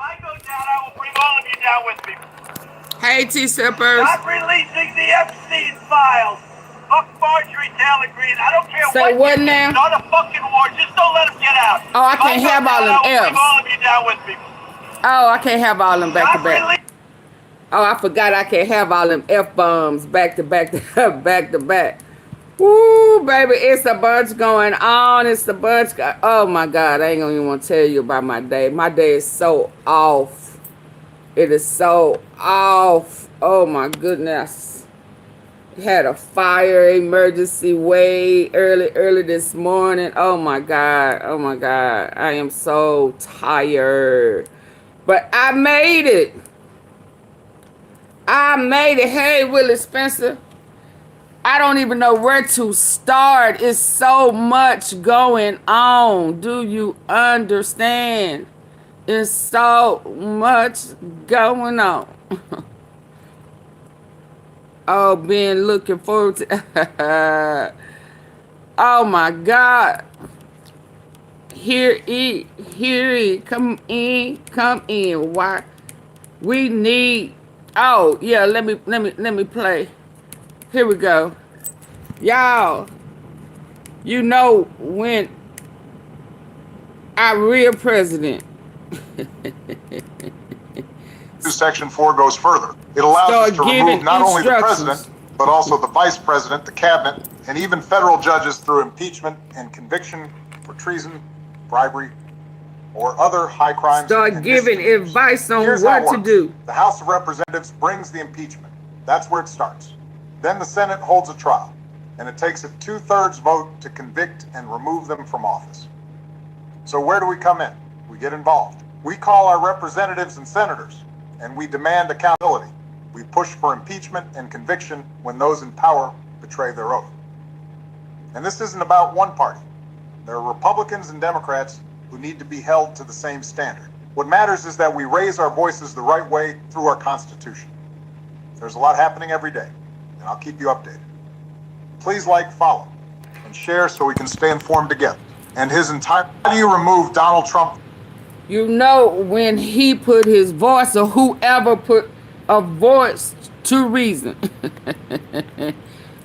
I go down, I will bring all of you down with me. Hey, T-Sippers. Stop releasing the Epstein files. Fuck Marjorie Taylor Greene. I don't care Say what you now? do. Start a fucking war. Just don't let them get out. Oh, I can't have all them I will bring F's. all of you down with me. Oh, I can't have all them back to back. Oh, I forgot I can't have all them F-bombs back to back to back to back. Woo, baby, it's a bunch going on. It's a bunch. Oh, my God. I ain't going to even want to tell you about my day. My day is so off. It is so off. Oh, my goodness. Had a fire emergency way early this morning. Oh, my God. Oh, my God. I am so tired. But I made it. I made it. Hey, Willie Spencer. I don't even know where to start. It's so much going on. Do you understand? It's so much going on. Oh, been looking forward to. Oh my God. Here he, come in. Why? We need. Oh yeah, let me play. Here we go. Y'all, you know when our real president Section 4 goes further. It allows us to remove not only the president, but also the vice president, the cabinet, and even federal judges through impeachment and conviction for treason, bribery, or other high crimes. Start giving advice on what to do. The House of Representatives brings the impeachment. That's where it starts. Then the Senate holds a trial, and it takes a 2/3 vote to convict and remove them from office. So where do we come in? We get involved. We call our representatives and senators, and we demand accountability. We push for impeachment and conviction when those in power betray their oath. And this isn't about one party. There are Republicans and Democrats who need to be held to the same standard. What matters is that we raise our voices the right way through our Constitution. There's a lot happening every day, and I'll keep you updated. Please like, follow, and share so we can stay informed together. And his entire... How do you remove Donald Trump? You know, when he put his voice, or whoever put a voice to reason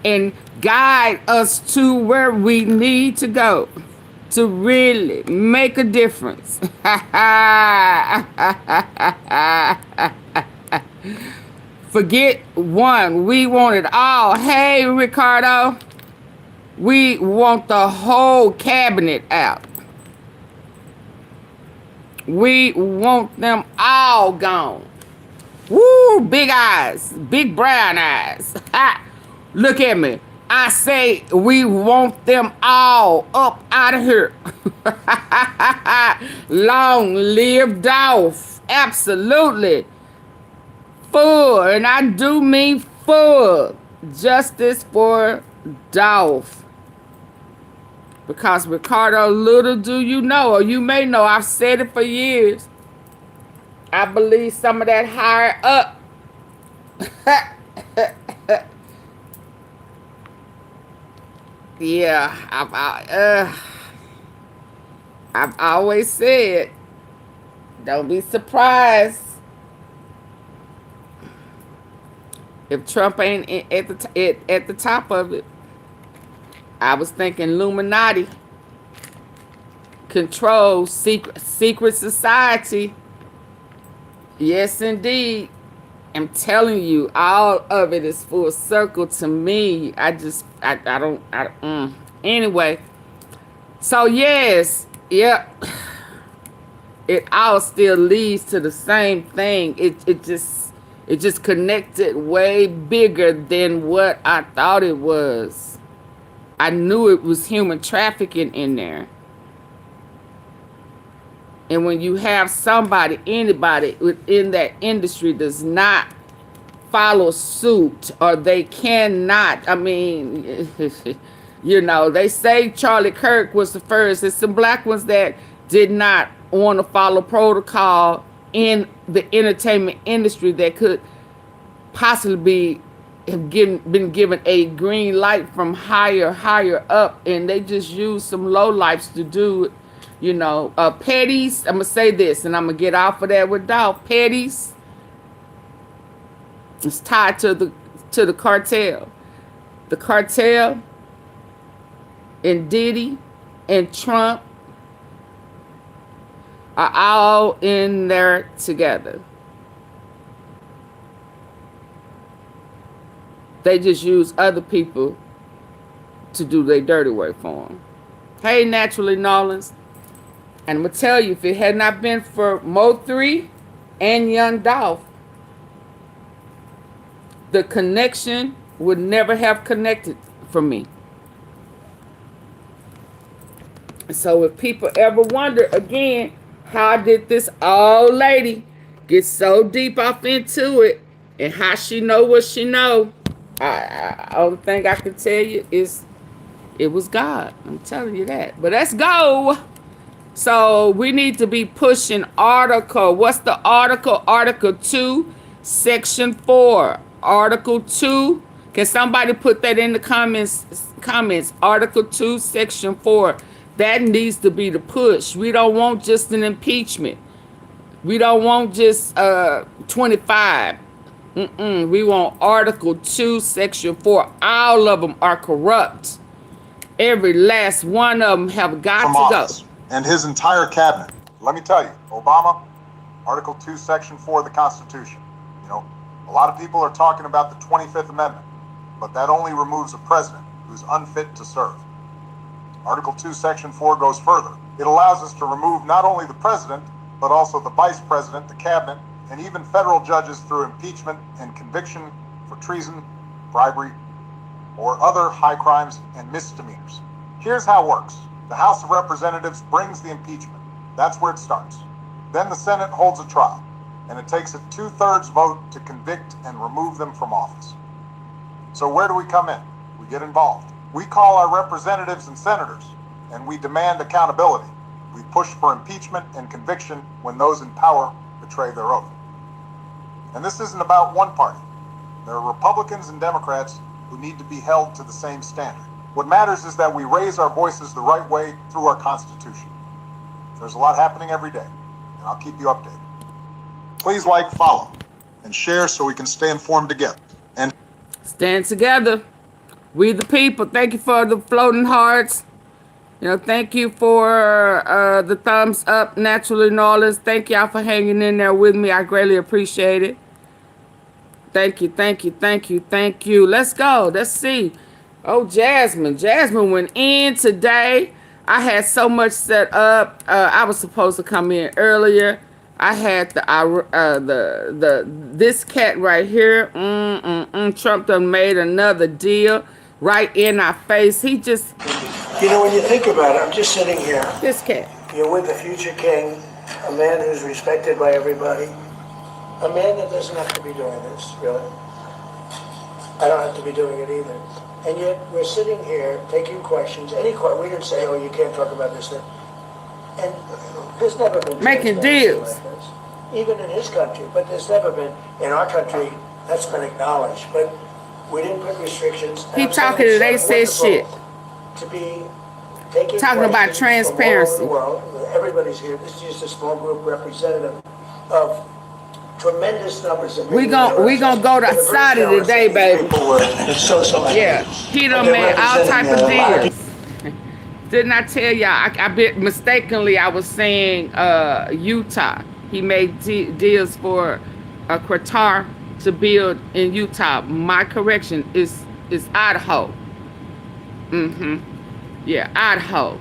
and guide us to where we need to go to really make a difference. Forget one. We want it all. Hey, Ricardo. We want the whole cabinet out. We want them all gone. Woo, big eyes, big brown eyes. Look at me. I say we want them all up out of here. Long live Dolph. Absolutely. Full, and I do mean full justice for Dolph. Because Ricardo, little do you know, or you may know, I've said it for years. I believe some of that higher up. Yeah, I've always said, don't be surprised if Trump ain't at the top of it. I was thinking Illuminati controls secret society. Yes, indeed. I'm telling you, all of it is full circle to me. Anyway, so yes, yep. It all still leads to the same thing. It just connected way bigger than what I thought it was. I knew it was human trafficking in there. And when you have somebody, anybody within that industry does not follow suit, or they cannot, I mean, you know, they say Charlie Kirk was the first. There's some black ones that did not want to follow protocol in the entertainment industry that could possibly have been given a green light from higher up, and they just used some lowlifes to do it Petties. I'm gonna say this, and I'm gonna get off of that with Dolph. Petties is tied to the cartel. The cartel and Diddy and Trump are all in there together. They just use other people to do their dirty work for them. Hey, Naturally Nolans. And I'm going to tell you, if it had not been for Mo3 and Young Dolph, the connection would never have connected for me. So if people ever wonder, again, how did this old lady get so deep off into it and how she know what she know, only thing I can tell you is it was God. I'm telling you that. But let's go. So we need to be pushing article. What's the article? Article 2, Section 4. Article 2. Can somebody put that in the comments? Article 2, Section 4. That needs to be the push. We don't want just an impeachment. We don't want just 25. We want Article 2, Section 4. All of them are corrupt. Every last one of them have got to go. And his entire cabinet. Let me tell you, Obama, Article 2, Section 4 of the Constitution. A lot of people are talking about the 25th Amendment, but that only removes a president who's unfit to serve. Article 2, Section 4 goes further. It allows us to remove not only the president, but also the vice president, the cabinet, and even federal judges through impeachment and conviction for treason, bribery, or other high crimes and misdemeanors. Here's how it works. The House of Representatives brings the impeachment. That's where it starts. Then the Senate holds a trial, and it takes a 2/3 vote to convict and remove them from office. So where do we come in? We get involved. We call our representatives and senators, and we demand accountability. We push for impeachment and conviction when those in power betray their oath. And this isn't about one party. There are Republicans and Democrats who need to be held to the same standard. What matters is that we raise our voices the right way through our Constitution. There's a lot happening every day, and I'll keep you updated. Please like, follow, and share so we can stay informed together. And stand together. We the people. Thank you for the floating hearts. Thank you for the thumbs up, Naturally Nolans. Thank y'all for hanging in there with me. I greatly appreciate it. Thank you, thank you, thank you, thank you. Let's go. Let's see. Oh, Jasmine. Jasmine went in today. I had so much set up. I was supposed to come in earlier. I had this cat right here. Trump done made another deal right in our face. He just... when you think about it, I'm just sitting here. This cat. You're with the future king, a man who's respected by everybody, a man that doesn't have to be doing this, really. I don't have to be doing it either. And yet we're sitting here taking questions. We didn't say, oh, you can't talk about this thing. And there's never been making deals like this, even in his country. But there's never been in our country. That's been acknowledged. But we didn't put restrictions. Keep talking. They say shit. To be taking talking about transparency. From all over the world. Everybody's here. This is just a small group representative of tremendous numbers of we gonna go to Saudi today, baby. Yeah, he done made all type of deals. Didn't I tell y'all? Mistakenly I was saying Utah. He made deals for Qatar to build in Utah. My correction is Idaho. Yeah, Idaho.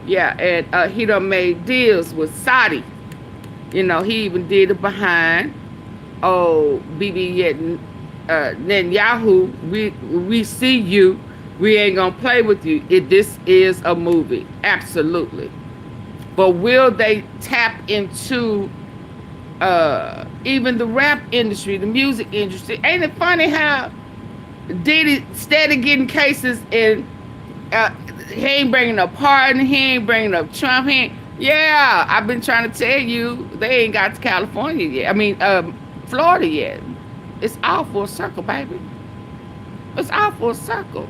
Yeah, and he done made deals with Saudi. He even did it behind Bibi Netanyahu. We see you. We ain't gonna play with you. This is a movie, absolutely. But will they tap into even the rap industry, the music industry? Ain't it funny how Diddy steady getting cases and he ain't bringing up Pardon, he ain't bringing up Trump, yeah, I've been trying to tell you, they ain't got to California yet. Florida yet. It's all full circle, baby. It's all full circle.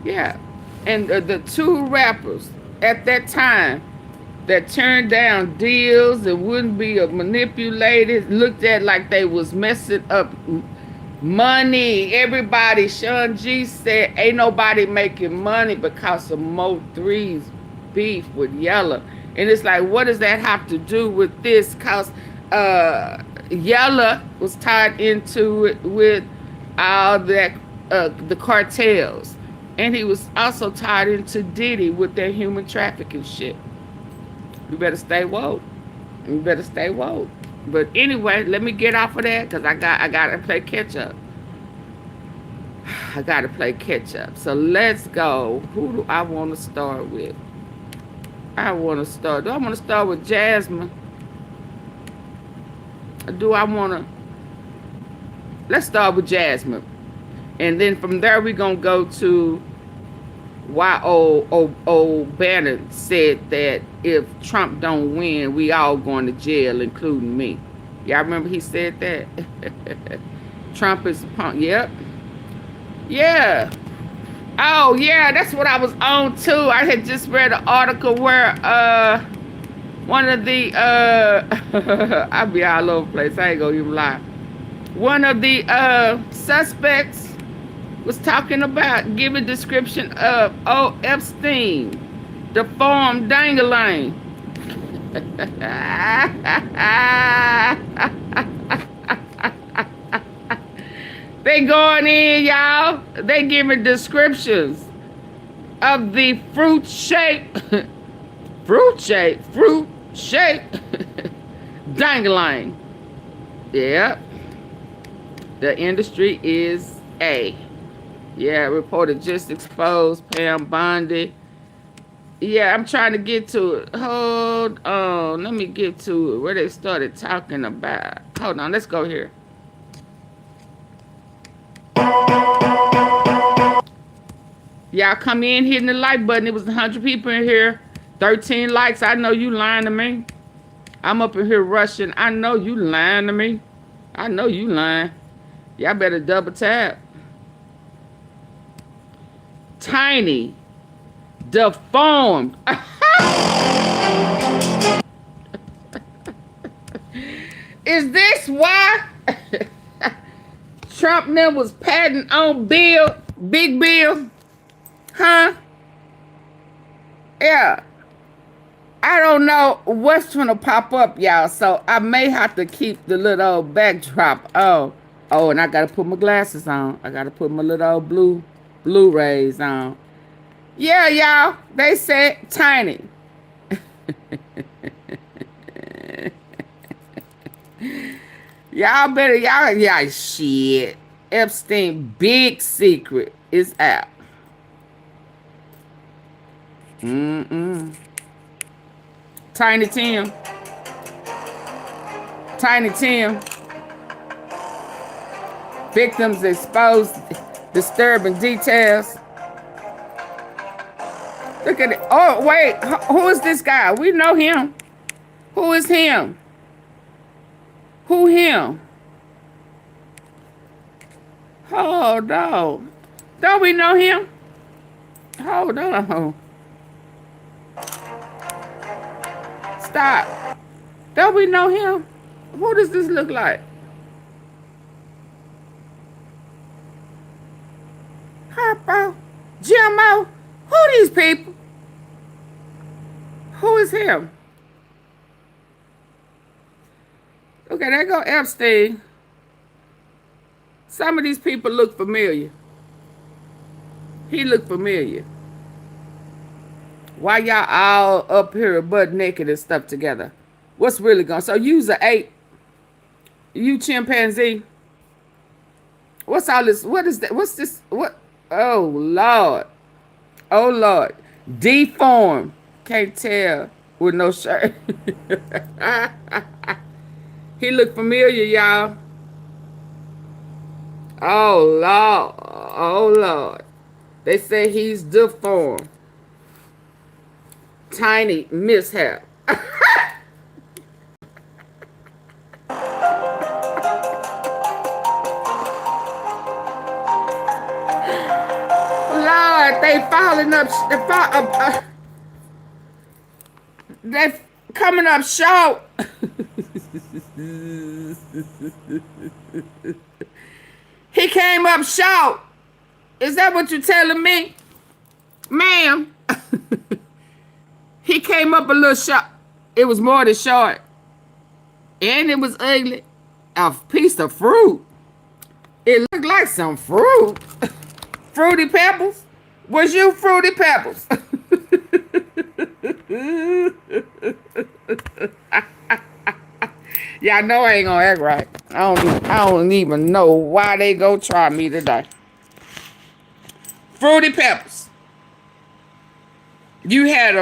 Yeah. And the two rappers at that time that turned down deals and wouldn't be manipulated, looked at like they was messing up money. Everybody, Sean G said, ain't nobody making money because of Mo 3's beef with Yella. And it's like, what does that have to do with this? Because Yella was tied into it with all that, the cartels. And he was also tied into Diddy with their human trafficking shit. You better stay woke. You better stay woke. But anyway, let me get off of that because I gotta play catch up. I gotta play catch up. So let's go. Who do I want to start with? Do I want to start with Jasmine? Or do I want to? Let's start with Jasmine. And then from there, we're going to go to why old Bannon said that if Trump don't win, we all going to jail, including me. Y'all remember he said that? Trump is a punk. Yep. Yeah. Oh, yeah, that's what I was on, too. I had just read an article where one of the, I'll be all over the place. I ain't going to even lie. One of the suspects was talking about giving description of Epstein, the form dangling. They going in, y'all. They giving descriptions of the fruit shape dangling. Yep. The industry is A. Yeah, reporter just exposed Pam Bondi. Yeah, I'm trying to get to it. Hold on. Let me get to it. Where they started talking about. Hold on. Let's go here. Y'all come in hitting the like button. It was 100 people in here. 13 likes. I know you lying to me. I'm up in here rushing. I know you lying to me. I know you lying. Y'all better double tap. Tiny. Deformed. Is this why Trump then was patting on Bill, Big Bill? Huh? Yeah. I don't know what's trying to pop up, y'all, so I may have to keep the little old backdrop. Oh, and I got to put my glasses on. I got to put my little old Blu-rays on. Yeah, y'all, they said tiny. Y'all better, y'all shit. Epstein big secret is out. Tiny Tim. Victims exposed disturbing details. Look at it. Oh, wait. Who is this guy? We know him. Who is him? Who him? Hold on. Don't we know him? Hold on. Stop. Don't we know him? Who does this look like? Harpo? Jimmo? Who are these people? Who is him? Okay, there go Epstein. Some of these people look familiar. He look familiar. Why y'all all up here butt naked and stuff together? What's really going on? So you's an ape. You chimpanzee. What's all this? What is that? What's this? What? Oh, Lord. Oh, Lord. Deformed. Can't tell with no shirt. He look familiar, y'all. Oh, Lord. Oh, Lord. They say he's deformed. Tiny mishap. Lord, they up. They coming up short. He came up short. Is that what you're telling me, ma'am? He came up a little short. It was more than short, and it was ugly. A piece of fruit. It looked like some fruit. Fruity Pebbles? Was you Fruity Pebbles? Y'all know I ain't gonna act right. I don't even know why they go try me today. Fruity Pebbles. You had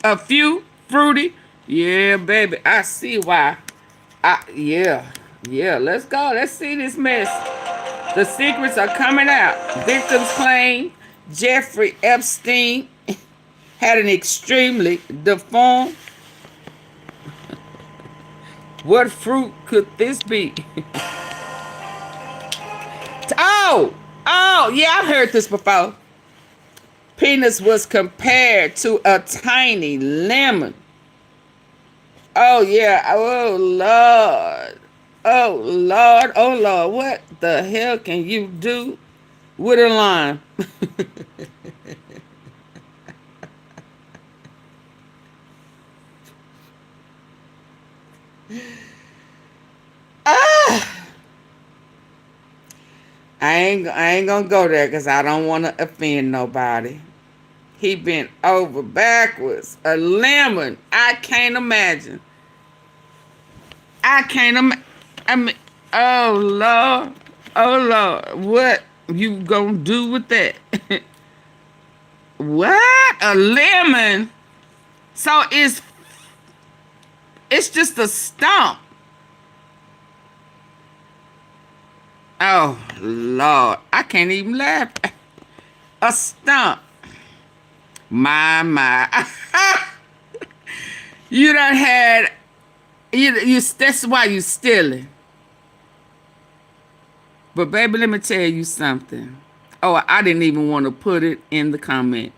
a few fruity? Yeah, baby. I see why. Yeah. Let's go. Let's see this mess. The secrets are coming out. Victims claim Jeffrey Epstein had an extremely deformed. What fruit could this be? Oh, yeah, I've heard this before. Penis was compared to a tiny lemon. Oh, yeah. Oh, Lord. Oh, Lord. Oh, Lord. What the hell can you do with a lime? I ain't gonna go there because I don't want to offend nobody. He bent over backwards. A lemon. I can't imagine. I mean, oh, Lord. Oh, Lord. What you gonna do with that? What? A lemon? So it's just a stump. Oh, Lord. I can't even laugh. A stump. My. You done had... You that's why you stealing. But baby, let me tell you something. Oh, I didn't even want to put it in the comment.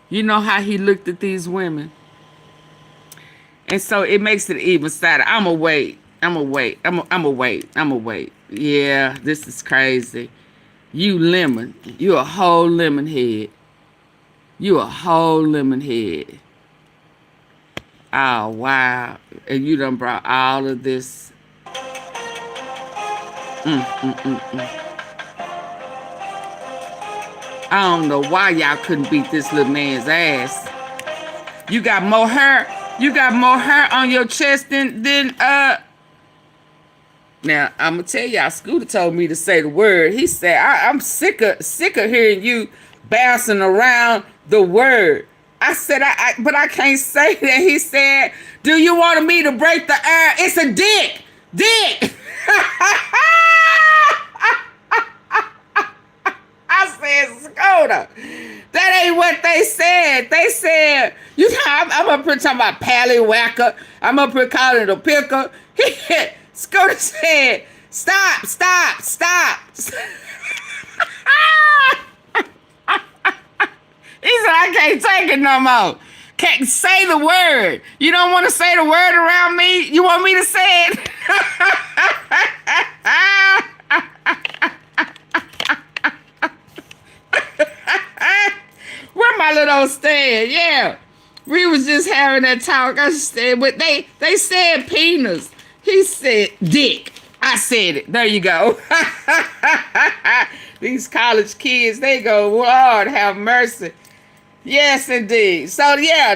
You know how he looked at these women? And so it makes it even sadder. I'ma wait. Yeah, this is crazy. You lemon. You a whole lemon head. You a whole lemon head. Oh, wow. And you done brought all of this. I don't know why y'all couldn't beat this little man's ass. You got more hair. You got more hair on your chest than Now, I'm going to tell y'all, Scooter told me to say the word. He said, I'm sick of hearing you bouncing around the word. I said, but I can't say that. He said, do you want me to break the air? It's a dick. Dick. I said, Scooter, that ain't what they said. They said, you know, I'm up here talking about pallywhacker. I'm up here calling it a picker. Scooter said, stop. He said, I can't take it no more. Can't say the word. You don't want to say the word around me? You want me to say it? Where my little stand? Yeah. We was just having that talk. I said, but they said penis. He said dick. I said it. There you go. These college kids, they go, Lord have mercy. Yes, indeed. So yeah,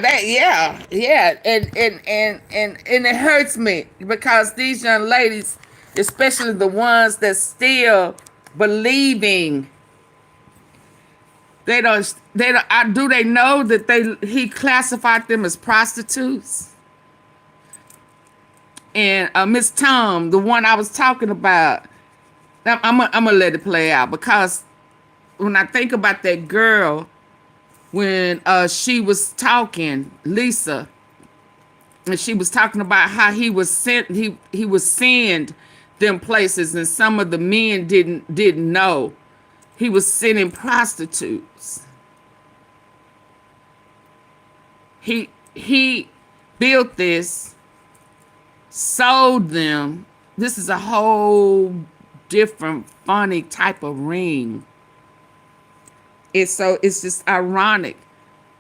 and it hurts me because these young ladies, especially the ones that still believing, they know that he classified them as prostitutes. And Miss Tom, the one I was talking about, I'm gonna let it play out because when I think about that girl, when she was talking, Lisa, and she was talking about how he was sent them places, and some of the men didn't know he was sending prostitutes. He built this, sold them. This is a whole different funny type of ring. It's just ironic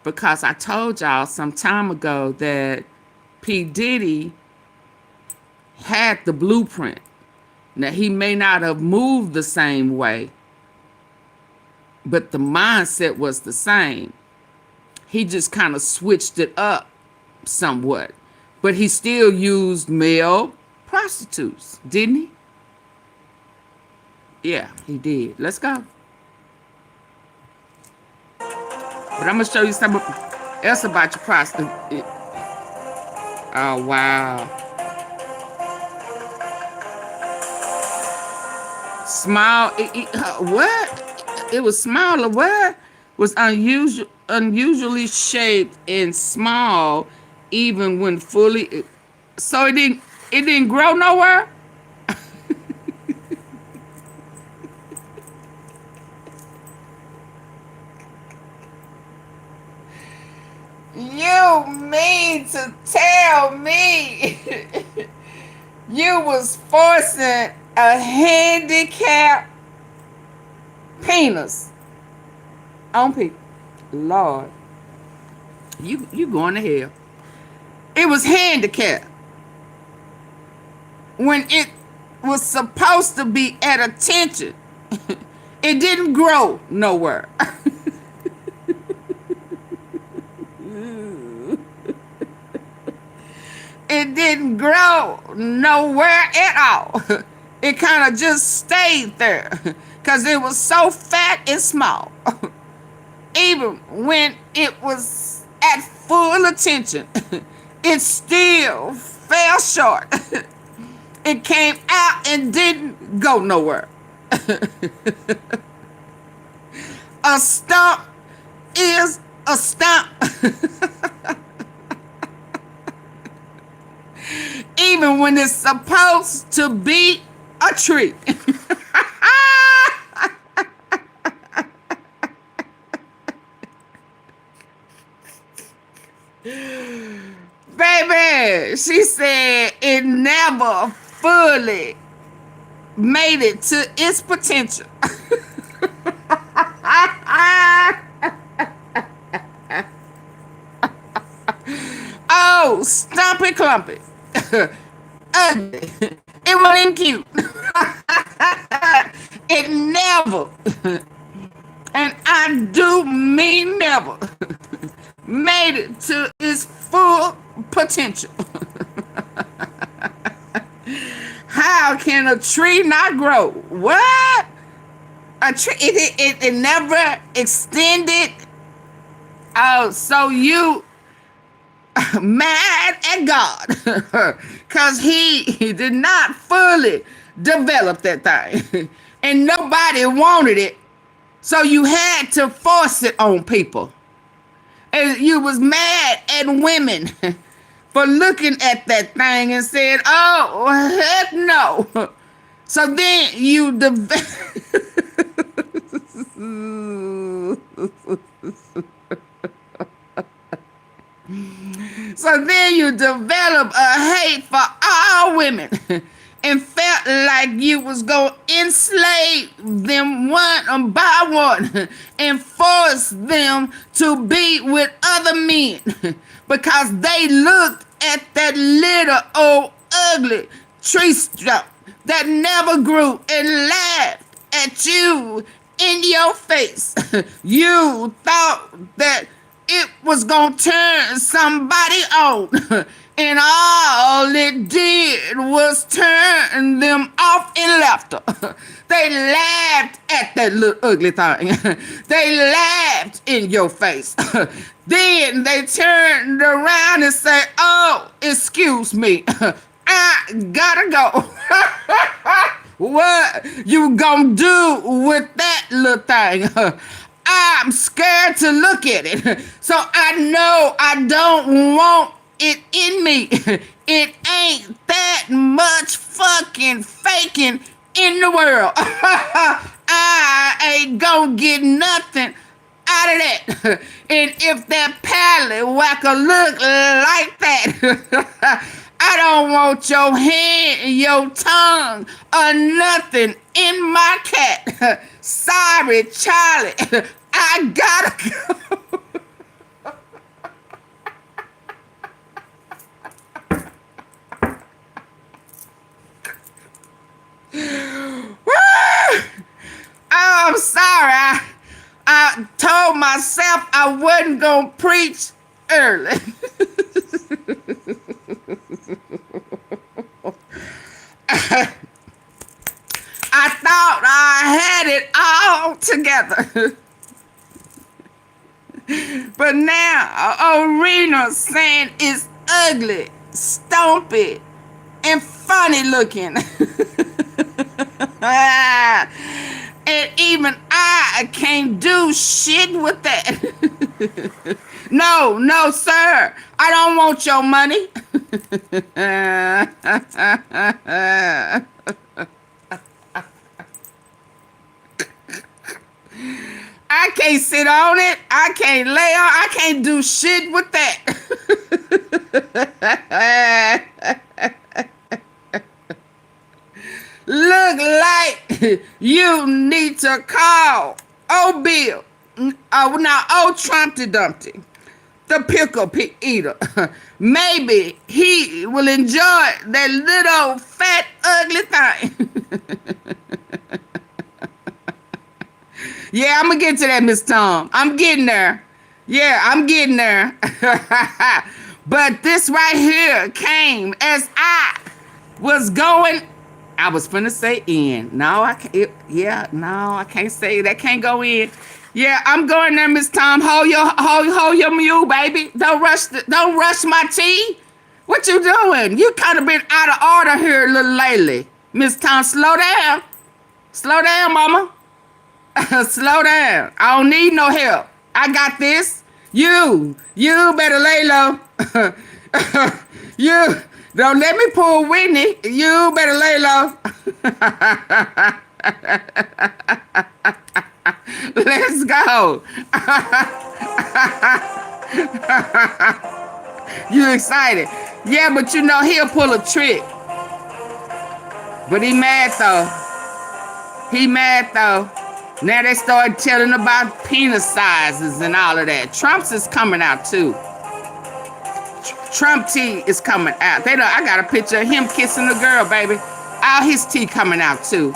because I told y'all some time ago that P. Diddy had the blueprint. Now, he may not have moved the same way, but the mindset was the same. He just kind of switched it up somewhat. But he still used male prostitutes, didn't he? Yeah, he did. Let's go. But I'm going to show you something else about your prostitute. Oh, wow. Small, what? It was smaller. What? Was unusually shaped and small, even when fully. So it didn't grow nowhere. You mean to tell me you was forcing a handicapped penis on people? Lord, you going to hell. It was handicapped when it was supposed to be at attention. It didn't grow nowhere. It didn't grow nowhere at all. It kind of just stayed there because it was so fat and small. Even when it was at full attention, it still fell short. It came out and didn't go nowhere. A stump is a stump. Even when it's supposed to be a tree. Baby, she said it never fully made it to its potential. Oh, stumpy clumpy. Ugly. It wasn't cute. It never, and I do mean never, made it to its full potential. How can a tree not grow? What? A tree, it never extended. Oh, so you mad at God because he did not fully develop that thing and nobody wanted it, so you had to force it on people. And you was mad at women for looking at that thing and said, oh, heck no. So then you So then you develop a hate for all women and felt like you was going to enslave them one by one and force them to be with other men because they looked at that little old ugly tree stump that never grew and laughed at you in your face. You thought that it was gonna turn somebody on, and all it did was turn them off in laughter. They laughed at that little ugly thing. They laughed in your face. Then they turned around and said, oh, excuse me, I gotta go. What you gonna do with that little thing? I'm scared to look at it, so I know I don't want it in me. It ain't that much fucking faking in the world. I ain't gonna get nothing out of that. And if that pallywhacker look like that, I don't want your hand, your tongue, or nothing in my cat. Sorry, Charlie. I gotta go. Oh, I'm sorry. I told myself I wasn't going to preach early. I thought I had it all together. But now, Arena saying it's ugly, stumpy, and funny looking. And even I can't do shit with that. No, sir. I don't want your money. I can't sit on it. I can't lay on. I can't do shit with that. Look like you need to call old Bill. Old Trumpty Dumpty, the pickle eater. Maybe he will enjoy that little fat ugly thing. Yeah, I'm gonna get to that, Miss Tom. I'm getting there. Yeah, I'm getting there. But this right here came as I was going. I was finna say in. No, I can't. I can't say that. Can't go in. Yeah, I'm going there, Miss Tom. Hold your mule, baby. Don't rush my tea. What you doing? You kind of been out of order here a little lately, Miss Tom. Slow down. Slow down, mama. Slow down. I don't need no help. I got this. You better lay low. You. Don't let me pull Whitney. You better lay low. Let's go. You excited? Yeah, but you know he'll pull a trick. But he mad though. He mad though. Now they started telling about penis sizes and all of that. Trump's is coming out too. Trump tea is coming out. I got a picture of him kissing the girl, baby. All his tea coming out too.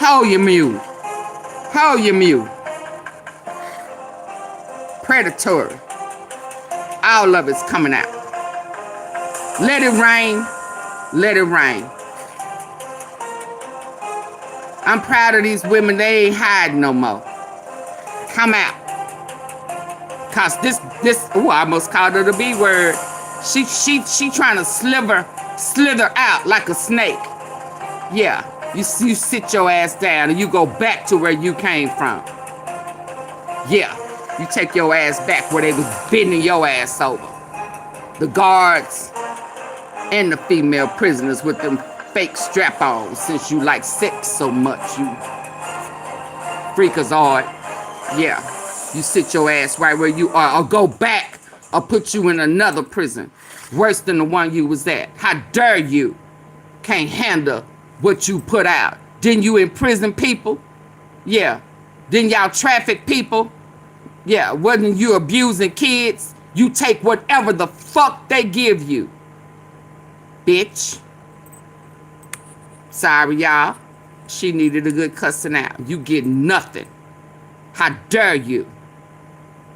Hold your mute. Hold your mute. Predatory. All of it's coming out. Let it rain. Let it rain. I'm proud of these women. They ain't hiding no more. Come out. Cause this, I almost called her the B word. She trying to slither out like a snake. Yeah, you sit your ass down and you go back to where you came from. Yeah, you take your ass back where they was bending your ass over. The guards and the female prisoners with them fake strap-ons, since you like sex so much, you freakazoid. Yeah, you sit your ass right where you are, or go back, or put you in another prison worse than the one you was at. How dare you? Can't handle what you put out. Didn't you imprison people? Yeah. Didn't y'all traffic people? Yeah. Wasn't you abusing kids? You take whatever the fuck they give you. Bitch. Sorry, y'all. She needed a good cussing out. You get nothing. How dare you?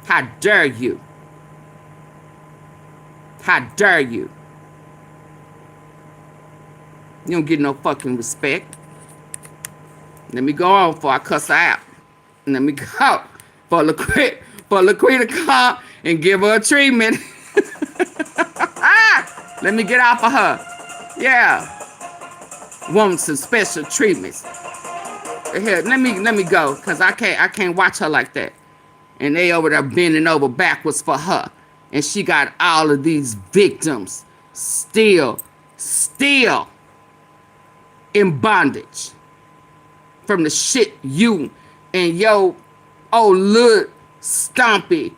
How dare you? How dare you? You don't get no fucking respect. Let me go on before I cuss her out. Let me go for LaQuita to come and give her a treatment. Let me get off of her. Yeah. Want some special treatments. Here, let me go, cause I can't watch her like that. And they over there bending over backwards for her. And she got all of these victims still in bondage from the shit you and your old little stumpy,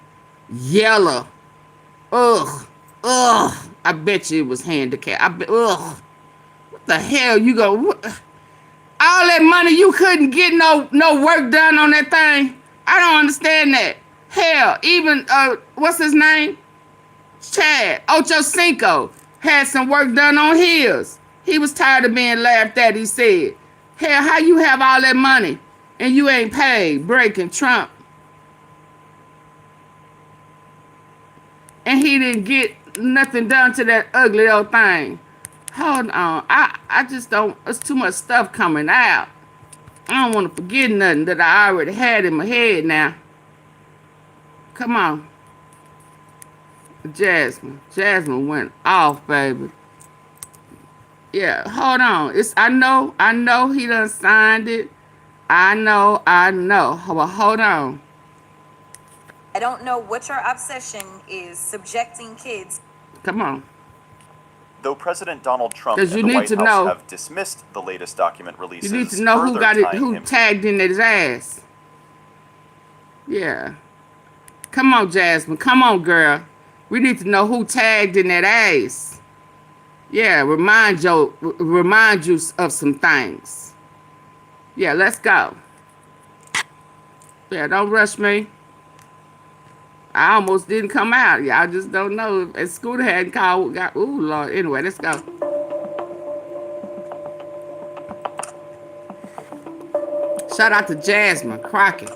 yellow. Ugh. Ugh. I bet you it was handicapped. Ugh. What the hell you go? What? All that money you couldn't get no work done on that thing? I don't understand that. Hell, even what's his name? Chad Ochocinco had some work done on his. He was tired of being laughed at, he said. Hell, how you have all that money and you ain't paid? Breaking Trump. And he didn't get nothing done to that ugly old thing. Hold on. I just don't, there's too much stuff coming out. I don't want to forget nothing that I already had in my head now. Come on. Jasmine went off, baby. Yeah, hold on. I know he done signed it. I know. Well, hold on. I don't know what your obsession is, subjecting kids. Come on. Though President Donald Trump and the White House have dismissed the latest document releases, you need to know who got it, who tagged in his ass. Yeah. Come on, Jasmine. Come on, girl. We need to know who tagged in that ass. Yeah, remind you of some things. Yeah, let's go. Yeah, don't rush me. I almost didn't come out. Y'all just don't know. If Scooter hadn't called, ooh, Lord. Anyway, let's go. Shout out to Jasmine Crockett.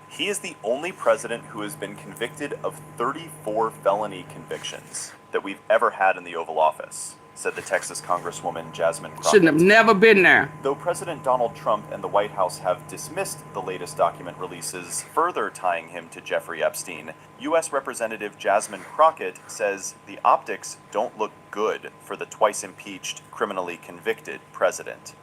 He is the only president who has been convicted of 34 felony convictions that we've ever had in the Oval Office, said the Texas Congresswoman Jasmine Crockett. Shouldn't have never been there. Though President Donald Trump and the White House have dismissed the latest document releases, further tying him to Jeffrey Epstein, U.S. Representative Jasmine Crockett says the optics don't look good for the twice impeached, criminally convicted president.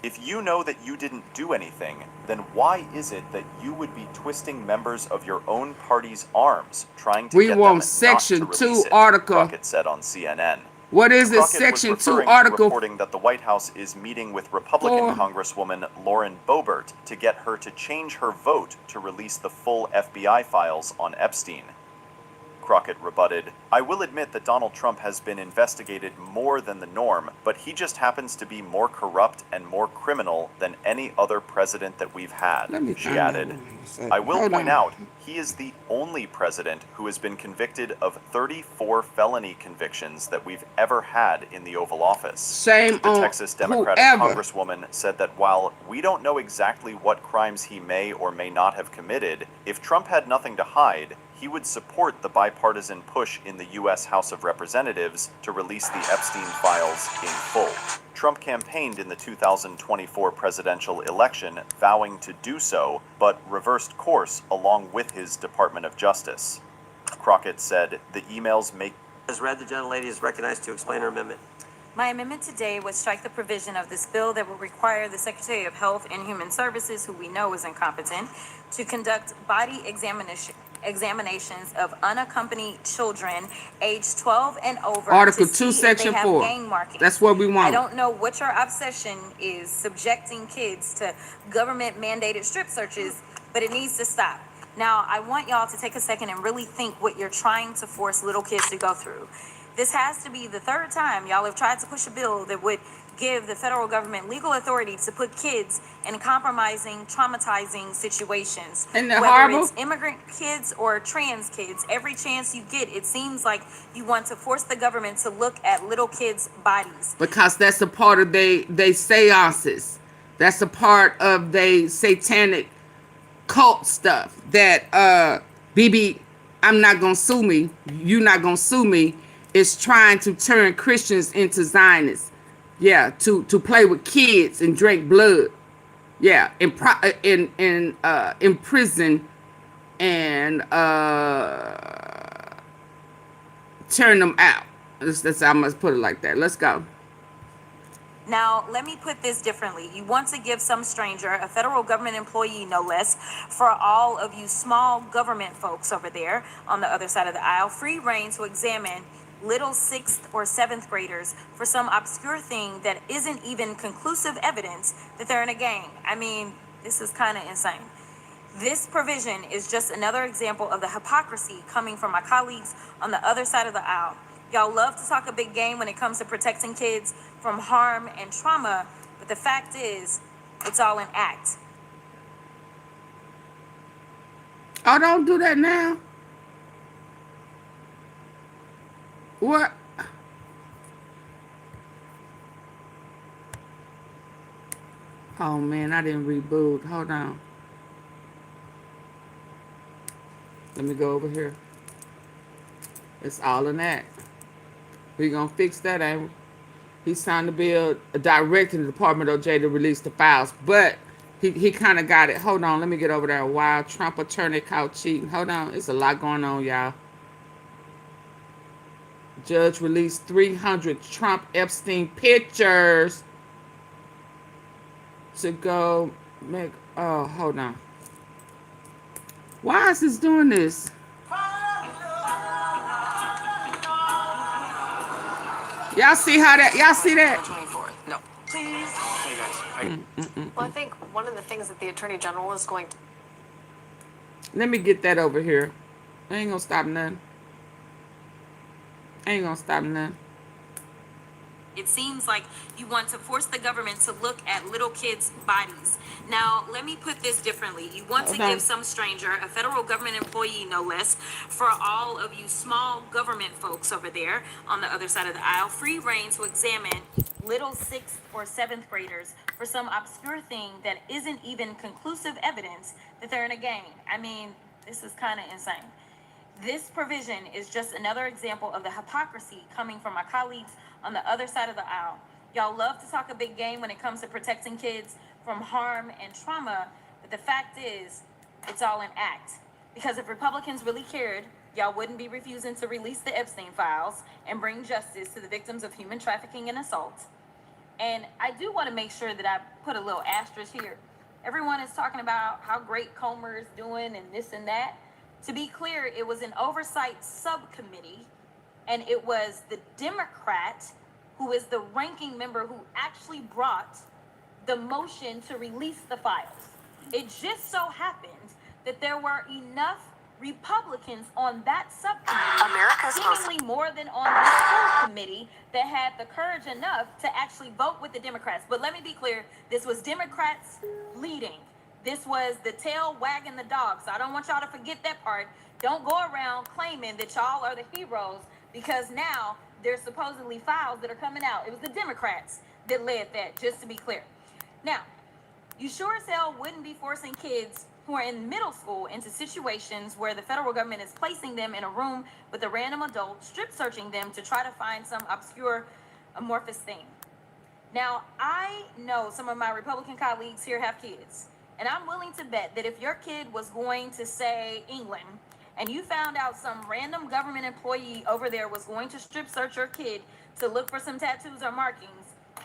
If you know that you didn't do anything, then why is it that you would be twisting members of your own party's arms, trying to get them not to release it? Crockett said on CNN. What is it? Crockett Section 2 was article. Reporting that the White House is meeting with Republican Congresswoman Lauren Boebert to get her to change her vote to release the full FBI files on Epstein. Crockett rebutted, I will admit that Donald Trump has been investigated more than the norm, but he just happens to be more corrupt and more criminal than any other president that we've had. She added, I will point out, he is the only president who has been convicted of 34 felony convictions that we've ever had in the Oval Office. The Texas Democratic Congresswoman said that while we don't know exactly what crimes he may or may not have committed, if Trump had nothing to hide, he would support the bipartisan push in the U.S. House of Representatives to release the Epstein files in full. Trump campaigned in the 2024 presidential election, vowing to do so, but reversed course along with his Department of Justice. Crockett said the emails make... As read, the gentlelady is recognized to explain her amendment. My amendment today would strike the provision of this bill that would require the Secretary of Health and Human Services, who we know is incompetent, to conduct body examinations of unaccompanied children aged 12 and over. Article 2, Section 4. That's what we want. I don't know what your obsession is, subjecting kids to government-mandated strip searches, but it needs to stop. Now, I want y'all to take a second and really think what you're trying to force little kids to go through. This has to be the third time y'all have tried to push a bill that would give the federal government legal authority to put kids in compromising, traumatizing situations. Whether it's immigrant kids or trans kids, every chance you get, it seems like you want to force the government to look at little kids' bodies. Because that's a part of they seances. That's a part of they satanic cult stuff that BB, I'm not gonna sue me, you not gonna sue me, is trying to turn Christians into Zionists. Yeah, to play with kids and drink blood. Yeah, in prison and turn them out. That's I must put it like that. Let's go. Now, let me put this differently. You want to give some stranger, a federal government employee no less, for all of you small government folks over there on the other side of the aisle, free reign to examine little 6th or 7th graders for some obscure thing that isn't even conclusive evidence that they're in a gang. I mean, This is kind of insane. This provision is just another example of the hypocrisy coming from my colleagues on the other side of the aisle. Y'all love to talk a big game when it comes to protecting kids from harm and trauma, but the fact is, it's all an act. Oh, don't do that now. What? Oh man, I didn't reboot. Hold on. Let me go over here. It's all in that. We gonna fix that, ain't we? He signed the bill directing the Department of J to release the files, but he kind of got it. Hold on, let me get over there. Wow, Trump attorney caught cheating. Hold on, it's a lot going on, y'all. Judge released 300 Trump Epstein pictures to go make. Oh, hold on. Why is this doing this? Y'all see how that? Y'all see that? 24th. No. Please. Hey guys. Well, I think one of the things that the Attorney General is going to... Let me get that over here. I ain't gonna stop nothing. I ain't gonna stop nothing. It seems like you want to force the government to look at little kids' bodies. Now, let me put this differently. You want to give some stranger, a federal government employee no less, for all of you small government folks over there on the other side of the aisle, free reign to examine little 6th or 7th graders for some obscure thing that isn't even conclusive evidence that they're in a gang. I mean, this is kind of insane. This provision is just another example of the hypocrisy coming from my colleagues on the other side of the aisle. Y'all love to talk a big game when it comes to protecting kids from harm and trauma, but the fact is, it's all an act. Because if Republicans really cared, y'all wouldn't be refusing to release the Epstein files and bring justice to the victims of human trafficking and assault. And I do want to make sure that I put a little asterisk here. Everyone is talking about how great Comer is doing and this and that. To be clear, it was an oversight subcommittee, and it was the Democrat who is the ranking member who actually brought the motion to release the files. It just so happened that there were enough Republicans on that subcommittee, seemingly more than on this full committee, that had the courage enough to actually vote with the Democrats. But let me be clear, this was Democrats leading. This was the tail wagging the dog. So I don't want y'all to forget that part. Don't go around claiming that y'all are the heroes because now there's supposedly files that are coming out. It was the Democrats that led that, just to be clear. Now, you sure as hell wouldn't be forcing kids who are in middle school into situations where the federal government is placing them in a room with a random adult, strip searching them to try to find some obscure amorphous thing. Now, I know some of my Republican colleagues here have kids. And I'm willing to bet that if your kid was going to, say, England, and you found out some random government employee over there was going to strip search your kid to look for some tattoos or markings,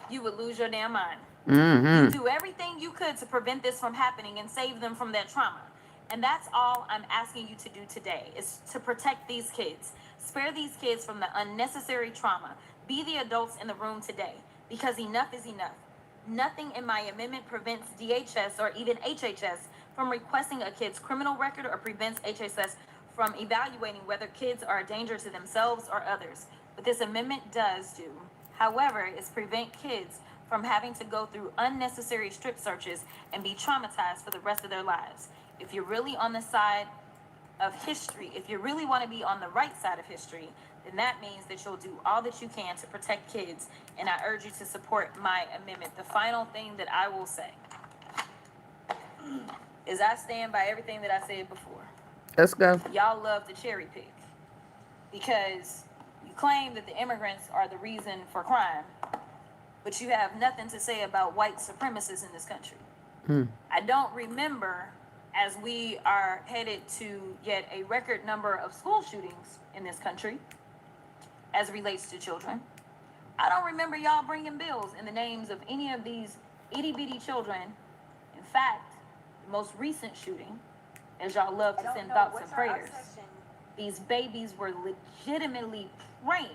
you would lose your damn mind. You do everything you could to prevent this from happening and save them from that trauma. And that's all I'm asking you to do today, is to protect these kids. Spare these kids from the unnecessary trauma. Be the adults in the room today, because enough is enough. Nothing in my amendment prevents DHS or even HHS from requesting a kid's criminal record or prevents HHS from evaluating whether kids are a danger to themselves or others. What this amendment does do, however, is prevent kids from having to go through unnecessary strip searches and be traumatized for the rest of their lives. If you're really on the side of history, if you really want to be on the right side of history, then that means that you'll do all that you can to protect kids, and I urge you to support my amendment. The final thing that I will say is I stand by everything that I said before. Let's go. Y'all love to cherry pick because you claim that the immigrants are the reason for crime, but you have nothing to say about white supremacists in this country. I don't remember, as we are headed to yet a record number of school shootings in this country, as it relates to children, I don't remember y'all bringing bills in the names of any of these itty-bitty children. In fact, the most recent shooting, as y'all love to send thoughts and prayers, these babies were legitimately praying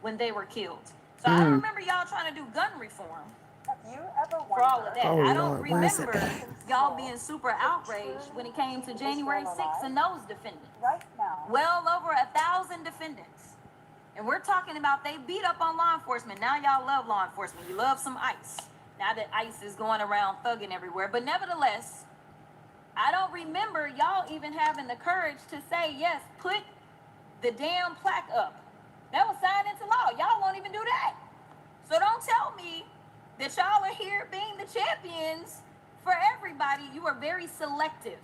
when they were killed. So I don't remember y'all trying to do gun reform, for all of that. Oh, I don't Lord, where is it? remember y'all being super outraged when it came to January 6th and those defendants. Well over 1,000 defendants. And we're talking about they beat up on law enforcement. Now y'all love law enforcement. You love some ICE. Now that ICE is going around thugging everywhere. But nevertheless, I don't remember y'all even having the courage to say, yes, put the damn plaque up. That was signed into law. Y'all won't even do that. So don't tell me that y'all are here being the champions for everybody. You are very selective.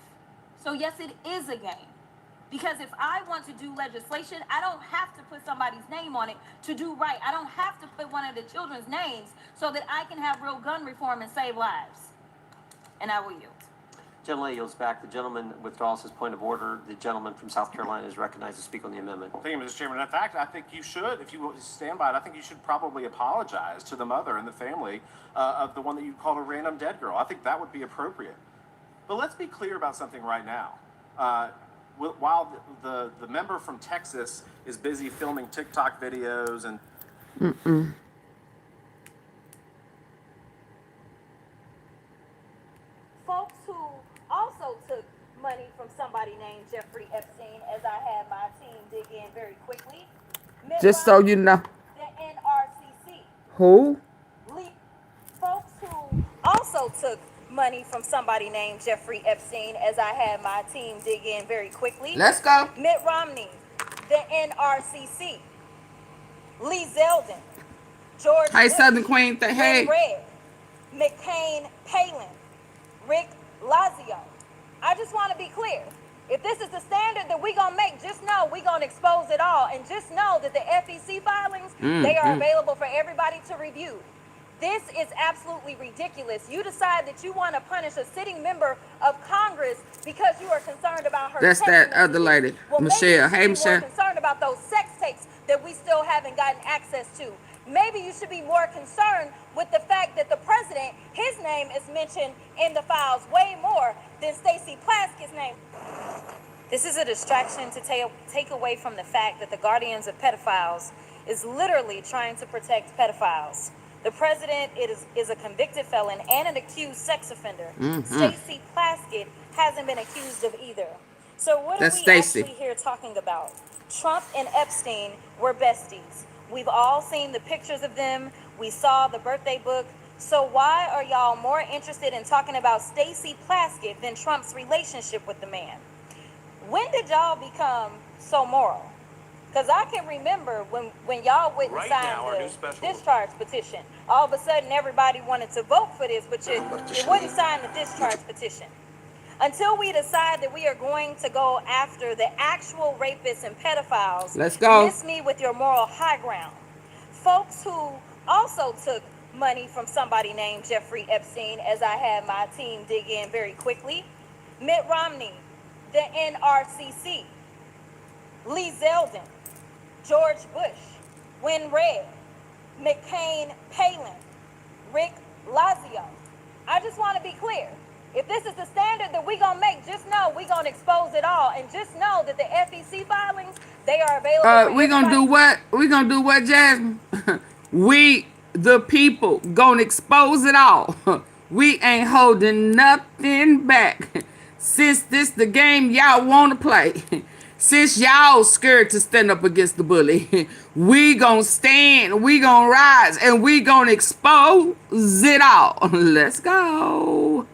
So yes, it is a game. Because if I want to do legislation, I don't have to put somebody's name on it to do right. I don't have to put one of the children's names so that I can have real gun reform and save lives. And I will yield. Gentlelady yields back. The gentleman withdraws his point of order. The gentleman from South Carolina is recognized to speak on the amendment. Thank you, Mr. Chairman. In fact, I think you should, if you stand by it, I think you should probably apologize to the mother and the family of the one that you called a random dead girl. I think that would be appropriate. But let's be clear about something right now. While the member from Texas is busy filming TikTok videos and Folks who also took money from somebody named Jeffrey Epstein, as I had my team dig in very quickly. Just so you know. The NRCC. Who? Folks who also took money from somebody named Jeffrey Epstein, as I had my team dig in very quickly. Let's go. Mitt Romney, the NRCC. Lee Zeldin, George Hey, Bush, Southern Queen. Hey. Red, McCain Palin, Rick Lazio. I just want to be clear. If this is the standard that we're going to make, just know we're going to expose it all. And just know that the FEC filings, they are available for everybody to review. This is absolutely ridiculous. You decide that you want to punish a sitting member of Congress because you are concerned about her. That's that other lady, well, Michelle. Hey, maybe you should be Michelle. more concerned about those sex tapes that we still haven't gotten access to. Maybe you should be more concerned with the fact that the president, his name is mentioned in the files way more than Stacey Plaskett's name. This is a distraction to take away from the fact that the Guardians of Pedophiles is literally trying to protect pedophiles. The president is a convicted felon and an accused sex offender. Stacey Plaskett hasn't been accused of either. So what are we actually here talking about? Trump and Epstein were besties. We've all seen the pictures of them. We saw the birthday book. So why are y'all more interested in talking about Stacey Plaskett than Trump's relationship with the man? When did y'all become so moral? Because I can remember when y'all went and signed the discharge petition. All of a sudden, everybody wanted to vote for this, but you wouldn't sign the discharge petition. Until we decide that we are going to go after the actual rapists and pedophiles, let's go. Miss me with your moral high ground. Folks who also took money from somebody named Jeffrey Epstein, as I had my team dig in very quickly. Mitt Romney, the NRCC. Lee Zeldin, George Bush, Win Red, McCain Palin, Rick Lazio. I just want to be clear. If this is the standard that we're going to make, just know we're going to expose it all. And just know that the FEC filings, they are available. We're going to do what? We're going to do what, Jasmine? We, the people, going to expose it all. We ain't holding nothing back. Since this the game y'all want to play. Since y'all scared to stand up against the bully, we gonna stand, we gonna rise, and we gonna expose it all. Let's go.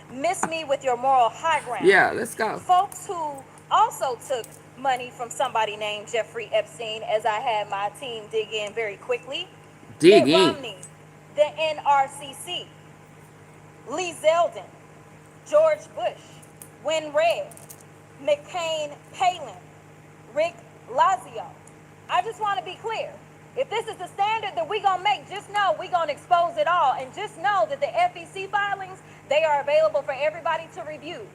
Miss me with your moral high ground. Yeah, let's go. Folks who also took money from somebody named Jeffrey Epstein, as I had my team dig in very quickly. Dig in. Romney, the NRCC. Lee Zeldin, George Bush, Win Red, McCain Palin, Rick Lazio. I just want to be clear. If this is the standard that we're going to make, just know we're going to expose it all. And just know that the FEC filings, they are available for everybody to review.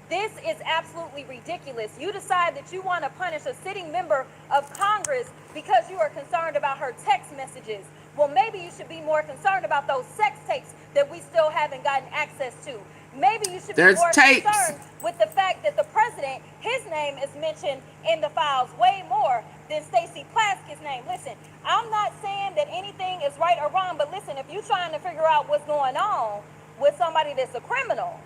This is absolutely ridiculous. You decide that you want to punish a sitting member of Congress because you are concerned about her text messages. Well, maybe you should be more concerned about those sex tapes that we still haven't gotten access to. maybe you should be There's more tapes. concerned with the fact that the president, his name is mentioned in the files way more than Stacey Plaskett's name. Listen, I'm not saying that anything is right or wrong, but listen, if you're trying to figure out what's going on with somebody that's a criminal,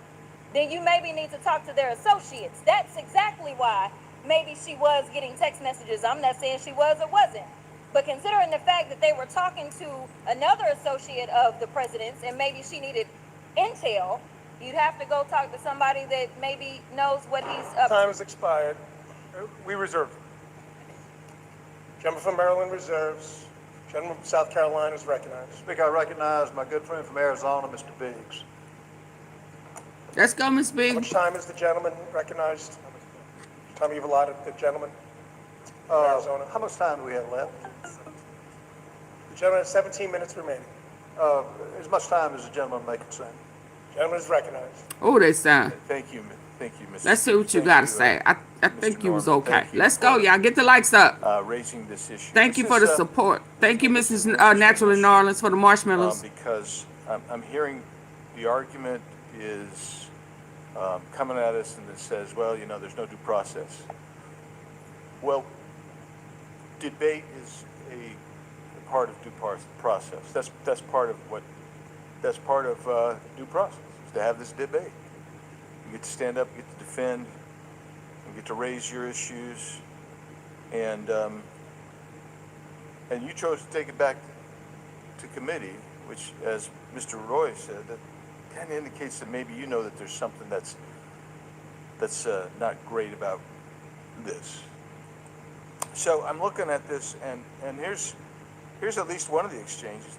then you maybe need to talk to their associates. That's exactly why maybe she was getting text messages. I'm not saying she was or wasn't. But considering the fact that they were talking to another associate of the president's and maybe she needed intel, you'd have to go talk to somebody that maybe knows what he's up to. Time has expired. We reserve. Gentleman from Maryland reserves. Gentleman from South Carolina is recognized. Speaker, I recognize my good friend from Arizona, Mr. Biggs. Let's go, Miss How Big. much time is the gentleman recognized? How much time you've allotted the gentleman from Arizona? How much time do we have left? The gentleman has 17 minutes remaining. As much time as the gentleman may consent. Gentleman is recognized. Oh, they sound. Thank you, Mr. Let's see what you Thank got to say. I Mr. think you was Norman. okay. Thank you Let's go, for, y'all. Get the likes up. Raising this issue. Thank you This for the is, support. Thank you, Mrs. Natural in New Orleans, for the marshmallows. Because I'm hearing the argument is coming at us and it says, well, you know, there's no due process. Well, debate is a part of due process. That's part of what. That's part of due process, is to have this debate. You get to stand up, you get to defend, you get to raise your issues, and you chose to take it back to committee, which, as Mr. Roy said, that kind of indicates that maybe you know that there's something that's not great about this. So I'm looking at this, and here's at least one of the exchanges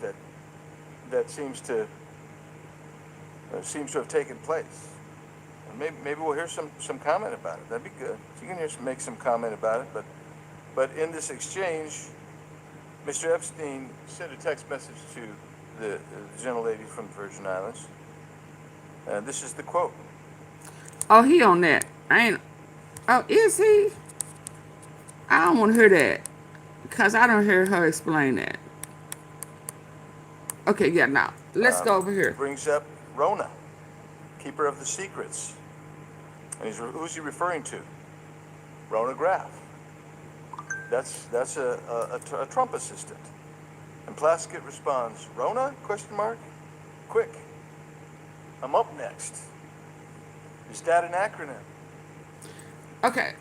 that seems to have taken place. And maybe we'll hear some comment about it. That'd be good. If you can make some comment about it. But in this exchange, Mr. Epstein sent a text message to the gentlelady from the Virgin Islands. This is the quote. Oh, he on that. Oh, is he? I don't want to hear that. Because I don't hear her explain that. Okay, yeah, now. Let's go over here. Brings up Rona, keeper of the secrets. And who's he referring to? Rona Graff. That's a Trump assistant. And Plaskett responds, Rona? Question mark. Quick. I'm up next. Is that an acronym? Okay.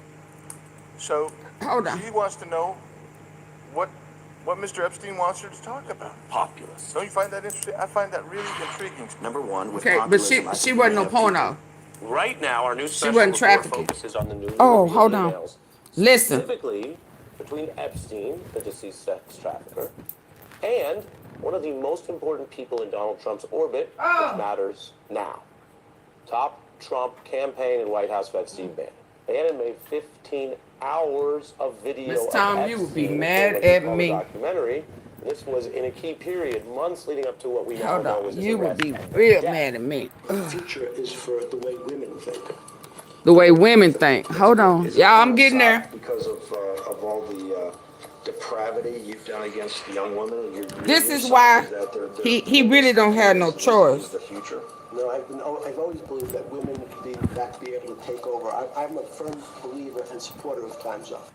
So Hold on. she wants to know what Mr. Epstein wants her to talk about. Populist. Don't you find that interesting? I find that really intriguing. Number one, with Okay, but populism, I she think wasn't we no have porno. people. Right now, our new special wasn't report trafficking. focuses on the new Oh, revealed hold on. emails, Listen. specifically between Epstein, the deceased sex trafficker, and one of the most important people in Donald Trump's orbit, which matters now. Top Trump campaign and White House vet Steve Bannon. Bannon made 15 hours of video Miss of Tom, you would be Epstein mad for what he at called a me. documentary. This was in a key period, months leading up to what we now Hold know on. as his You would arrest be and real death. mad at me. The future is for the way women think. The way women think. Hold on. Y'all, I'm getting there. Because of all the depravity you've done against the young women. This is why he really don't have no choice. The future. No, I've always believed that women be able to take over. I'm a firm believer and supporter of Time's Up.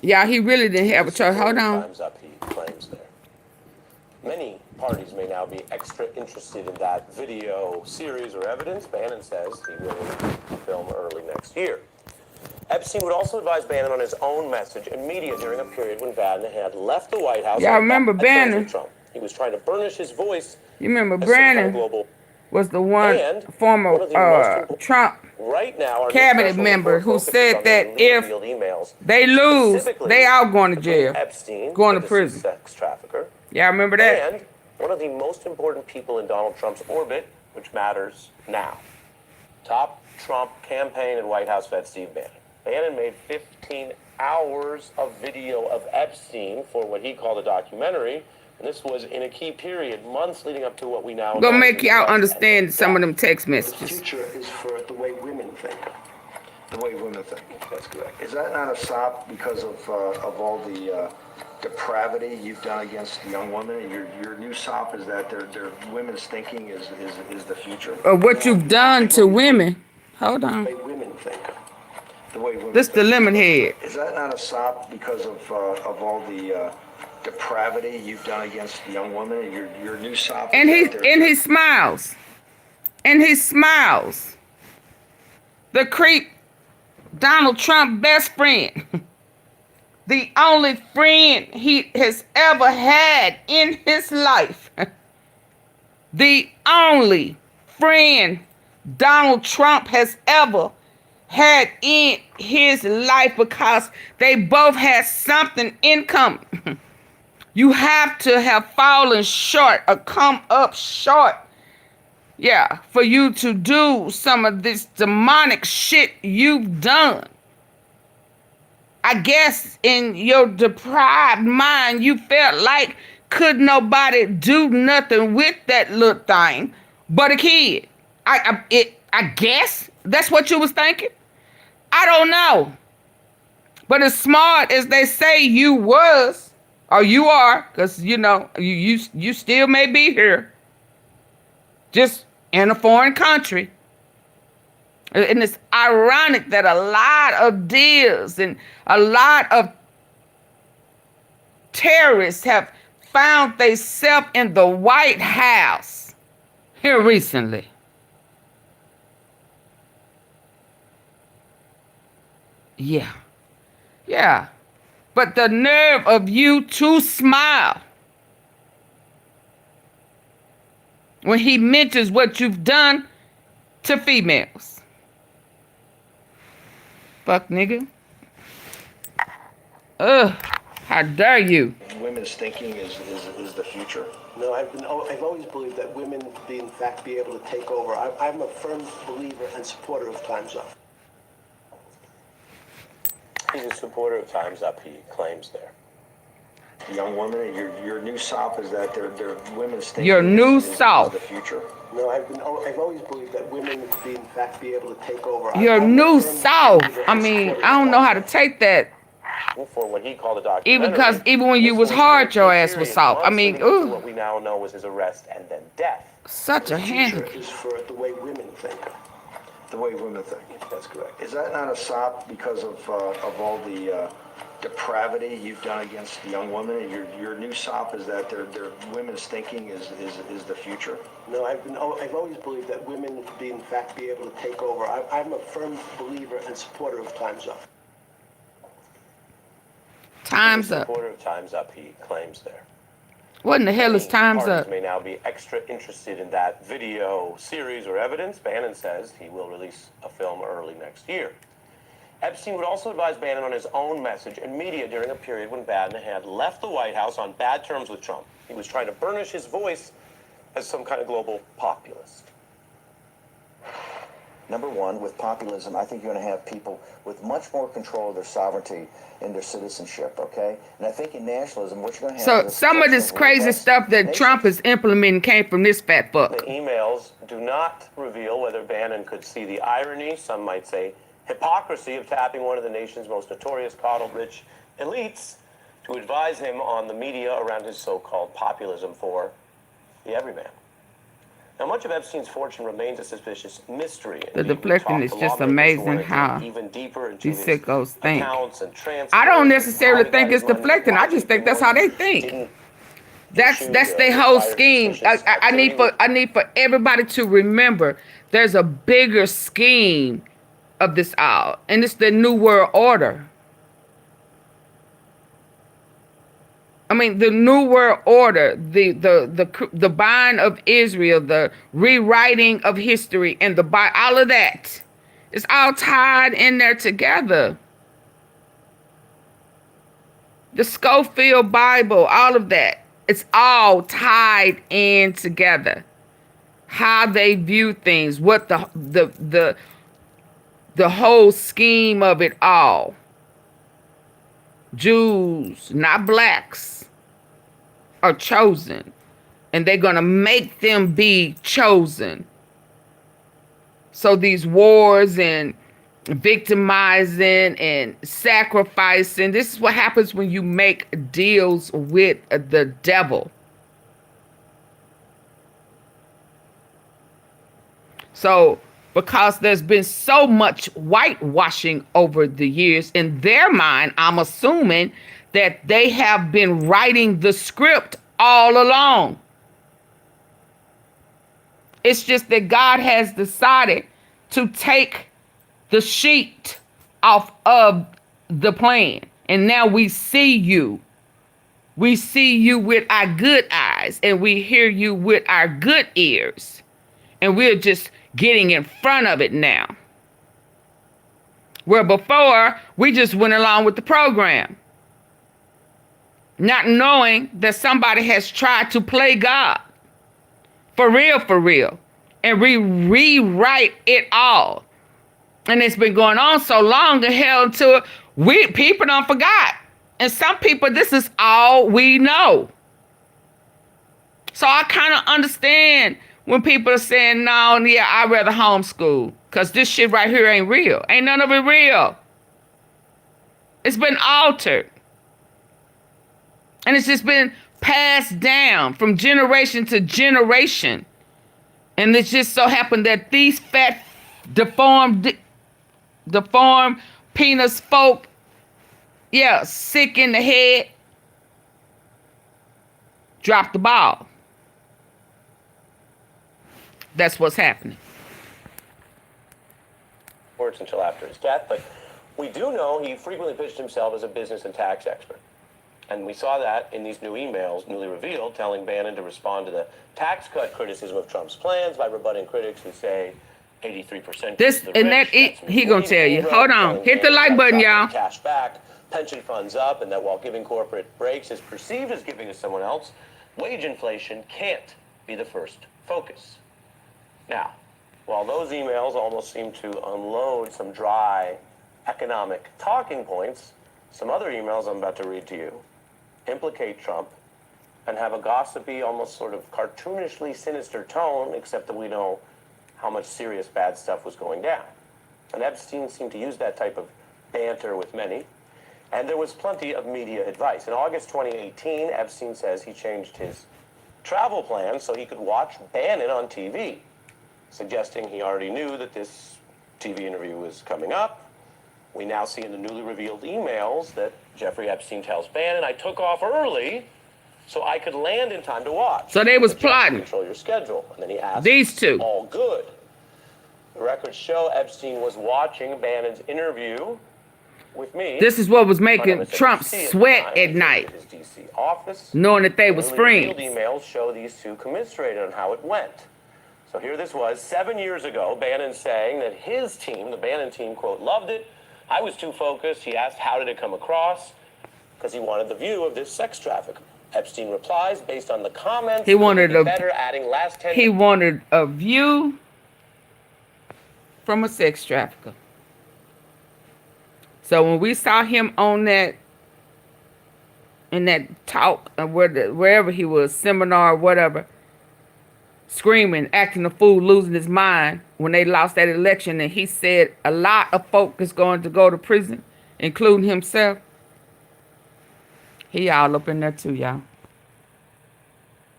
Yeah, he really didn't have a choice. Hold on. Time's up, he claims there. Many parties may now be extra interested in that video series or evidence. Bannon says he will film early next year. Epstein would also advise Bannon on his own message and media during a period when Bannon had left the White House. Y'all remember at terms with Bannon? Trump. He was trying to burnish his voice. You remember as some kind of Brandon global. was the one And former one of the most important- Trump Right now, our new cabinet special member report who focuses said on the that newly if revealed emails, they lose, specifically they all going to jail. Epstein, Going to the prison. sex trafficker, Y'all remember that? and one of the most important people in Donald Trump's orbit, which matters now. Top Trump campaign and White House vet Steve Bannon. Bannon made 15 hours of video of Epstein for what he called a documentary, and this was in a key period, months leading up to what we now Gonna know make is y'all arrest understand and some of death. them text The messages. future is for the way women think. The way women think. That's correct. Is that not a stop because of all the depravity you've done against young women? Your new stop is that their women's thinking is the future. Or what you've done to women. Hold The on. way women think. The way women This the think. lemon head. Is that not a stop because of all the depravity you've done against young women? Your new stop. And he smiles. And he smiles. The creep, Donald Trump best friend. The only friend he has ever had in his life. The only friend Donald Trump has ever had in his life, because they both had something in common. You have to have fallen short or come up short, yeah, for you to do some of this demonic shit you've done. I guess in your deprived mind, you felt like could nobody do nothing with that little thing but a kid. I guess that's what you was thinking. I don't know. But as smart as they say you was, or you are, because you know you still may be here, just in a foreign country. And it's ironic that a lot of deals and a lot of terrorists have found themselves in the White House here recently. Yeah. Yeah. But the nerve of you to smile when he mentions what you've done to females. Fuck nigga. Ugh. How dare you? Women's thinking is the future. No, I've always believed that women, in fact, be able to take over. I'm a firm believer and supporter of Time's Up. He's a supporter of Time's Up, he claims there. Young women, your new stop is that their women's thinking Your new is stop. the future. No, I've always believed that women, in fact, be able to take over. Your new South. I mean, I don't know how to take that. For when he called a documentary, Even when you was hard, your ass was soft. I mean, ooh. What we now know was his arrest and then death. Such a hand. Is for the way women think. The way women think. That's correct. Is that not a stop because of all the depravity you've done against young women? Your new stop is that their women's thinking is the future. No, I've always believed that women, in fact, be able to take over. I'm a firm believer and supporter of Time's Up. Time's Up. Supporter of Time's Up, he claims there. What in the hell is Time's Up? May now be extra interested in that video series or evidence. Bannon says he will release a film early next year. Epstein would also advise Bannon on his own message and media during a period when Bannon had left the White House on bad terms with Trump. He was trying to burnish his voice as some kind of global populist. Number one, with populism, I think you're going to have people with much more control of their sovereignty and their citizenship, okay? And I think in nationalism, what you're going to have... So some of this crazy stuff that Trump is implementing came from this fat fuck. The emails do not reveal whether Bannon could see the irony, some might say hypocrisy, of tapping one of the nation's most notorious coddle-rich elites to advise him on the media around his so-called populism for the everyman. Now, much of Epstein's fortune remains a suspicious mystery. The deflecting is just amazing how even deeper into these sickos think. And I don't necessarily think it's deflecting. I just think that's how they think. That's their whole scheme. I need for everybody to remember there's a bigger scheme of this all, and it's the New World Order. I mean, the New World Order, the buying of Israel, the rewriting of history, and all of that, it's all tied in there together. The Schofield Bible, all of that, it's all tied in together. How they view things, what the whole scheme of it all. Jews, not blacks, are chosen, and they're going to make them be chosen. So these wars and victimizing and sacrificing. This is what happens when you make deals with the devil. So, because there's been so much whitewashing over the years, in their mind, I'm assuming that they have been writing the script all along. It's just that God has decided to take the sheet off of the plan. And now we see you. We see you with our good eyes, and we hear you with our good ears. And we're just getting in front of it now. Where before, we just went along with the program, not knowing that somebody has tried to play God. For real. And rewrite it all. And it's been going on so long, the hell, until people don't forgot. And some people, this is all we know. So I kind of understand when people are saying, no, yeah, I'd rather homeschool. Because this shit right here ain't real. Ain't none of it real. It's been altered. And it's just been passed down from generation to generation. And it just so happened that these fat, deformed penis folk, yeah, sick in the head, dropped the ball. That's what's happening. Until after his death, but we do know he frequently pitched himself as a business and tax expert. And we saw that in these new emails, newly revealed, telling Bannon to respond to the tax cut criticism of Trump's plans by rebutting critics who say 83%. This and that he gonna tell you. Hold on, hit the like button, y'all. Cash back, pension funds up, and that while giving corporate breaks is perceived as giving to someone else, wage inflation can't be the first focus. Now, while those emails almost seem to unload some dry economic talking points, some other emails I'm about to read to you implicate Trump and have a gossipy, almost sort of cartoonishly sinister tone, except that we know how much serious bad stuff was going down. And Epstein seemed to use that type of banter with many. And there was plenty of media advice. In August 2018, Epstein says he changed his travel plans so he could watch Bannon on TV, suggesting he already knew that this TV interview was coming up. We now see in the newly revealed emails that Jeffrey Epstein tells Bannon, I took off early so I could land in time to watch. So they was plotting. Control your schedule. And then he asked, these two. All good. The records show Epstein was watching Bannon's interview with me. This is what was making Trump sweat at night, his DC office, knowing that they was friends. Emails show these two commiserated on how it went. So here this was 7 years ago, Bannon saying that his team, the Bannon team, quote, loved it. I was too focused. He asked, how did it come across? Because he wanted the view of this sex trafficker. Epstein replies, based on the comments, he wanted a better adding last 10 he wanted a view from a sex trafficker. So when we saw him on that, in that talk, wherever he was, seminar, whatever, screaming, acting a fool, losing his mind when they lost that election, and he said a lot of folk is going to go to prison, including himself. He all up in there too, y'all.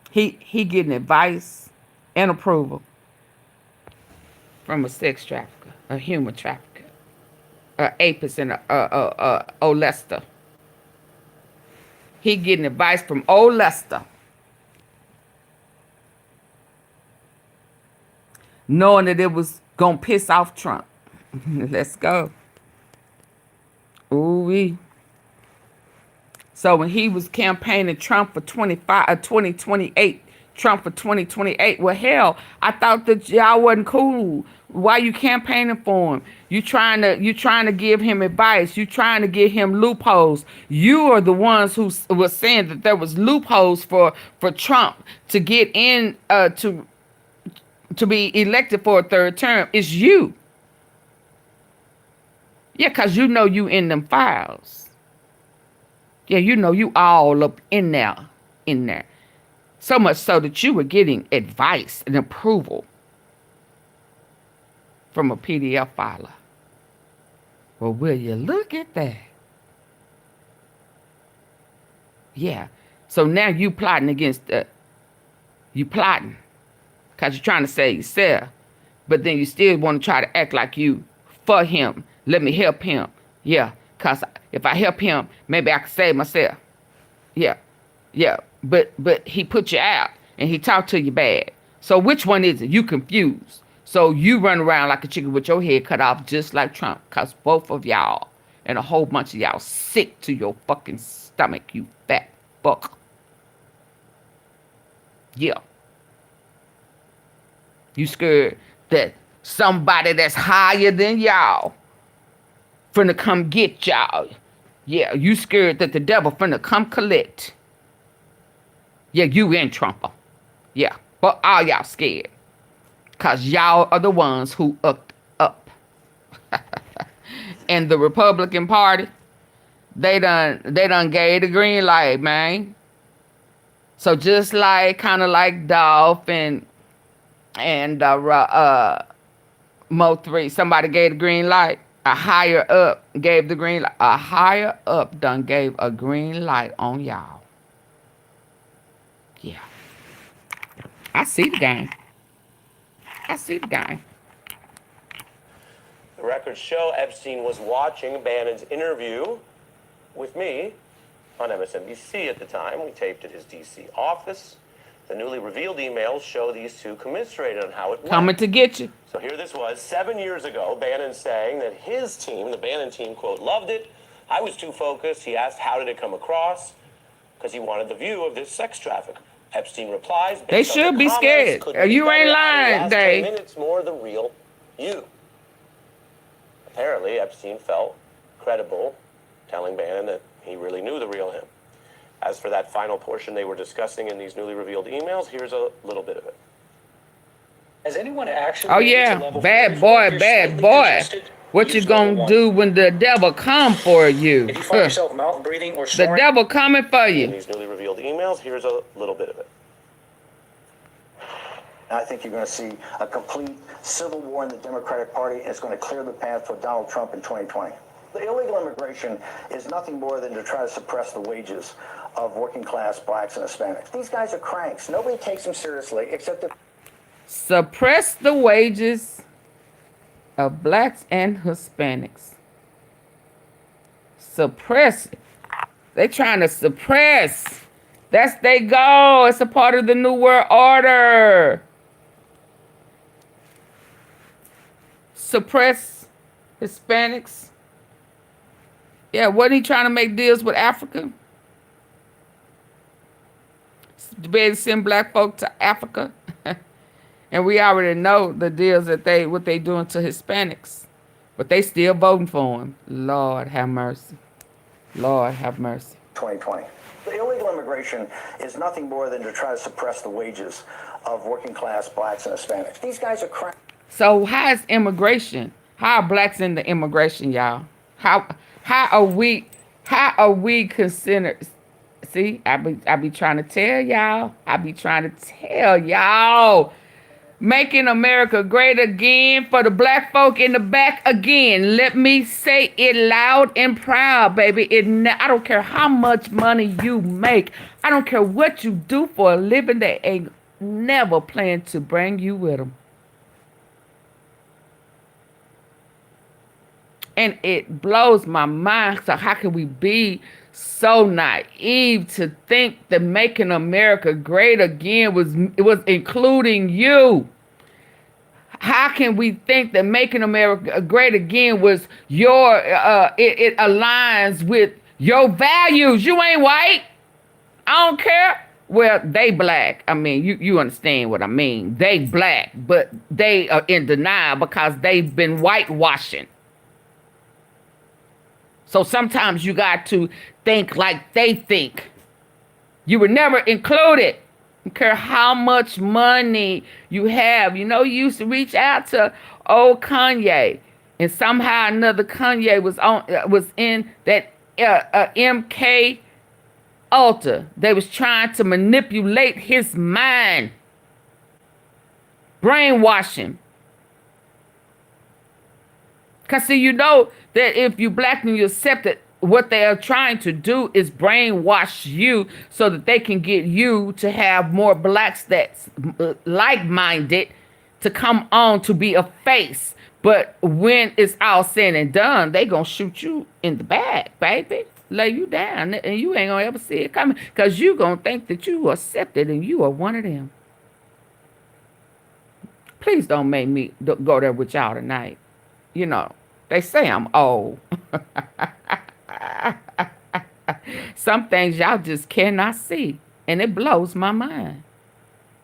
He getting advice and approval from a sex trafficker, a human trafficker, a apis and a Lester. He getting advice from old Lester, knowing that it was gonna piss off Trump. Let's go. Ooh-wee. So when he was campaigning Trump for 2028, Trump for 2028, well, hell, I thought that y'all wasn't cool. Why you campaigning for him? You trying to give him advice. You trying to give him loopholes. You are the ones who was saying that there was loopholes for Trump to get in to be elected for a third term. It's you. Yeah, because you know you in them files. Yeah, you know you all up in there. So much so that you were getting advice and approval from a PDF filer. Well, will you look at that? Yeah. So now you plotting against you plotting because you're trying to save yourself. But then you still want to try to act like you for him. Let me help him. Yeah. Because if I help him, maybe I can save myself. Yeah. Yeah. But he put you out and he talked to you bad. So which one is it? You confused. So you run around like a chicken with your head cut off just like Trump. Because both of y'all and a whole bunch of y'all sick to your fucking stomach, you fat fuck. Yeah. You scared that somebody that's higher than y'all finna come get y'all. Yeah, you scared that the devil finna come collect. Yeah, you in Trumper. Yeah, but all y'all scared. Because y'all are the ones who upped up. And the Republican Party, they done gave the green light, man. So just like, kind of like Dolph and Mo 3, somebody gave the green light. A higher up gave the green light. A higher up done gave a green light on y'all. Yeah. I see the game. I see the game. The records show Epstein was watching Bannon's interview with me on MSNBC at the time. We taped at his D.C. office. The newly revealed emails show these two commiserated on how it went. Coming to get you. So here this was 7 years ago, Bannon saying that his team, the Bannon team, quote, loved it. I was too focused. He asked, how did it come across? Because he wanted the view of this sex trafficker. Epstein replies, they should be scared. You ain't lying, Dave. 10 minutes more the real you. Apparently, Epstein felt credible, telling Bannon that he really knew the real him. As for that final portion they were discussing in these newly revealed emails, here's a little bit of it. Has anyone actually? Oh yeah, bad boy, bad boy. What you gonna do when the devil come for you? If you find yourself mouth breathing or snoring, the devil coming for you. In these newly revealed emails, here's a little bit of it. I think you're going to see a complete civil war in the Democratic Party, and it's going to clear the path for Donald Trump in 2020. The illegal immigration is nothing more than to try to suppress the wages of working class blacks and Hispanics. These guys are cranks. Nobody takes them seriously except the... Suppress the wages of blacks and Hispanics. Suppress it. They trying to suppress. That's their goal. It's a part of the New World Order. Suppress Hispanics. Yeah, wasn't he trying to make deals with Africa? To be able to send black folk to Africa. And we already know the deals that what they doing to Hispanics. But they still voting for him. Lord have mercy. Lord have mercy. 2020. The illegal immigration is nothing more than to try to suppress the wages of working class blacks and Hispanics. These guys are cranks. So how is immigration? How are blacks in the immigration, y'all? How are we considered? See, I be trying to tell y'all. I be trying to tell y'all. Making America great again for the black folk in the back again. Let me say it loud and proud, baby. I don't care how much money you make. I don't care what you do for a living. They ain't never plan to bring you with them. And it blows my mind. So how can we be so naive to think that making America great again was including you? How can we think that making America great again was your it aligns with your values? You ain't white. I don't care. Well, they black. I mean, you understand what I mean. They black, but they are in denial because they've been whitewashing. So sometimes you got to think like they think. You were never included. I don't care how much money you have. You know, you used to reach out to old Kanye. And somehow another Kanye was in that MK Ultra. They was trying to manipulate his mind. Brainwash him. Because, see, you know that if you black and you accept it, what they are trying to do is brainwash you so that they can get you to have more blacks that's like-minded to come on to be a face. But when it's all said and done, they gonna shoot you in the back, baby. Lay you down, and you ain't gonna ever see it coming because you gonna think that you accepted and you are one of them. Please don't make me go there with y'all tonight. You know, they say I'm old. Some things y'all just cannot see, and it blows my mind.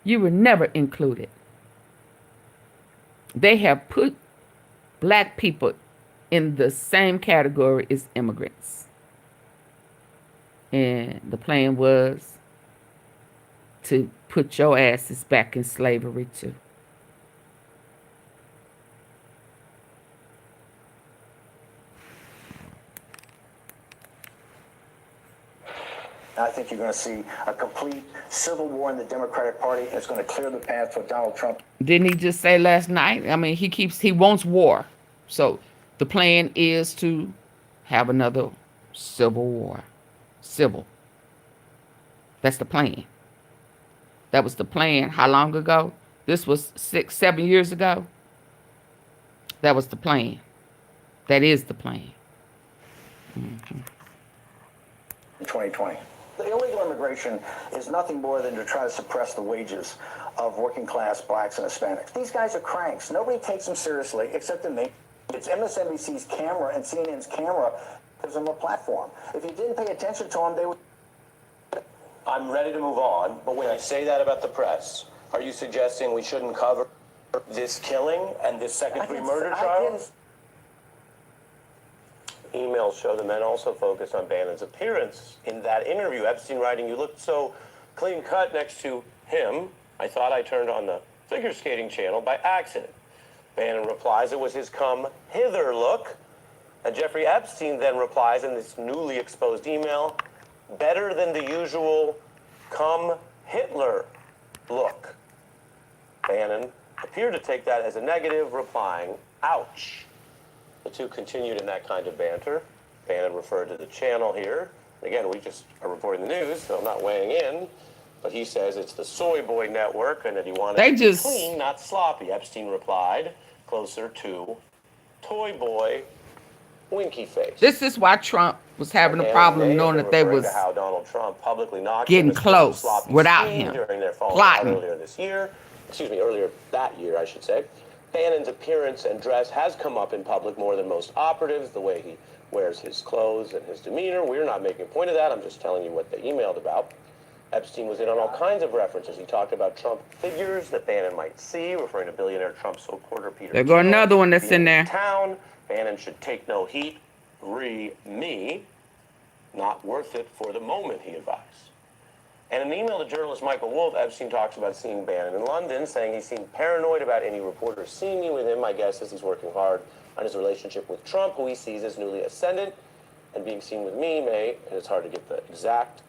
You were never included. They have put black people in the same category as immigrants. And the plan was to put your asses back in slavery too. I think you're going to see a complete civil war in the Democratic Party, and it's going to clear the path for Donald Trump. Didn't he just say last night? I mean, he wants war. So the plan is to have another civil war. Civil. That's the plan. That was the plan. How long ago? This was 6, 7 years ago. That was the plan. That is the plan. Mm-hmm. In 2020. The illegal immigration is nothing more than to try to suppress the wages of working class blacks and Hispanics. These guys are cranks. Nobody takes them seriously except me. It's MSNBC's camera and CNN's camera gives them a platform. If you didn't pay attention to them, they would... I'm ready to move on, but when you say that about the press, are you suggesting we shouldn't cover this killing and this second-degree murder trial? Emails show the men also focused on Bannon's appearance in that interview. Epstein writing, "You looked so clean-cut next to him. I thought I turned on the figure skating channel by accident." Bannon replies it was his come hither look. And Jeffrey Epstein then replies in this newly exposed email, "Better than the usual come Hitler look." Bannon appeared to take that as a negative, replying, "Ouch." The two continued in that kind of banter. Bannon referred to the channel here. Again, we just are reporting the news, so I'm not weighing in. But he says it's the Soy Boy Network and that he wanted to be clean, not sloppy. Epstein replied, closer to Toy Boy Winky Face. This is why Trump was having a problem knowing that they was how Donald Trump publicly knocked getting close without him during their phone plotting earlier this year. Earlier that year, I should say. Bannon's appearance and dress has come up in public more than most operatives, the way he wears his clothes and his demeanor. We're not making a point of that. I'm just telling you what they emailed about. Epstein was in on all kinds of references. He talked about Trump figures that Bannon might see, referring to billionaire Trump's supporter Peter. There go another one that's in there. Town. Bannon should take no heat. Me. Not worth it for the moment, he advised. And in an email to journalist Michael Wolff, Epstein talks about seeing Bannon in London, saying he seemed paranoid about any reporters seeing me with him. My guess is he's working hard on his relationship with Trump, who he sees as newly ascendant, and being seen with me may, and it's hard to get the exact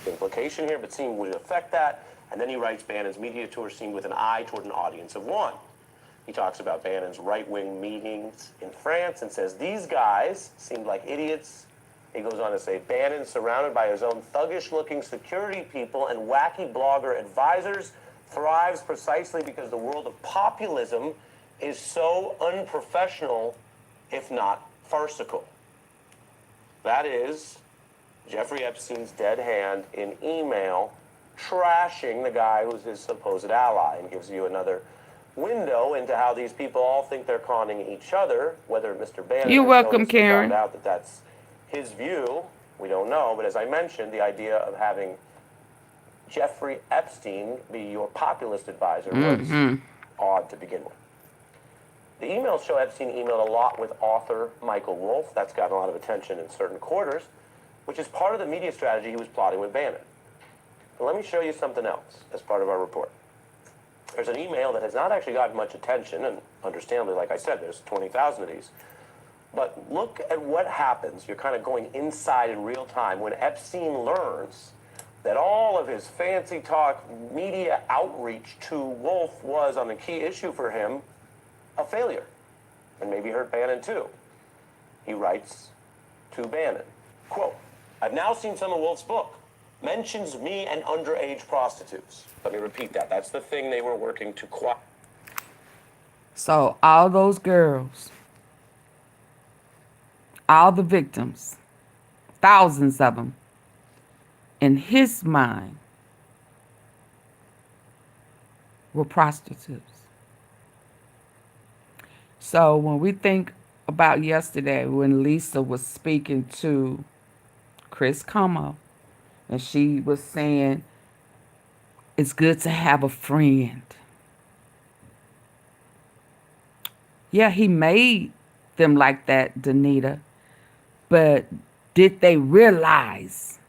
implication here, but seeing would affect that. And then he writes Bannon's media tour seemed with an eye toward an audience of one. He talks about Bannon's right-wing meetings in France and says, these guys seemed like idiots. He goes on to say, Bannon, surrounded by his own thuggish-looking security people and wacky blogger advisors, thrives precisely because the world of populism is so unprofessional, if not farcical. That is Jeffrey Epstein's dead hand in email trashing the guy who's his supposed ally, and gives you another window into how these people all think they're conning each other, whether Mr. Bannon You're welcome, Karen. found out that that's his view, we don't know, but as I mentioned, the idea of having Jeffrey Epstein be your populist advisor was odd to begin with. The emails show Epstein emailed a lot with author Michael Wolff. That's gotten a lot of attention in certain quarters, which is part of the media strategy he was plotting with Bannon. But let me show you something else as part of our report. There's an email that has not actually gotten much attention, and understandably, like I said, there's 20,000 of these. But look at what happens. You're kind of going inside in real time when Epstein learns that all of his fancy talk media outreach to Wolff was, on the key issue for him, a failure. and maybe heard Bannon too. He writes to Bannon, quote, I've now seen some of Wolf's book. Mentions me and underage prostitutes. Let me repeat that. That's the thing they were working to quiet. So all those girls, all the victims, thousands of them, in his mind, were prostitutes. So when we think about yesterday when Lisa was speaking to Chris Como, and she was saying, it's good to have a friend. Yeah, he made them like that, Danita. But did they realize?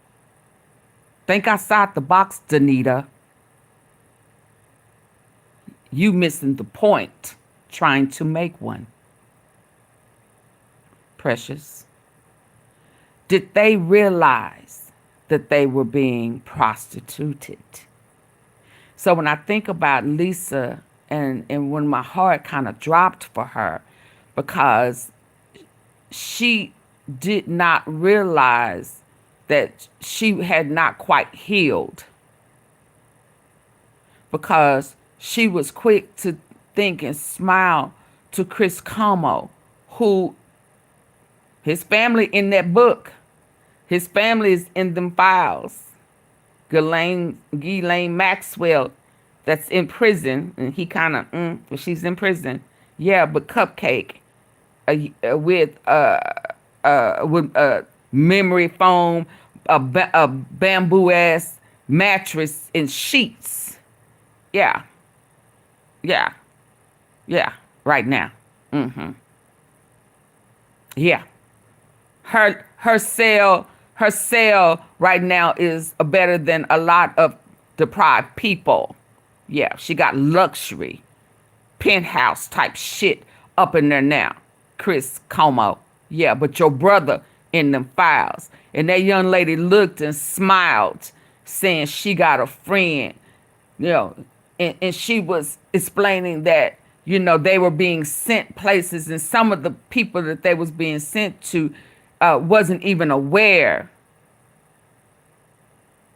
Think outside the box, Danita. You missing the point, trying to make one. Precious. Did they realize that they were being prostituted? So when I think about Lisa and when my heart kind of dropped for her, because she did not realize that she had not quite healed, because she was quick to think and smile to Chris Como, who his family in that book, his family is in them files. Ghislaine Maxwell, that's in prison, and he kind of, well, she's in prison. Yeah, but Cupcake with memory foam, a bamboo ass mattress and sheets. Yeah, right now. Yeah, her cell right now is better than a lot of deprived people. Yeah, she got luxury, penthouse type shit up in there now. Chris Como. Yeah, but your brother in them files. And that young lady looked and smiled, saying she got a friend, you know, and she was explaining that, you know, they were being sent places, and some of the people that they was being sent to wasn't even aware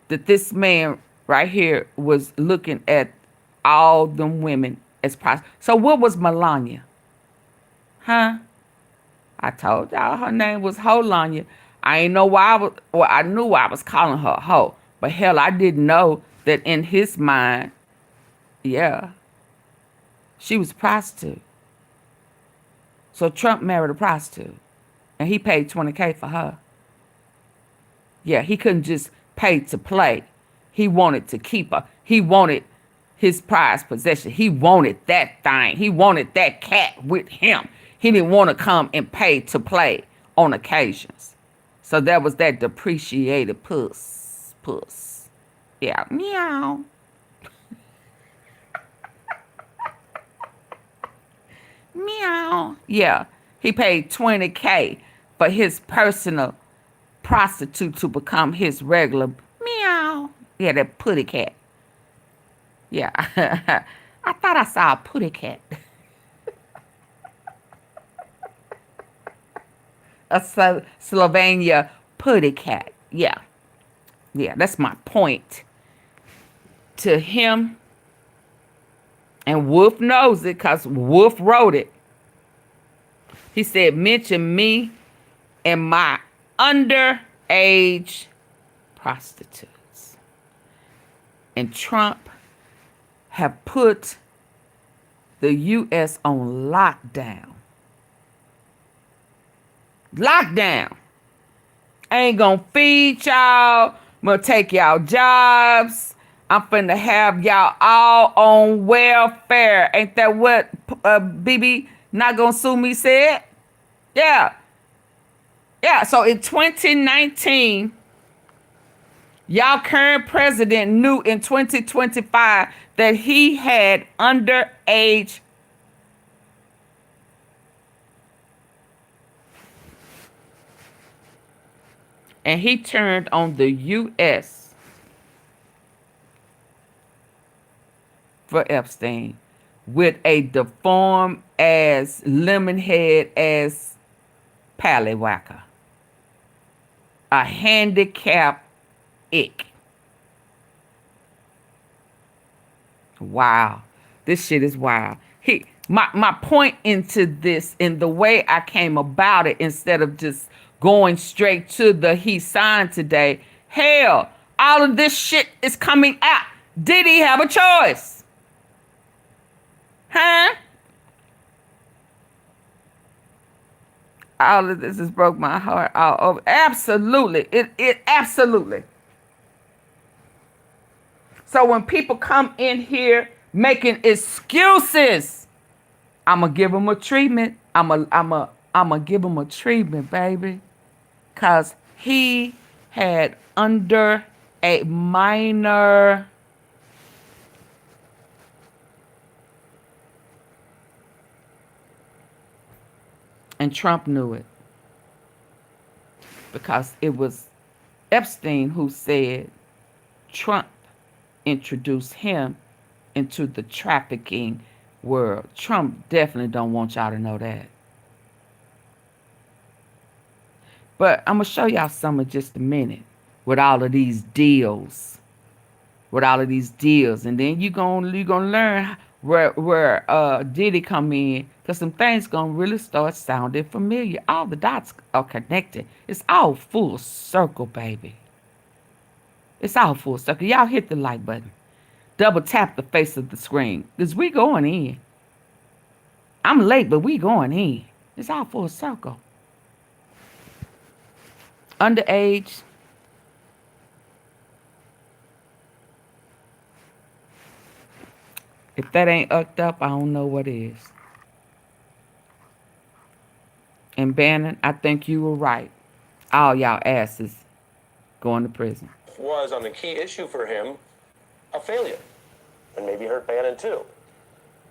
that this man right here was looking at all them women as prostitutes. So what was Melania? Huh? I told y'all her name was Holanya. I ain't know why I knew why I was calling her Ho. But hell, I didn't know that in his mind, yeah, she was a prostitute. So Trump married a prostitute, and he paid $20K for her. Yeah, he couldn't just pay to play. He wanted to keep her. He wanted his prized possession. He wanted that thing. He wanted that cat with him. He didn't want to come and pay to play on occasions. So that was that depreciated puss. Yeah, meow. Meow. Yeah, he paid $20K for his personal prostitute to become his regular meow. Yeah, that putty cat. Yeah, I thought I saw a putty cat. A Slovenia putty cat. Yeah, that's my point. To him, and Wolf knows it because Wolf wrote it. He said, mention me and my underage prostitutes. And Trump have put the U.S. on lockdown. Lockdown. Ain't gonna feed y'all. I'm gonna take y'all jobs. I'm finna have y'all all on welfare. Ain't that what BB Not Gonna Sue Me said? Yeah. So in 2019, y'all current president knew in 2025 that he had underage and he turned on the U.S. for Epstein. with a deformed as lemon head as pallywhacker. A handicap ick. Wow. This shit is wild. My point into this and the way I came about it, instead of just going straight to the he signed today, hell, all of this shit is coming out. Did he have a choice? Huh? All of this has broke my heart all over. Absolutely. It absolutely. So when people come in here making excuses, I'm going to give them a treatment. I'm gonna give him a treatment, baby. Because he had under a minor and Trump knew it. Because it was Epstein who said Trump introduced him into the trafficking world. Trump definitely don't want y'all to know that. But I'm going to show y'all some in just a minute with all of these deals. With all of these deals. And then you're gonna learn where Diddy come in. Because some things going to really start sounding familiar. All the dots are connected. It's all full circle, baby. It's all full circle. Y'all hit the like button. Double tap the face of the screen. Because we going in. I'm late, but we going in. It's all full circle. Underage. If that ain't ucked up, I don't know what is. And Bannon, I think you were right. All y'all asses going to prison. Was on the key issue for him a failure, and maybe hurt Bannon too.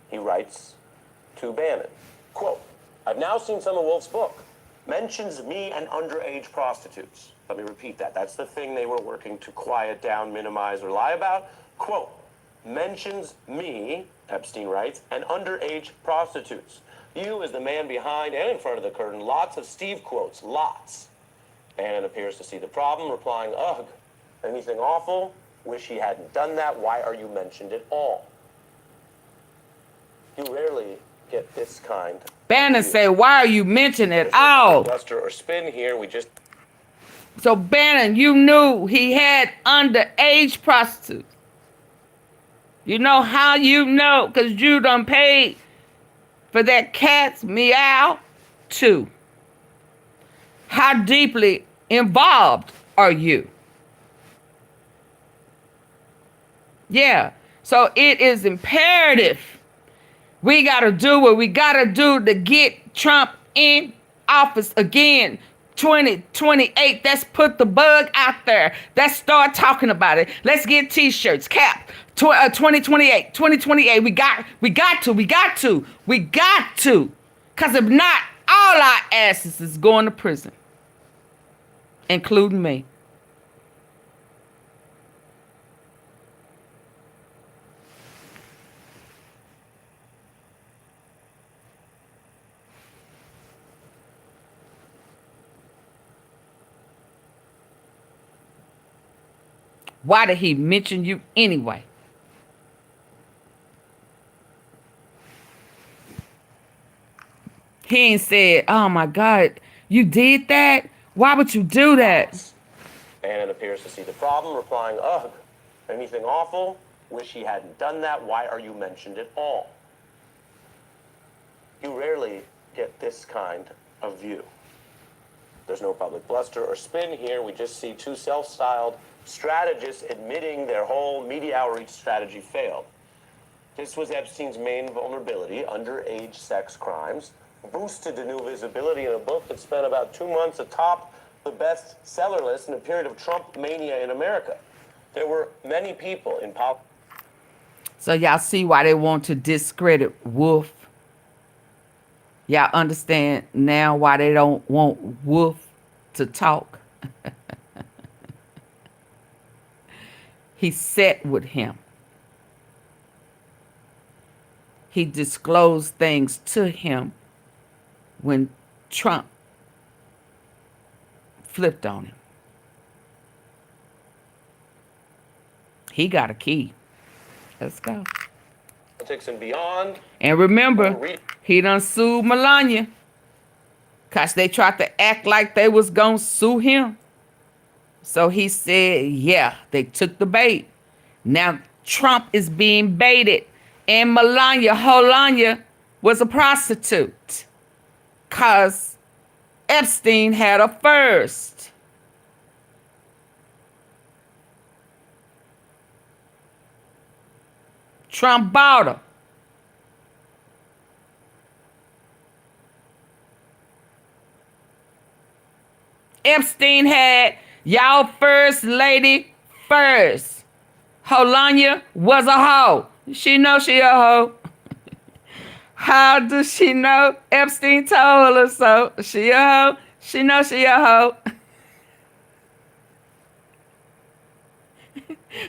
He writes to Bannon, quote, "I've now seen some of Wolf's book. Mentions me and underage prostitutes." Let me repeat that. That's the thing they were working to quiet down, minimize, or lie about. Quote, "Mentions me," Epstein writes, "and underage prostitutes. You as the man behind and in front of the curtain, lots of Steve quotes, lots." Bannon appears to see the problem, replying, "Ugh, anything awful? Wish he hadn't done that. Why are you mentioned at all?" You rarely get this kind. Bannon say, "Why are you mentioning it all?" Bluster or spin here. We just. So Bannon, you knew he had underage prostitutes. You know how you know? Because you done paid for that cat's meow too. How deeply involved are you? Yeah. So it is imperative. We got to do what we got to do to get Trump in office again. 2028. Let's put the bug out there. Let's start talking about it. Let's get t-shirts, cap. 2028. 2028. We got to. Because if not, all our asses is going to prison. Including me. Why did he mention you anyway? He ain't said, "Oh my God, you did that? Why would you do that?" Bannon appears to see the problem, replying, "Ugh, anything awful? Wish he hadn't done that. Why are you mentioned at all?" You rarely get this kind of view. There's no public bluster or spin here. We just see two self-styled strategists admitting their whole media outreach strategy failed. This was Epstein's main vulnerability, underage sex crimes, boosted to new visibility in a book that spent about 2 months atop the bestseller list in a period of Trump mania in America. There were many people in politics. So y'all see why they want to discredit Wolf? Y'all understand now why they don't want Wolf to talk? He sat with him. he disclosed things to him when Trump flipped on him. He got a key. Let's go. Politics and beyond. And remember, he done sued Melania because they tried to act like they was going to sue him. So he said, yeah, they took the bait. Now Trump is being baited. And Melania was a prostitute because Epstein had her first. Trump bought her. Epstein had y'all first lady first. Melania was a hoe. She know she a hoe. How does she know? Epstein told her so. She a hoe. She know she a hoe.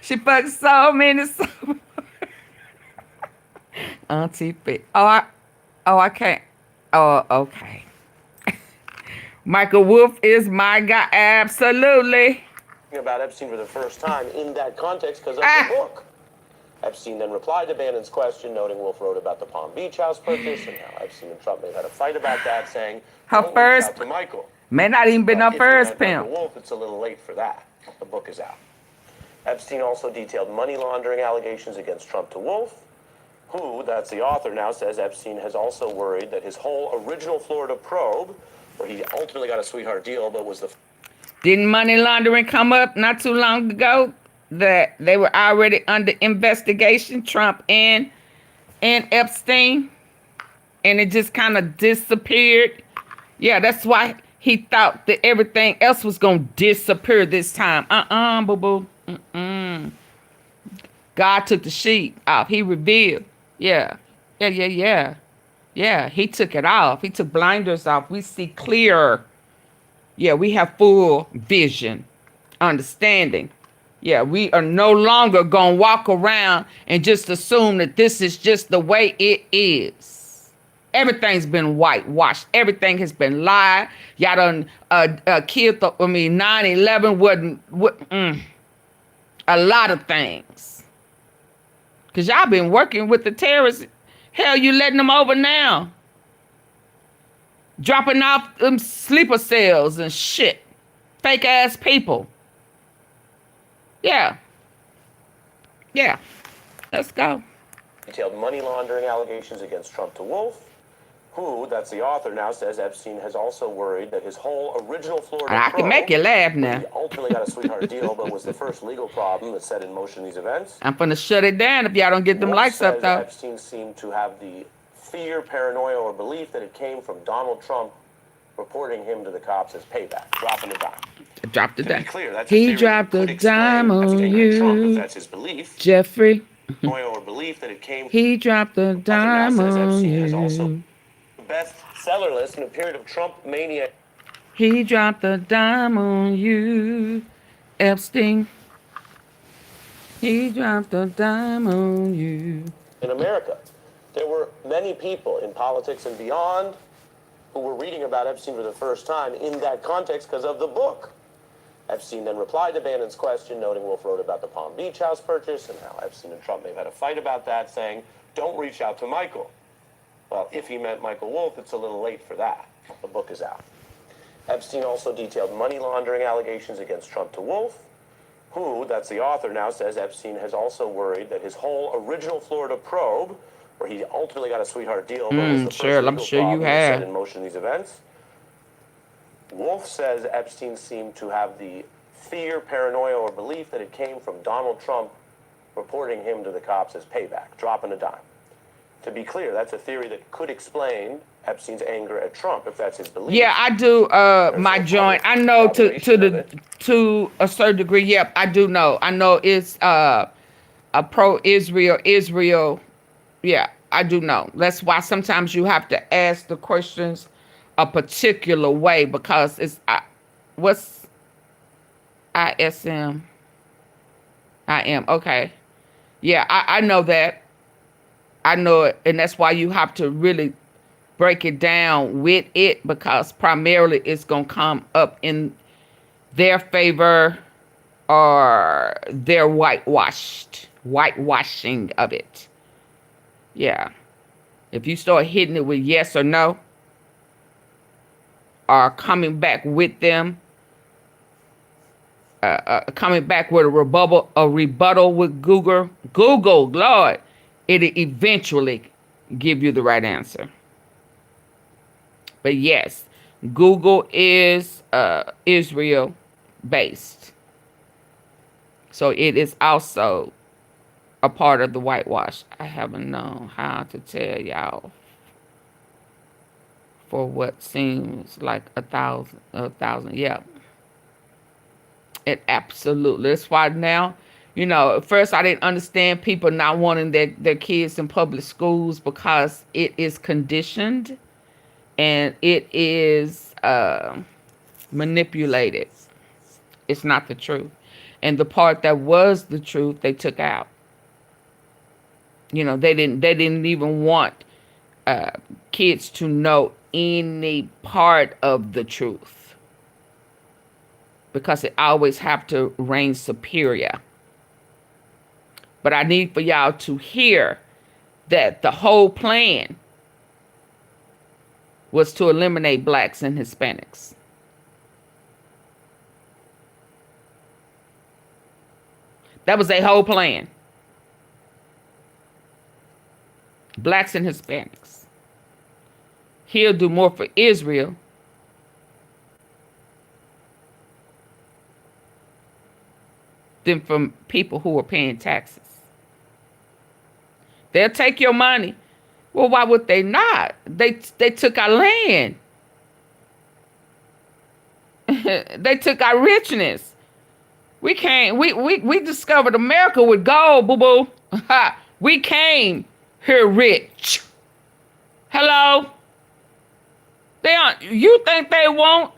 She fucked so many. AunTeaFee. I can't. Oh, okay. Michael Wolff is my guy. Absolutely. About Epstein for the first time in that context because of the book. Epstein then replied to Bannon's question, noting Wolff wrote about the Palm Beach house purchase and how Epstein and Trump may have had a fight about that, saying, her first to Michael. May not even been her first pimp. Wolff, it's a little late for that. The book is out. Epstein also detailed money laundering allegations against Trump to Wolff, who, that's the author now, says Epstein has also worried that his whole original Florida probe, where he ultimately got a sweetheart deal, but was the... Didn't money laundering come up not too long ago? That they were already under investigation, Trump and Epstein, and it just kind of disappeared. Yeah, that's why he thought that everything else was gonna disappear this time. Boo-boo. God took the sheet off. He revealed. Yeah. He took it off. He took blinders off. We see clear. Yeah, we have full vision, understanding. Yeah, we are no longer going to walk around and just assume that this is just the way it is. Everything's been whitewashed. Everything has been lied. Y'all done killed, 9/11 wasn't a lot of things. Because y'all been working with the terrorists. Hell, you letting them over now. Dropping off them sleeper cells and shit. Fake ass people. Yeah. Let's go. Detailed money laundering allegations against Trump to Wolff, who, that's the author now, says Epstein has also worried that his whole original Florida I can make you laugh now. He ultimately got a sweetheart deal, but was the first legal problem that set in motion these events. I'm finna shut it down if y'all don't get them Wolff likes up, says though. Epstein seemed to have the fear, paranoia, or belief that it came from Donald Trump reporting him to the cops as payback, dropping a dime. Dropped the dime. Clear, that's He dropped a dime on you, Trump, if that's his belief. Jeffrey. Or belief that it came. He dropped a dime on you. Bestseller list in a period of Trump mania. He dropped a dime on you, Epstein. He dropped a dime on you. In America, there were many people in politics and beyond who were reading about Epstein for the first time in that context because of the book. Epstein then replied to Bannon's question, noting Wolff wrote about the Palm Beach house purchase and how Epstein and Trump may have had a fight about that, saying, don't reach out to Michael. Well, if he meant Michael Wolff, it's a little late for that. The book is out. Epstein also detailed money laundering allegations against Trump to Wolff, who, that's the author now, says Epstein has also worried that his whole original Florida probe, where he ultimately got a sweetheart deal, but was the first I'm legal sure you problem that set have. in motion these events. Wolff says Epstein seemed to have the fear, paranoia, or belief that it came from Donald Trump reporting him to the cops as payback, dropping a dime. To be clear, that's a theory that could explain Epstein's anger at Trump, if that's his belief. Yeah, I do. My joint. I know to a certain degree. Yep, I do know. I know it's a pro-Israel. Yeah, I do know. That's why sometimes you have to ask the questions a particular way because it's what's ISM. I am okay. Yeah, I know that. I know it, and that's why you have to really break it down with it, because primarily it's going to come up in their favor or their whitewashing of it. Yeah. If you start hitting it with yes or no, or coming back with them, coming back with a rebuttal with Google, Lord, it'll eventually give you the right answer. But yes, Google is Israel based. So it is also a part of the whitewash. I haven't known how to tell y'all for what seems like a thousand. Yeah. It absolutely. That's why now, you know, at first I didn't understand people not wanting their kids in public schools, because it is conditioned and it is manipulated. It's not the truth. And the part that was the truth, they took out. You know, they didn't even want kids to know any part of the truth, because it always have to reign superior. But I need for y'all to hear that the whole plan was to eliminate blacks and Hispanics. That was their whole plan. Blacks and Hispanics. He'll do more for Israel than from people who are paying taxes. They'll take your money. Well, why would they not? They took our land. They took our richness. We discovered America with gold, boo-boo. We came here rich. Hello? You think they want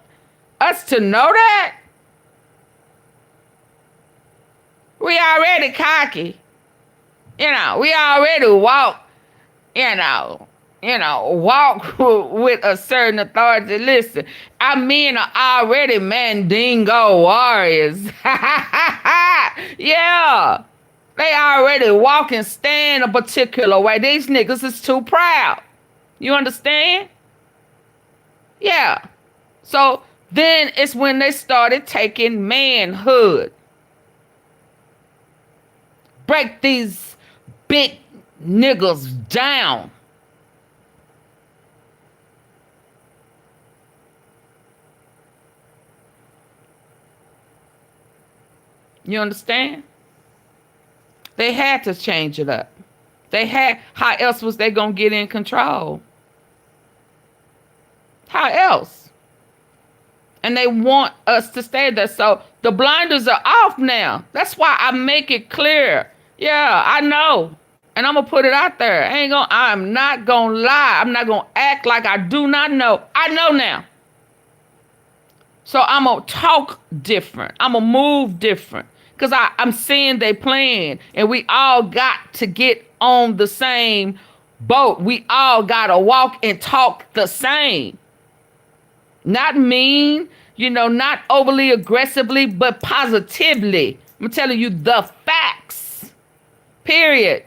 us to know that? We already cocky. You know, we already walk, walk with a certain authority. Listen, our men are already Mandingo warriors. Yeah. They already walk and stand a particular way. These niggas is too proud. You understand? Yeah. So then it's when they started taking manhood. Break these big niggas down. You understand? They had to change it up. How else was they going to get in control? How else? And they want us to stay there. So the blinders are off now. That's why I make it clear. Yeah, I know. And I'm going to put it out there. I'm not going to lie. I'm not going to act like I do not know. I know now. So I'm going to talk different. I'm going to move different. Because I'm seeing they plan. And we all got to get on the same boat. We all got to walk and talk the same. Not mean, not overly aggressively, but positively. I'm telling you the facts. Period.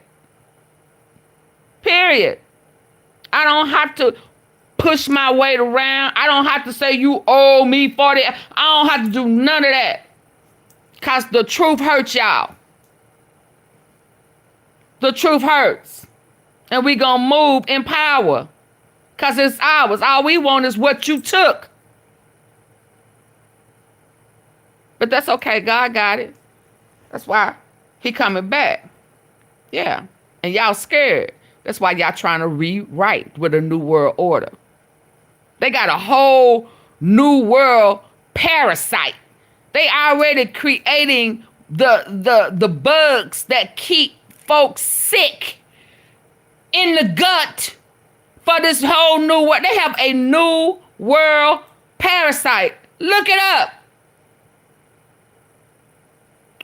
I don't have to push my weight around. I don't have to say you owe me 40. I don't have to do none of that. Because the truth hurts y'all. The truth hurts. And we going to move in power. Because it's ours. All we want is what you took. But that's okay. God got it. That's why he coming back. Yeah. And y'all scared. That's why y'all trying to rewrite with a new world order. They got a whole new world parasite. They already creating the bugs that keep folks sick in the gut for this whole new world. They have a new world parasite. Look it up.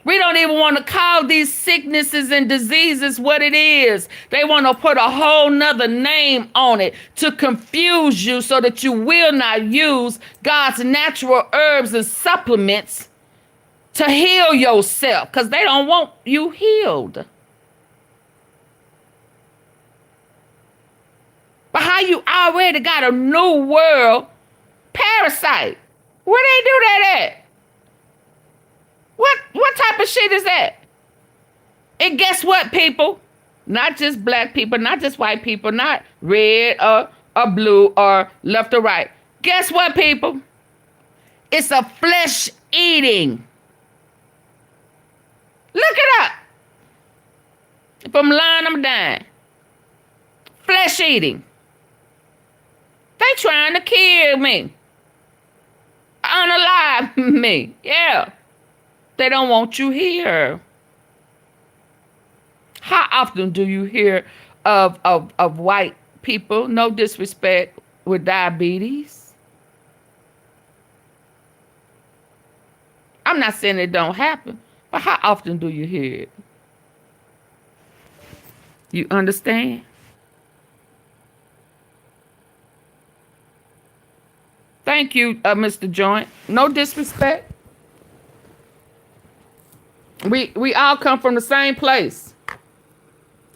We don't even want to call these sicknesses and diseases what it is. They want to put a whole nother name on it to confuse you so that you will not use God's natural herbs and supplements to heal yourself because they don't want you healed. But how you already got a new world parasite? Where they do that at? What type of shit is that? And guess what, people? Not just black people, not just white people, not red or blue or left or right. Guess what, people? It's a flesh eating. Look it up. If I'm lying, I'm dying. Flesh eating. They trying to kill me. Unalive me. Yeah. They don't want you here. How often do you hear of white people, no disrespect, with diabetes? I'm not saying it don't happen, but how often do you hear it? You understand? Thank you, Mr. Joint. No disrespect. We all come from the same place.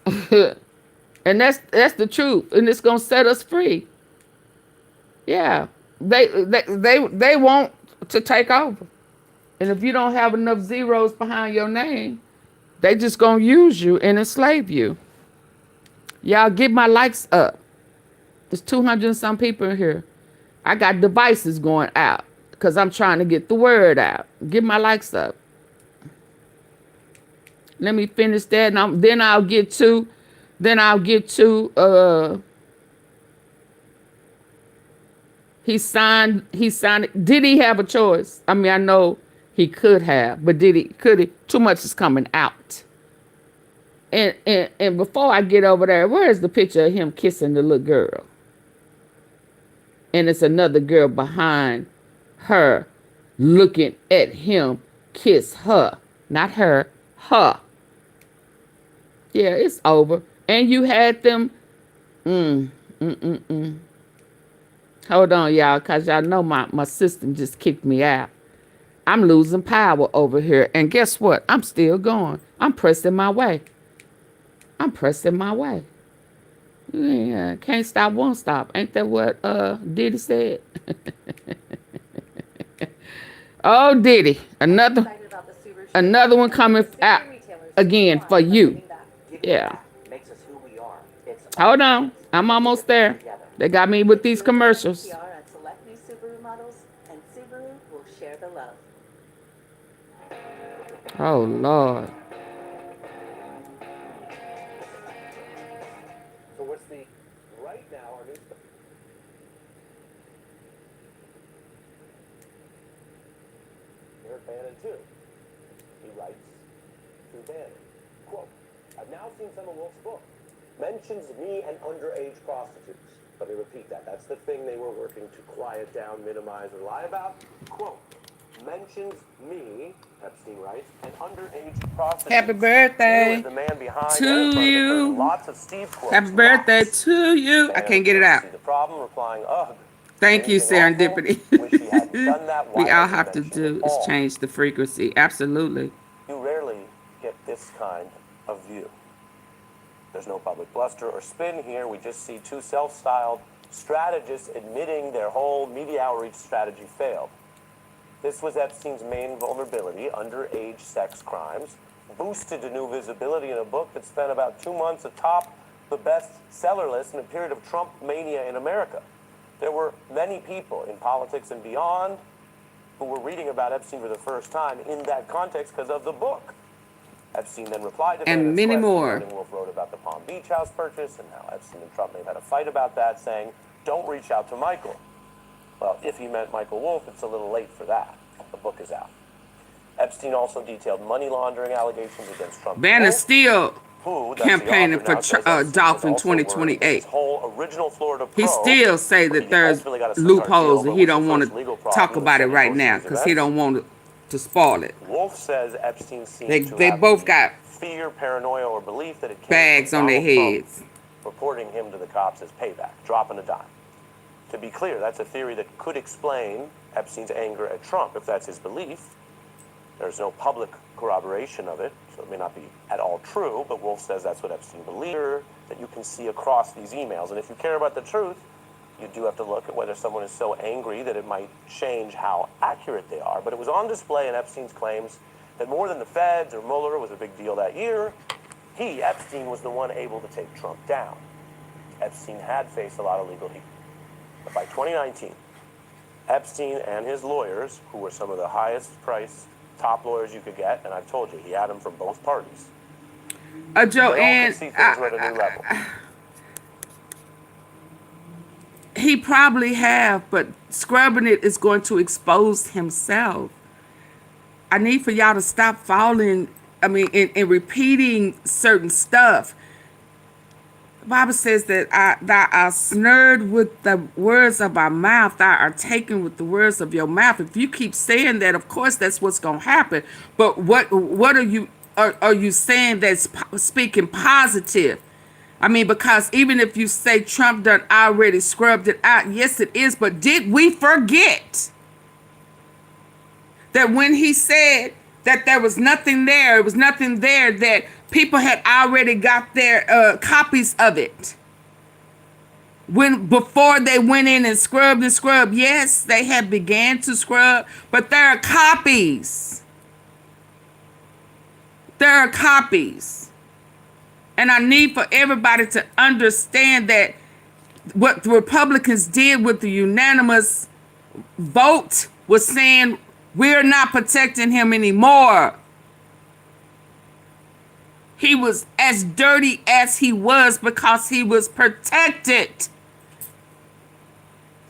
And that's the truth. And it's gonna set us free. Yeah. They want to take over. And if you don't have enough zeros behind your name, they just gonna use you and enslave you. Y'all get my likes up. There's 200 and some people in here. I got devices going out because I'm trying to get the word out. Get my likes up. Let me finish that, and then I'll get to he signed it. Did he have a choice? I mean, I know he could have, but could he? Too much is coming out. And before I get over there, where is the picture of him kissing the little girl? And it's another girl behind her looking at him kiss her. Not her, her. Yeah, it's over. And you had them. Hold on, y'all, because y'all know my system just kicked me out. I'm losing power over here. And guess what? I'm still going. I'm pressing my way. I'm pressing my way. Yeah, can't stop, won't stop. Ain't that what Diddy said? Oh, Diddy. Another one coming out again for you. Yeah. Hold on. I'm almost there. They got me with these commercials. Oh, Lord. So what's the right now our new Eric Bannon too. He writes to Bannon, quote, I've now seen some of Wolf's book. Mentions me and underage prostitutes. Let me repeat that. That's the thing they were working to quiet down, minimize, or lie about. Quote, mentions me, Epstein writes, and underage prostitutes. Happy birthday the man behind to you. Lots of Steve quotes. Happy birthday to you. I can't get it out. The problem, replying, ugh. Thank you, Serendipity. That. We all have to do is change the frequency. Absolutely. You rarely get this kind of view. There's no public bluster or spin here. We just see two self-styled strategists admitting their whole media outreach strategy failed. This was Epstein's main vulnerability, underage sex crimes, boosted to new visibility in a book that spent about 2 months atop the bestseller list in a period of Trump mania in America. There were many people in politics and beyond who were reading about Epstein for the first time in that context because of the book. Epstein then replied to and many more. Wolf wrote about the Palm Beach house purchase and how Epstein and Trump may have had a fight about that, saying, don't reach out to Michael. Well, if he meant Michael Wolf, it's a little late for that. The book is out. Epstein also detailed money laundering allegations against Trump. Bannon still campaigning for ADOLPH in 2028. He still say that there's loopholes and he don't want to talk about it right now because he don't want to spoil it. ADOLPH says Epstein seems They have both got fear, paranoia, or belief that it came bags from on their Donald Trump heads. reporting him to the cops as payback, dropping a dime. To be clear, that's a theory that could explain Epstein's anger at Trump, if that's his belief. There's no public corroboration of it, so it may not be at all true, but Wolf says that's what Epstein believed, that you can see across these emails. And if you care about the truth, you do have to look at whether someone is so angry that it might change how accurate they are. But it was on display in Epstein's claims that more than the feds or Mueller was a big deal that year, Epstein, was the one able to take Trump down. Epstein had faced a lot of legal heat. But by 2019, Epstein and his lawyers, who were some of the highest priced top lawyers you could get, and I've told you, he had them from both parties. Joanne, see things were at a new level. He probably have, but scrubbing it is going to expose himself. I need for y'all to stop falling, in repeating certain stuff. The Bible says that thou art snared with the words of our mouth, thou art taken with the words of your mouth. If you keep saying that, of course, that's what's going to happen. But what are you saying that's speaking positive? Because even if you say Trump done already scrubbed it out, yes, it is. But did we forget that when he said that there was nothing there, it was nothing there, that people had already got their copies of it before they went in and scrubbed? Yes, they had began to scrub, but there are copies. There are copies. And I need for everybody to understand that what the Republicans did with the unanimous vote was saying we're not protecting him anymore. He was as dirty as he was because he was protected.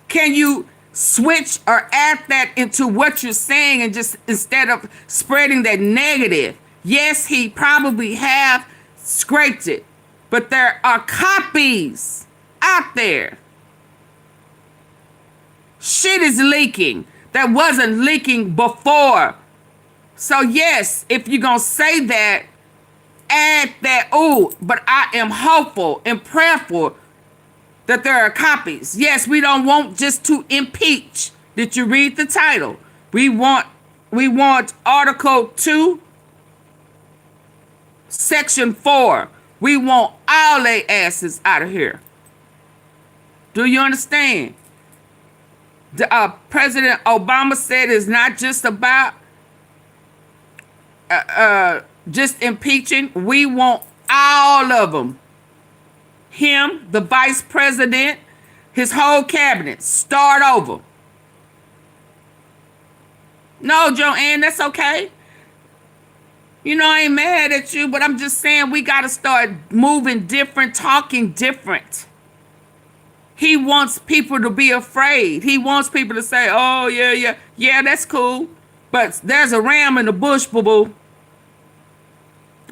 Can you switch or add that into what you're saying, and just instead of spreading that negative? Yes, he probably have scraped it, but there are copies out there. Shit is leaking that wasn't leaking before. So yes, if you're gonna say that, add that, but I am hopeful and prayerful that there are copies. Yes, we don't want just to impeach. Did you read the title? We want Article 2, Section 4. We want all they asses out of here. Do you understand? President Obama said it's not just about just impeaching. We want all of them. Him, the vice president, his whole cabinet. Start over. No, Joanne, that's okay. I ain't mad at you, but I'm just saying we got to start moving different, talking different. He wants people to be afraid. He wants people to say, oh, yeah, that's cool. But there's a ram in the bush, boo-boo.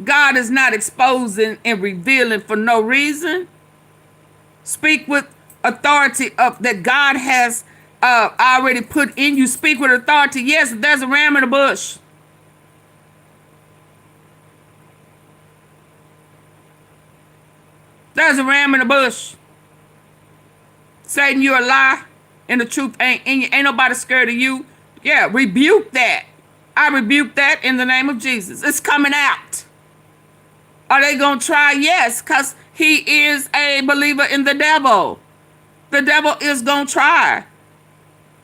God is not exposing and revealing for no reason. Speak with authority that God has already put in you. Speak with authority. Yes, there's a ram in the bush. There's a ram in the bush. Satan, you're a lie, and the truth ain't in you. Ain't nobody scared of you. Yeah, rebuke that. I rebuke that in the name of Jesus. It's coming out. Are they going to try? Yes, because he is a believer in the devil. The devil is going to try.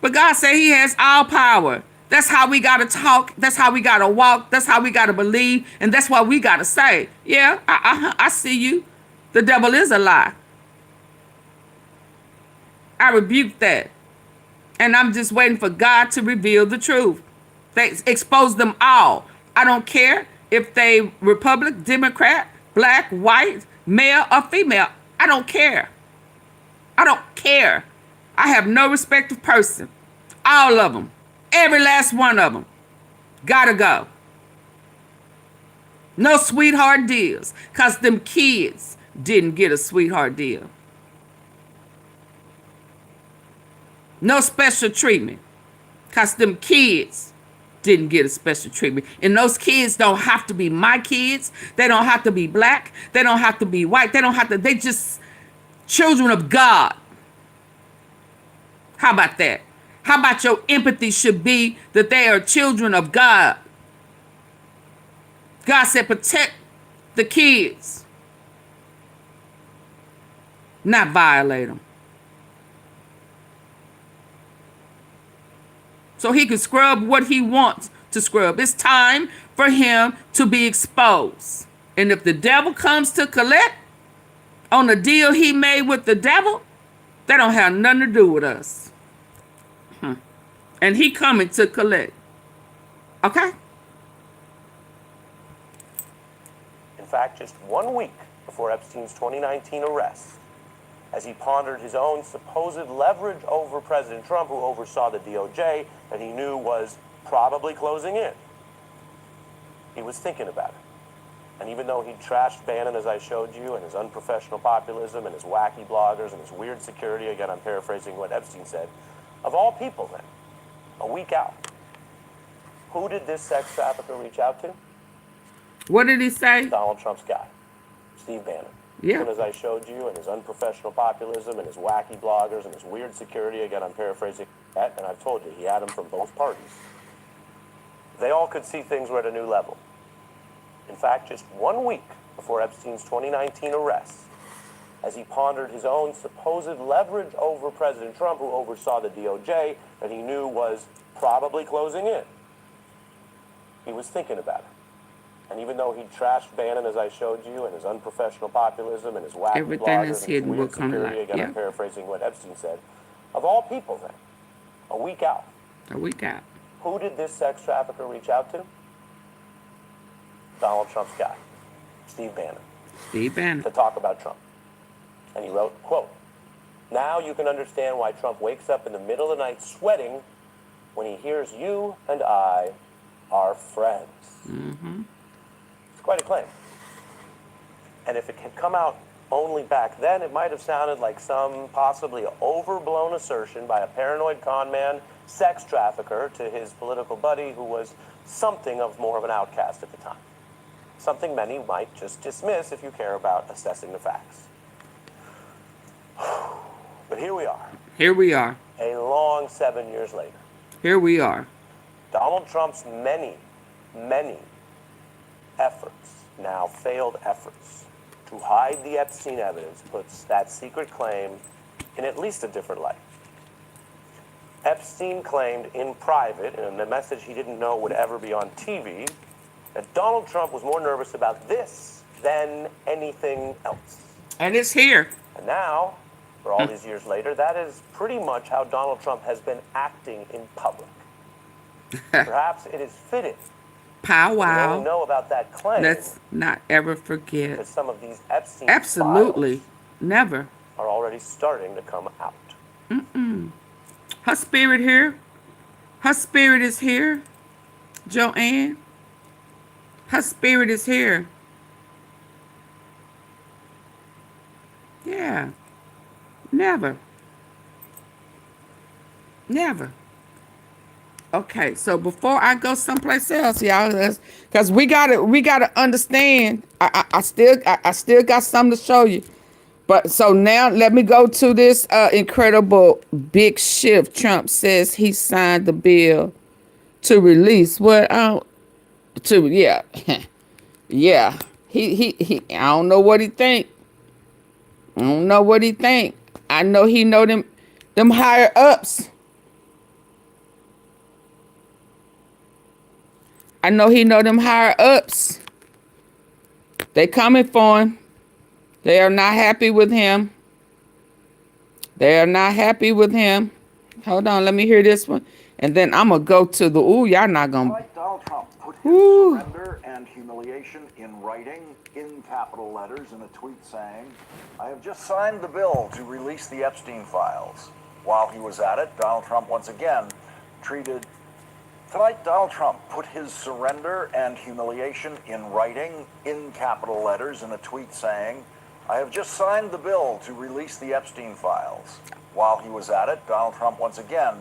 But God said he has all power. That's how we got to talk. That's how we got to walk. That's how we got to believe. And that's what we got to say. Yeah, I see you. The devil is a lie. I rebuke that. And I'm just waiting for God to reveal the truth. They expose them all. I don't care if they Republican, Democrat, black, white, male or female. I don't care. I don't care. I have no respect of person. All of them. Every last one of them. Gotta go. No sweetheart deals. Because them kids didn't get a sweetheart deal. No special treatment. Because them kids didn't get a special treatment. And those kids don't have to be my kids. They don't have to be black. They don't have to be white. They just children of God. How about that? How about your empathy should be that they are children of God? God said protect the kids, not violate them. So he can scrub what he wants to scrub. It's time for him to be exposed. And if the devil comes to collect on the deal he made with the devil, that don't have nothing to do with us. And he coming to collect. Okay? In fact, just 1 week before Epstein's 2019 arrest, as he pondered his own supposed leverage over President Trump, who oversaw the DOJ that he knew was probably closing in, he was thinking about it. And even though he trashed Bannon, as I showed you, and his unprofessional populism, and his wacky bloggers, and his weird security, again, I'm paraphrasing what Epstein said, of all people then, a week out, who did this sex trafficker reach out to? What did he say? Donald Trump's guy, Steve Bannon. Yeah. And as I showed you, and his unprofessional populism, and his wacky bloggers, and his weird security, again, I'm paraphrasing that, and I've told you, he had them from both parties. They all could see things were at a new level. In fact, just 1 week before Epstein's 2019 arrest, as he pondered his own supposed leverage over President Trump, who oversaw the DOJ that he knew was probably closing in, he was thinking about it. And even though he trashed Bannon, as I showed you, and his unprofessional populism, and his wacky Everything bloggers, is and his hidden will weird come to security, light. again, Yeah. I'm paraphrasing what Epstein said, of all people then, a week out, A week out. who did this sex trafficker reach out to? Donald Trump's guy, Steve Bannon, Steve Bannon. to talk about Trump. And he wrote, quote, "Now you can understand why Trump wakes up in the middle of the night sweating when he hears you and I are friends." Mm-hmm. It's quite a claim. And if it had come out only back then, it might have sounded like some possibly overblown assertion by a paranoid con man, sex trafficker, to his political buddy who was something of more of an outcast at the time. Something many might just dismiss if you care about assessing the facts. But here we are. Here we are. A long 7 years later. Here we are. Donald Trump's many efforts, now failed efforts, to hide the Epstein evidence puts that secret claim in at least a different light. Epstein claimed in private, in a message he didn't know would ever be on TV, that Donald Trump was more nervous about this than anything else. And it's here. And now, for all these years later, that is pretty much how Donald Trump has been acting in public. Perhaps it is fitting. Pow We wow. only know about that claim Let's not ever forget. because some of these Epstein Absolutely. files Never. are already starting to come out. Her spirit here. Her spirit is here. Joanne. Her spirit is here. Yeah. Never. Never. Okay, so before I go someplace else, y'all, because we gotta understand. I still got something to show you. But so now let me go to this incredible big shift. Trump says he signed the bill to release what yeah. Yeah. He I don't know what he think. I don't know what he think. I know he know them higher ups. I know he know them higher ups. They coming for him. They are not happy with him. They are not happy with him. Hold on, let me hear this one. And then I'm going to go to the, y'all not going to. Like Donald Trump put his surrender and humiliation in writing in capital letters in a tweet saying, "I have just signed the bill to release the Epstein files." While he was at it, Donald Trump once again treated... Tonight, Donald Trump put his surrender and humiliation in writing in capital letters in a tweet saying, "I have just signed the bill to release the Epstein files." While he was at it, Donald Trump once again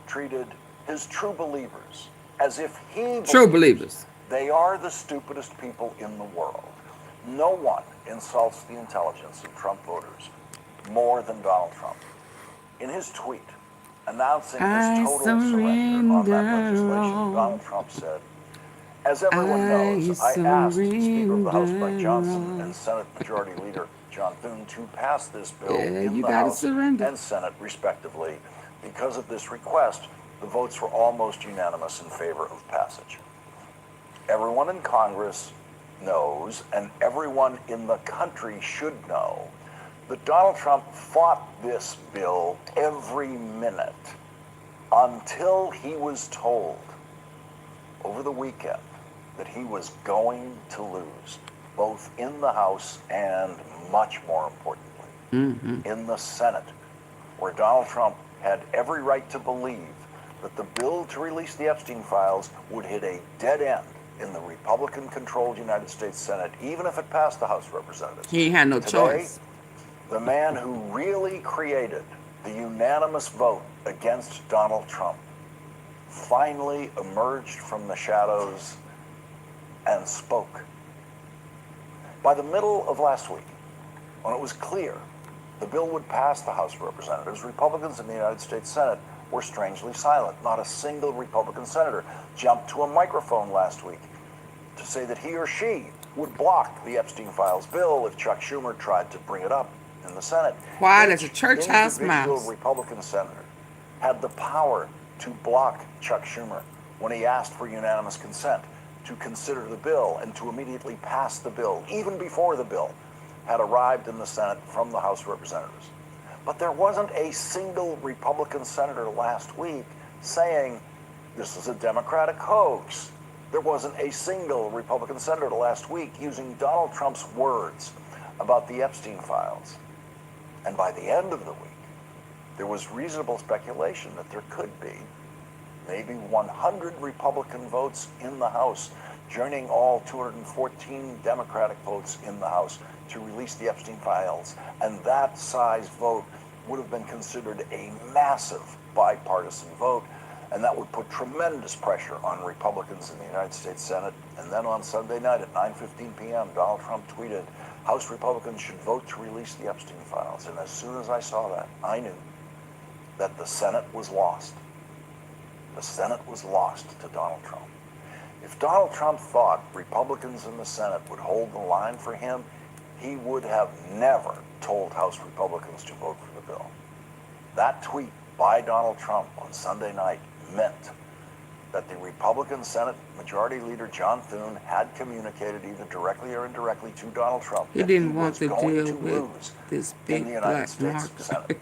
treated his true believers as if he True believes believers. they are the stupidest people in the world. No one insults the intelligence of Trump voters more than Donald Trump. In his tweet announcing his total surrender on that legislation, Donald Trump said, "As everyone knows, I asked Speaker of the House Mike Johnson and Senate Majority Leader John Thune to pass this bill Yeah, in you the gotta House surrender. and Senate, respectively. Because of this request, the votes were almost unanimous in favor of passage. Everyone in Congress knows, and everyone in the country should know, that Donald Trump fought this bill every minute until he was told over the weekend that he was going to lose, both in the House and, much more importantly, in the Senate, where Donald Trump had every right to believe that the bill to release the Epstein files would hit a dead end in the Republican-controlled United States Senate, even if it passed the House of Representatives. He ain't had no Today, choice. the man who really created the unanimous vote against Donald Trump finally emerged from the shadows and spoke. By the middle of last week, when it was clear the bill would pass the House of Representatives, Republicans in the United States Senate were strangely silent. Not a single Republican senator jumped to a microphone last week to say that he or she would block the Epstein files bill if Chuck Schumer tried to bring it up in the Senate. Quiet as a church house Individual mouse. Republican senator had the power to block Chuck Schumer when he asked for unanimous consent to consider the bill and to immediately pass the bill, even before the bill had arrived in the Senate from the House of Representatives. But there wasn't a single Republican senator last week saying this is a Democratic hoax. There wasn't a single Republican senator last week using Donald Trump's words about the Epstein files. And by the end of the week, there was reasonable speculation that there could be maybe 100 Republican votes in the House, joining all 214 Democratic votes in the House to release the Epstein files. And that size vote would have been considered a massive bipartisan vote, and that would put tremendous pressure on Republicans in the United States Senate. And then on Sunday night at 9:15 p.m., Donald Trump tweeted, House Republicans should vote to release the Epstein files. And as soon as I saw that, I knew that the Senate was lost. The Senate was lost to Donald Trump. If Donald Trump thought Republicans in the Senate would hold the line for him, he would have never told House Republicans to vote for the bill. That tweet by Donald Trump on Sunday night meant that the Republican Senate Majority Leader John Thune had communicated either directly or indirectly to Donald Trump He that didn't he want was to going deal to with lose this in big the United black States market. Senate.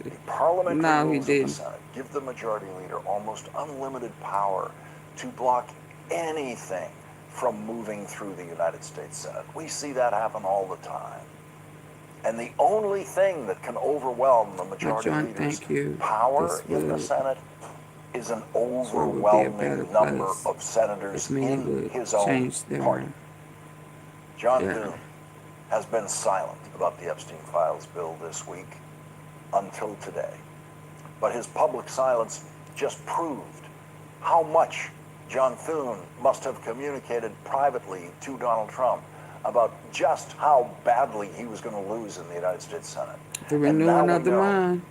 The parliamentary No, he rules of the didn't. Senate give the Majority Leader almost unlimited power to block anything from moving through the United States Senate. We see that happen all the time. And the only thing that can overwhelm the Majority John, Leader's thank you. power This in the would- Senate is an this world would be a better overwhelming number place of senators if many in would his own change their party. John Yeah. Thune has been silent about the Epstein files bill this week until today. But his public silence just proved how much John Thune must have communicated privately to Donald Trump about just how badly he was going to lose in the United States Senate. The And now renewing we of the know mind.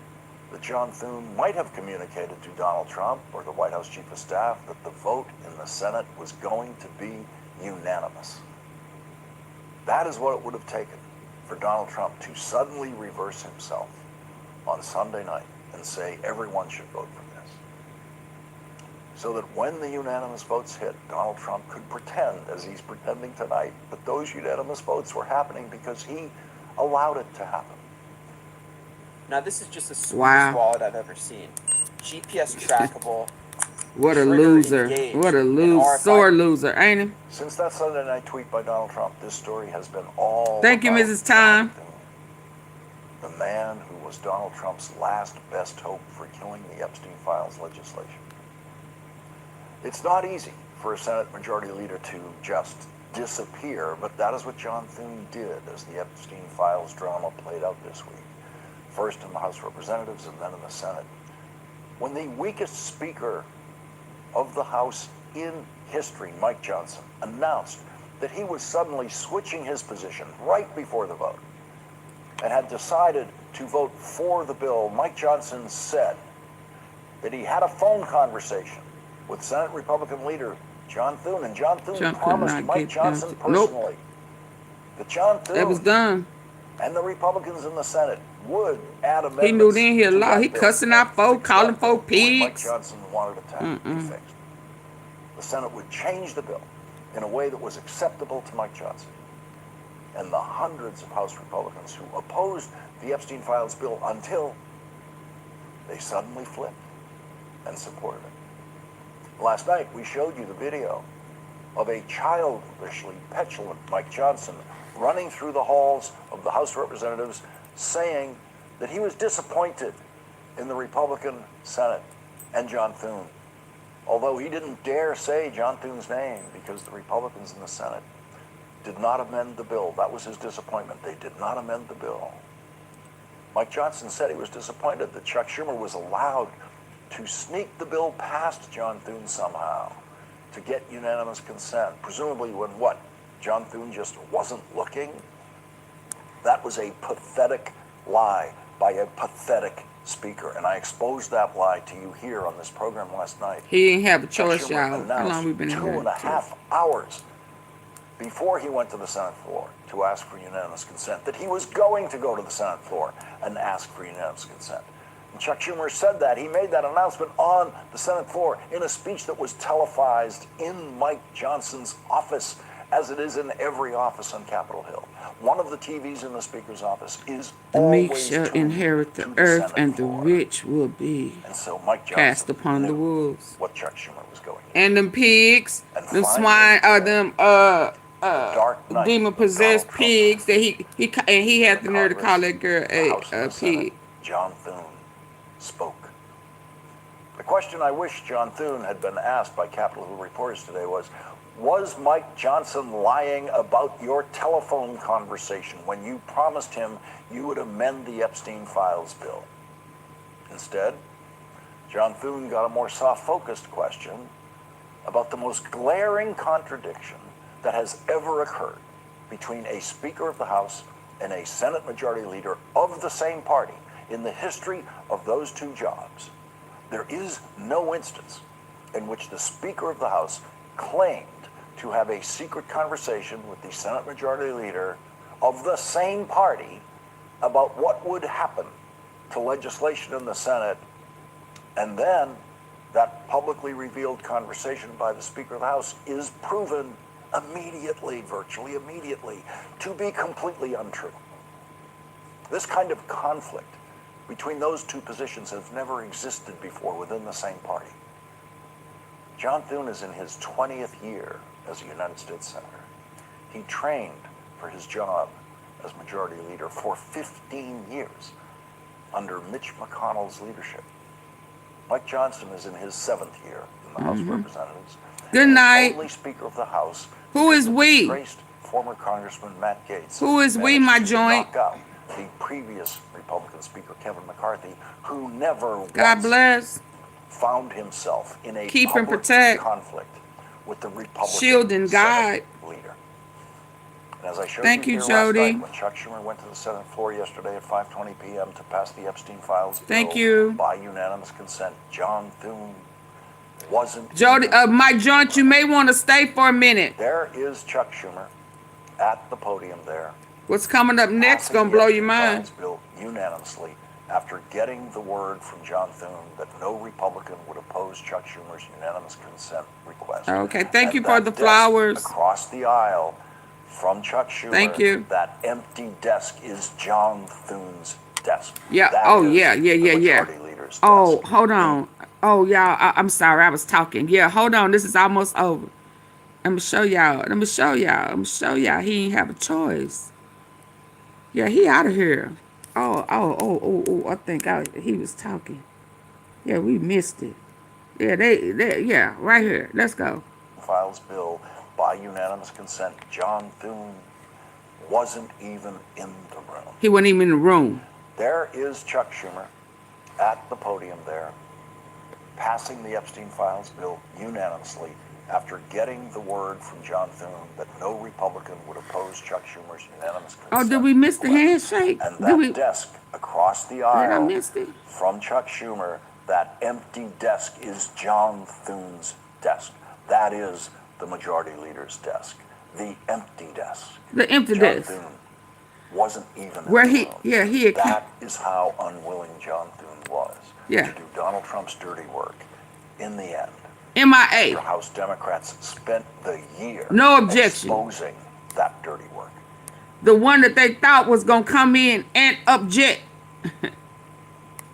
that John Thune might have communicated to Donald Trump or the White House Chief of Staff that the vote in the Senate was going to be unanimous. That is what it would have taken for Donald Trump to suddenly reverse himself on Sunday night and say everyone should vote for this. So that when the unanimous votes hit, Donald Trump could pretend, as he's pretending tonight, that those unanimous votes were happening because he allowed it to happen. Now this is just the sweetest Wow. wallet I've ever seen. GPS trackable. What a trigger loser. engaged, What a and RFID. sore loser, ain't he? Since that Sunday night tweet by Donald Trump, this story has been all Thank you, about Mrs. Time. the man who was Donald Trump's last best hope for killing the Epstein files legislation. It's not easy for a Senate Majority Leader to just disappear, but that is what John Thune did as the Epstein files drama played out this week. First in the House of Representatives and then in the Senate. When the weakest Speaker of the House in history, Mike Johnson, announced that he was suddenly switching his position right before the vote and had decided to vote for the bill, Mike Johnson said that he had a phone conversation with Senate Republican leader John Thune, and John Thune Trump could promised not Mike get Johnson them. Nope. personally that John Thune That was done. and the Republicans in the Senate would add amendments. He knew then he to allowed. that He bill cussing and out folk, fix calling that bill folk the way Mike pigs. Johnson wanted it to be fixed. The Senate would change the bill in a way that was acceptable to Mike Johnson. And the hundreds of House Republicans who opposed the Epstein Files bill until they suddenly flipped and supported it. Last night, we showed you the video of a childishly petulant Mike Johnson running through the halls of the House of Representatives saying that he was disappointed in the Republican Senate and John Thune, although he didn't dare say John Thune's name because the Republicans in the Senate did not amend the bill. That was his disappointment. They did not amend the bill. Mike Johnson said he was disappointed that Chuck Schumer was allowed to sneak the bill past John Thune somehow to get unanimous consent, presumably when what? John Thune just wasn't looking? That was a pathetic lie by a pathetic speaker, and I exposed that lie to you here on this program last night. He didn't have a Chuck choice, Schumer y'all. How long we been in here? 2.5 hours before he went to the Senate floor to ask for unanimous consent that he was going to go to the Senate floor and ask for unanimous consent. And Chuck Schumer said that. He made that announcement on the Senate floor in a speech that was televised in Mike Johnson's office, as it is in every office on Capitol Hill. One of the TVs in the Speaker's office is The meek always shall tuned inherit to the the earth, Senate and the floor. rich will be And so Mike cast Johnson upon the knew wolves. what Chuck Schumer was going to do. And them pigs, And them finally swine, today, dark night demon possessed Donald Trump pigs that he had the nerve to call Congress, that girl the House and a the Senate, pig. John Thune spoke. The question I wish John Thune had been asked by Capitol Hill reporters today was Mike Johnson lying about your telephone conversation when you promised him you would amend the Epstein Files bill? Instead, John Thune got a more soft-focused question about the most glaring contradiction that has ever occurred between a Speaker of the House and a Senate Majority Leader of the same party in the history of those two jobs. There is no instance in which the Speaker of the House claimed to have a secret conversation with the Senate Majority Leader of the same party about what would happen to legislation in the Senate, and then that publicly revealed conversation by the Speaker of the House is proven immediately, virtually immediately, to be completely untrue. This kind of conflict between those two positions has never existed before within the same party. John Thune is in his 20th year as a United States Senator. He trained for his job as Majority Leader for 15 years under Mitch McConnell's leadership. Mike Johnson is in his 7th year in the House of Representatives. Good night. Only Speaker of the House. Who is we? Disgraced former Congressman Matt Gaetz. Who is we, my managed to joint? knock out the previous Republican Speaker Kevin McCarthy, who never God once bless. found himself in a Keep and public protect. conflict with the Republican Shield and guide. Senate leader. And as I showed Thank you you, here last Jody. night, when Chuck Schumer went to the Senate floor yesterday at 5:20 p.m. to pass the Epstein Files Thank bill you. by unanimous consent, John Thune wasn't Jody, even my joint, you may want to stay for a minute. There is Chuck Schumer at the podium there. What's coming up next passing gonna the blow your Epstein mind. Files bill unanimously after getting the word from John Thune that no Republican would oppose Chuck Schumer's unanimous consent request. Okay, thank you And for that the desk flowers. across the aisle from Chuck Schumer. Thank you. That empty desk is John Thune's desk. Yeah. That Oh, is yeah. the Majority Leader's Oh, desk. hold on. Oh, y'all, I'm sorry. I was talking. Yeah, hold on. This is almost over. I'm going to show y'all. I'm going to show y'all. He ain't have a choice. Yeah, he out of here. Oh, I think he was talking. Yeah, we missed it. Yeah, yeah, right here. Let's go. Files bill by unanimous consent. John Thune wasn't even in the room. He wasn't even in the room. There is Chuck Schumer at the podium there, passing the Epstein files bill unanimously after getting the word from John Thune that no Republican would oppose Chuck Schumer's unanimous consent. Oh, did we miss the handshake? And Did that we? desk across the Did I aisle miss it? from Chuck Schumer, that empty desk is John Thune's desk. That is the majority leader's desk. The empty desk. The empty John desk. Thune wasn't even Where in the he, room. yeah, he had That is how unwilling John Thune was Yeah. to do Donald Trump's dirty work. In the end, MIA. after House Democrats spent the year No objection. exposing that dirty work. The one that they thought was gonna come in and object.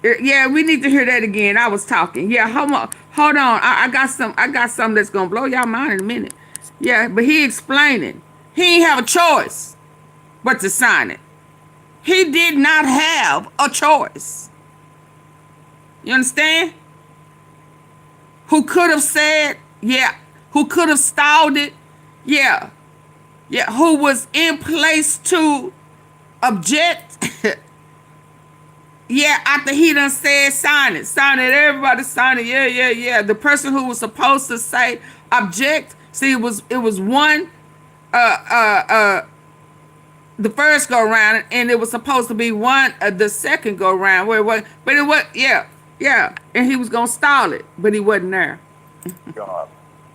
Yeah, we need to hear that again. I was talking. Yeah, hold on. I got something that's gonna blow y'all mind in a minute. Yeah, but he explaining. He ain't have a choice but to sign it. He did not have a choice. You understand? Who could have said, yeah. Who could have stalled it? Yeah. Yeah, who was in place to object? Yeah, after he done said sign it, everybody sign it. Yeah. The person who was supposed to say object, see, it was one the first go round, and it was supposed to be one the second go round where it was, but it was yeah, and he was gonna stall it, but he wasn't there. Job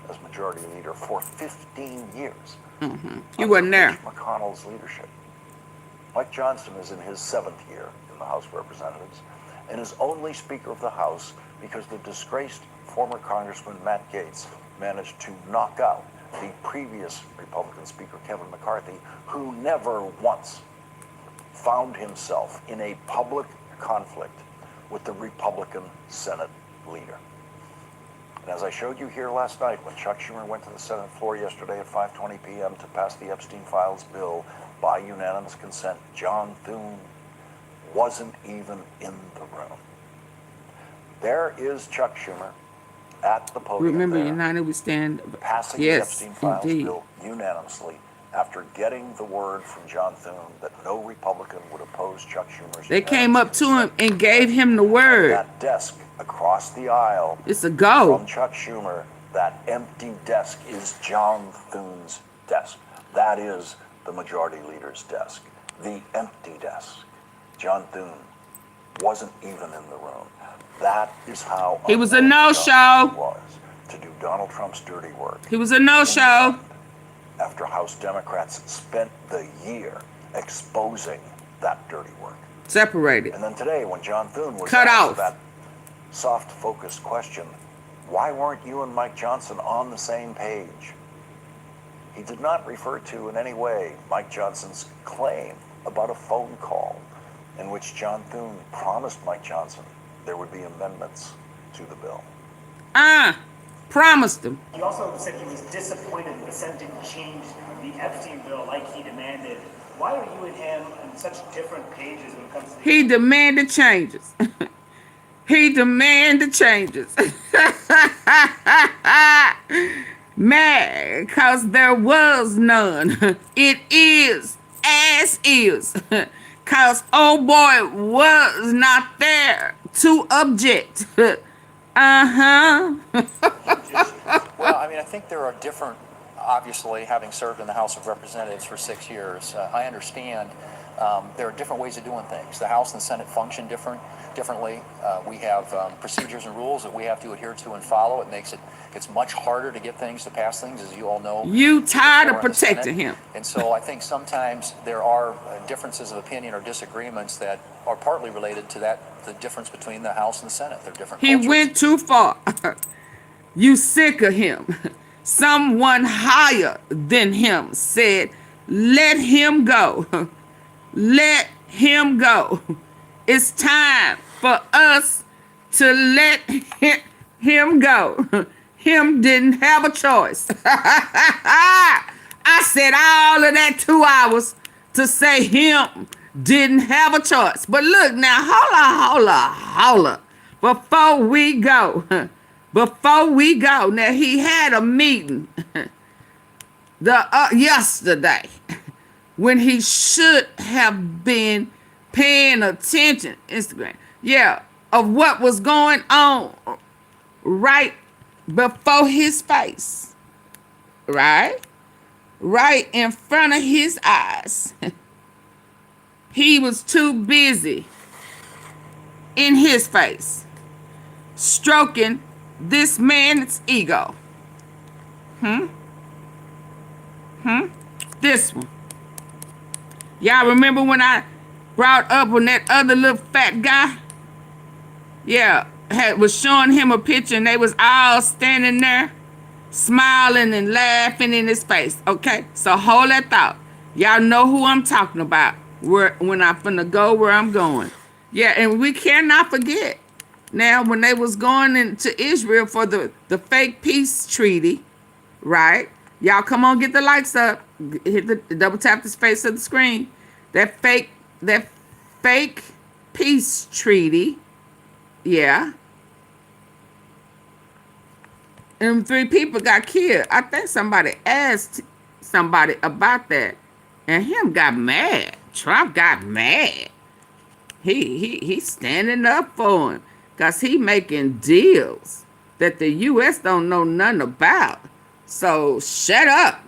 as majority leader for 15 years. He wasn't there. Mitch McConnell's leadership. Mike Johnson is in his 7th year in the House of Representatives and is only Speaker of the House because the disgraced former Congressman Matt Gaetz managed to knock out the previous Republican Speaker Kevin McCarthy, who never once found himself in a public conflict with the Republican Senate leader. And as I showed you here last night, when Chuck Schumer went to the Senate floor yesterday at 5:20 p.m. to pass the Epstein files bill by unanimous consent, John Thune wasn't even in the room. There is Chuck Schumer at the podium. Remember, there, United we stand. passing the Yes, Epstein files indeed. bill unanimously after getting the word from John Thune that no Republican would oppose Chuck Schumer's. They came up to him and gave him the word. That desk across the aisle. It's a go. From Chuck Schumer, that empty desk is John Thune's desk. That is the majority leader's desk. The empty desk. John Thune wasn't even in the room. That is how He was a unwilling no-show. John Thune was to do Donald Trump's dirty work. He was a no-show. After House Democrats spent the year exposing that dirty work. Separated. And then today, when John Thune was Cut asked off. that soft, focused question, why weren't you and Mike Johnson on the same page? He did not refer to in any way Mike Johnson's claim about a phone call in which John Thune promised Mike Johnson there would be amendments to the bill. Promised him. He also said he was disappointed that the Senate didn't change the Epstein bill like he demanded. Why are you and him on such different pages when it comes to He demanded changes. He demanded changes. Man, because there was none. It is as is. Because old boy was not there to object. Well, I mean, I think there are different, obviously, having served in the House of Representatives for 6 years, I understand there are different ways of doing things. The House and the Senate function differently. We have procedures and rules that we have to adhere to and follow. It's much harder to get things, to pass things, as you all know. You tired of protecting him. And so I think sometimes there are differences of opinion or disagreements that are partly related to the difference between the House and the Senate. They're different He cultures. went too far. You sick of him. Someone higher than him said, let him go. Let him go. It's time for us to let him go. Him didn't have a choice. I said all of that 2 hours to say him didn't have a choice. But look now, holla. Before we go, now he had a meeting yesterday when he should have been paying attention. Instagram, of what was going on right before his face, right in front of his eyes. He was too busy in his face stroking this man's ego. This one. Y'all remember when I brought up when that other little fat guy, was showing him a picture and they was all standing there smiling and laughing in his face. Okay, so hold that thought. Y'all know who I'm talking about when I'm finna go where I'm going. Yeah, and we cannot forget now when they was going into Israel for the fake peace treaty, right? Y'all come on, get the likes up. Hit the double tap the space of the screen. That fake peace treaty, yeah. And 3 people got killed. I think somebody asked somebody about that, and him got mad. Trump got mad. He's standing up for him because he making deals that the U.S. don't know nothing about. So shut up.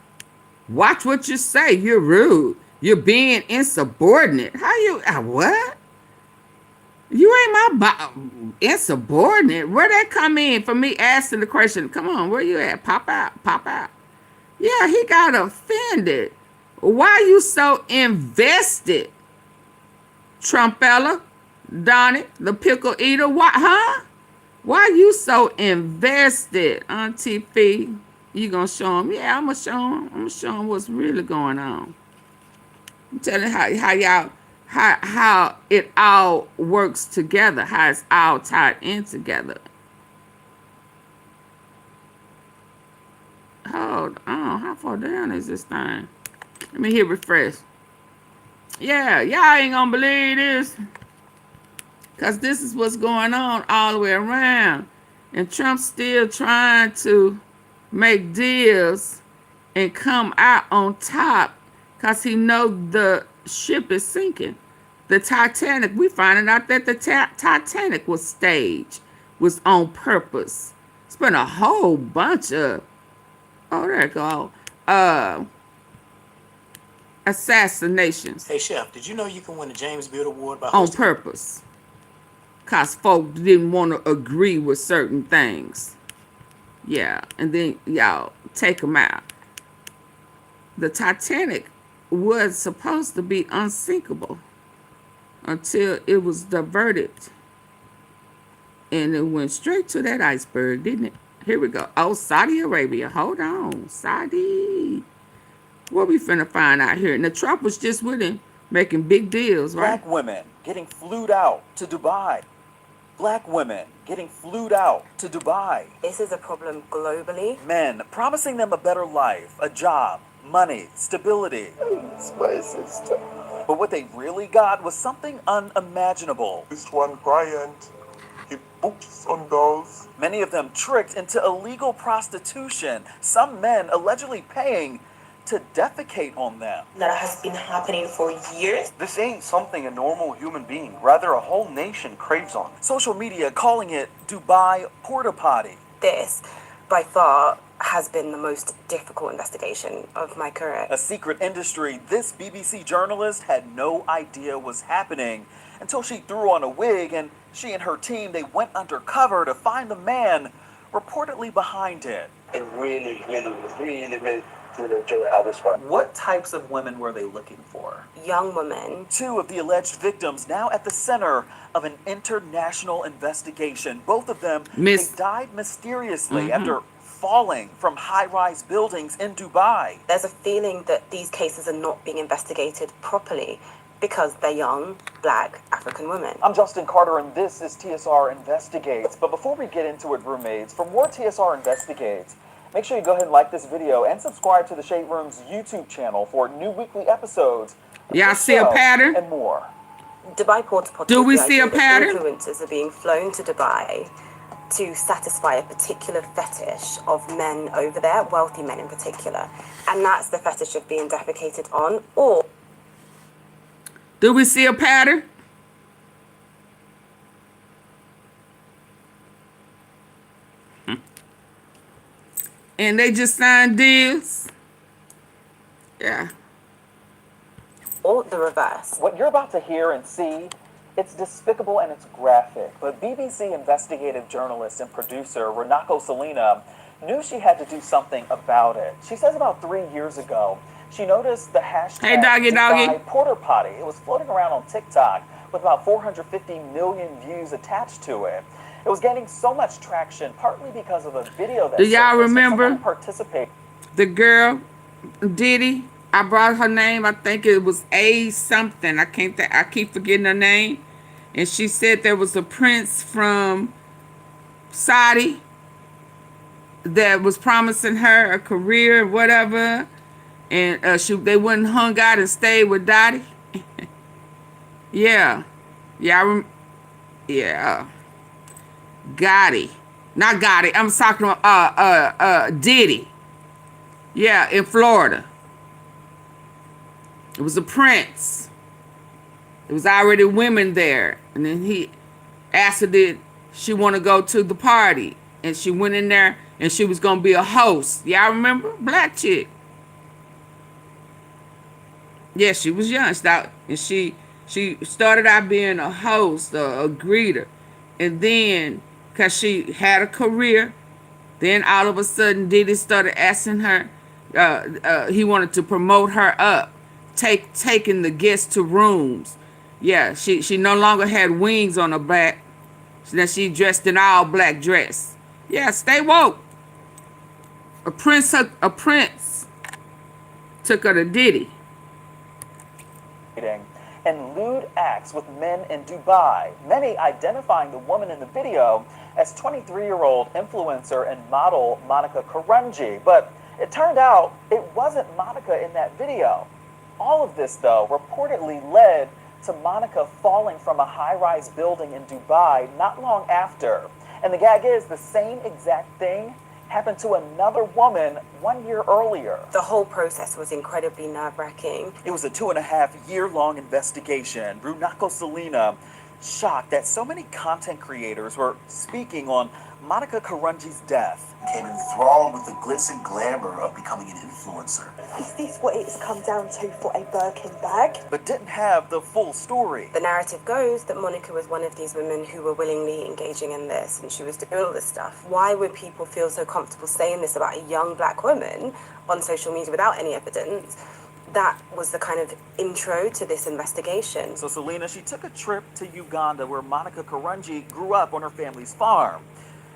Watch what you say. You're rude. You're being insubordinate. How you, what? You ain't my insubordinate. Where that come in for me asking the question? Come on, where you at? Pop out. Yeah, he got offended. Why you so invested? Trumpella, Donnie, the pickle eater, what, huh? Why you so invested? AunTeaFee, you gonna show him? Yeah, I'm gonna show him what's really going on. I'm telling how it all works together, how it's all tied in together. Hold on, how far down is this thing? Let me hit refresh. Yeah, y'all ain't gonna believe this. Because this is what's going on all the way around. And Trump's still trying to make deals and come out on top because he knows the ship is sinking. The Titanic, we finding out that the Titanic was staged, was on purpose. It's been a whole bunch of, there it go, assassinations. Hey, Chef, did you know you can win a James Beard Award by on purpose? Because folks didn't want to agree with certain things. Yeah, and then y'all take them out. The Titanic was supposed to be unsinkable until it was diverted. And it went straight to that iceberg, didn't it? Here we go. Oh, Saudi Arabia. Hold on. Saudi. What we finna find out here? And the Trump was just with him making big deals, right? Black women getting flued out to Dubai. Black women getting flued out to Dubai. This is a problem globally. Men promising them a better life, a job, money, stability. It's my sister. But what they really got was something unimaginable. This one client, he books on those. Many of them tricked into illegal prostitution, some men allegedly paying to defecate on them. That has been happening for years. This ain't something a normal human being, rather a whole nation craves on. Social media calling it Dubai porta potty. This, by far, has been the most difficult investigation of my career. A secret industry this BBC journalist had no idea was happening until she threw on a wig and she and her team, they went undercover to find the man reportedly behind it. It really how this works. What types of women were they looking for? Young women. 2 of the alleged victims now at the center of an international investigation. Both of them, they died mysteriously after falling from high-rise buildings in Dubai. There's a feeling that these cases are not being investigated properly because they're young, black, African women. I'm Justin Carter, and this is TSR Investigates. But before we get into it, roommates, for more TSR Investigates, make sure you go ahead and like this video and subscribe to the Shade Room's YouTube channel for new weekly episodes. Y'all see a pattern? And more. Dubai porta potty. Do we see a pattern? Influencers are being flown to Dubai to satisfy a particular fetish of men over there, wealthy men in particular. And that's the fetish of being defecated on, or... Do we see a pattern? And they just signed deals. Yeah. Or the reverse. What you're about to hear and see, it's despicable and it's graphic, but BBC investigative journalist and producer Renako Salina knew she had to do something about it. She says about 3 years ago, she noticed the hashtag Hey, doggy, doggy. Porter Potty. It was floating around on TikTok with about 450 million views attached to it. It was gaining so much traction, partly because of a video that Do y'all remember participate. the girl, Diddy? I brought her name. I think it was A something. I keep forgetting her name. And she said there was a prince from Saudi that was promising her a career, whatever. And they wouldn't hung out and stayed with Dottie. Yeah. Yeah. Yeah. Gotti. Not Gotti. I'm talking about Diddy. Yeah, in Florida. It was a prince. There was already women there. And then he asked her did she want to go to the party. And she went in there and she was going to be a host. Y'all remember? Black chick. Yeah, she was young. And she started out being a host, a greeter. And then, because she had a career, then all of a sudden Diddy started asking her, he wanted to promote her up, taking the guests to rooms. Yeah, she no longer had wings on her back. Then she dressed in all black dress. Yeah, stay woke. A prince took her to Diddy. And lewd acts with men in Dubai, many identifying the woman in the video as 23-year-old influencer and model Monica Karungi. But it turned out it wasn't Monica in that video. All of this, though, reportedly led to Monica falling from a high-rise building in Dubai not long after. And the gag is the same exact thing happened to another woman 1 year earlier. The whole process was incredibly nerve-wracking. It was a 2.5-year-long investigation. Renako Salina shocked that so many content creators were speaking on Monica Karungi's death. Became enthralled with the glitz and glamour of becoming an influencer. Is this what it's come down to for a Birkin bag? But didn't have the full story. The narrative goes that Monica was one of these women who were willingly engaging in this, and she was doing all this stuff. Why would people feel so comfortable saying this about a young black woman on social media without any evidence? That was the kind of intro to this investigation. So Selena, she took a trip to Uganda where Monica Karungi grew up on her family's farm.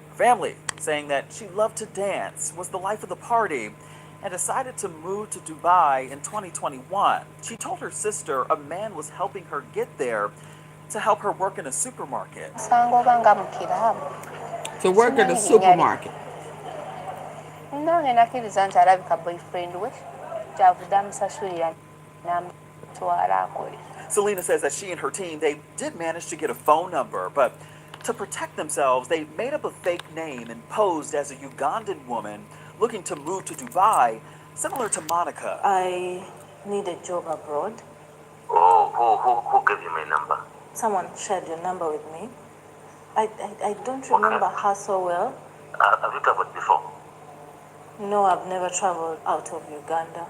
Her family saying that she loved to dance, was the life of the party, and decided to move to Dubai in 2021. She told her sister a man was helping her get there to help her work in a supermarket. To work at a supermarket. Selena says that she and her team, they did manage to get a phone number, but to protect themselves, they made up a fake name and posed as a Ugandan woman looking to move to Dubai, similar to Monica. I need a job abroad. Oh, who gave you my number? Someone shared your number with me. I don't remember her so well. Have you traveled before? No, I've never traveled out of Uganda.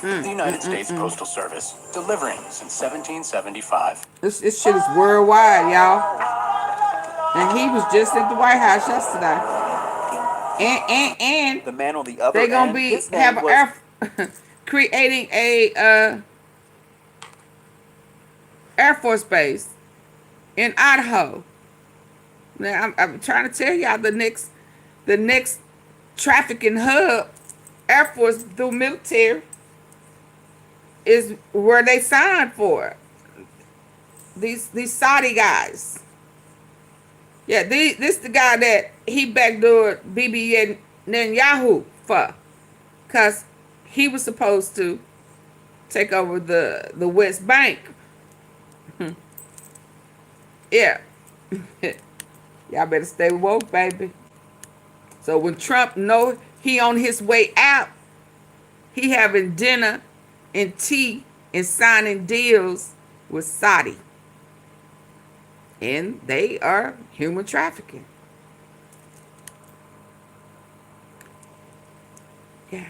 The United States Postal Service, delivering since 1775. This shit is worldwide, y'all. And he was just at the White House yesterday. And the man on the other they're gonna end, be his name creating a Air Force base in Idaho. Now I'm trying to tell y'all the next trafficking hub, Air Force through military, is where they signed for. These Saudi guys. Yeah, this the guy that he backdoored Bibi Netanyahu for, cause he was supposed to take over the West Bank. Yeah. Y'all better stay woke, baby. So when Trump know he on his way out, he having dinner and tea and signing deals with Saudi. And they are human trafficking. Yeah.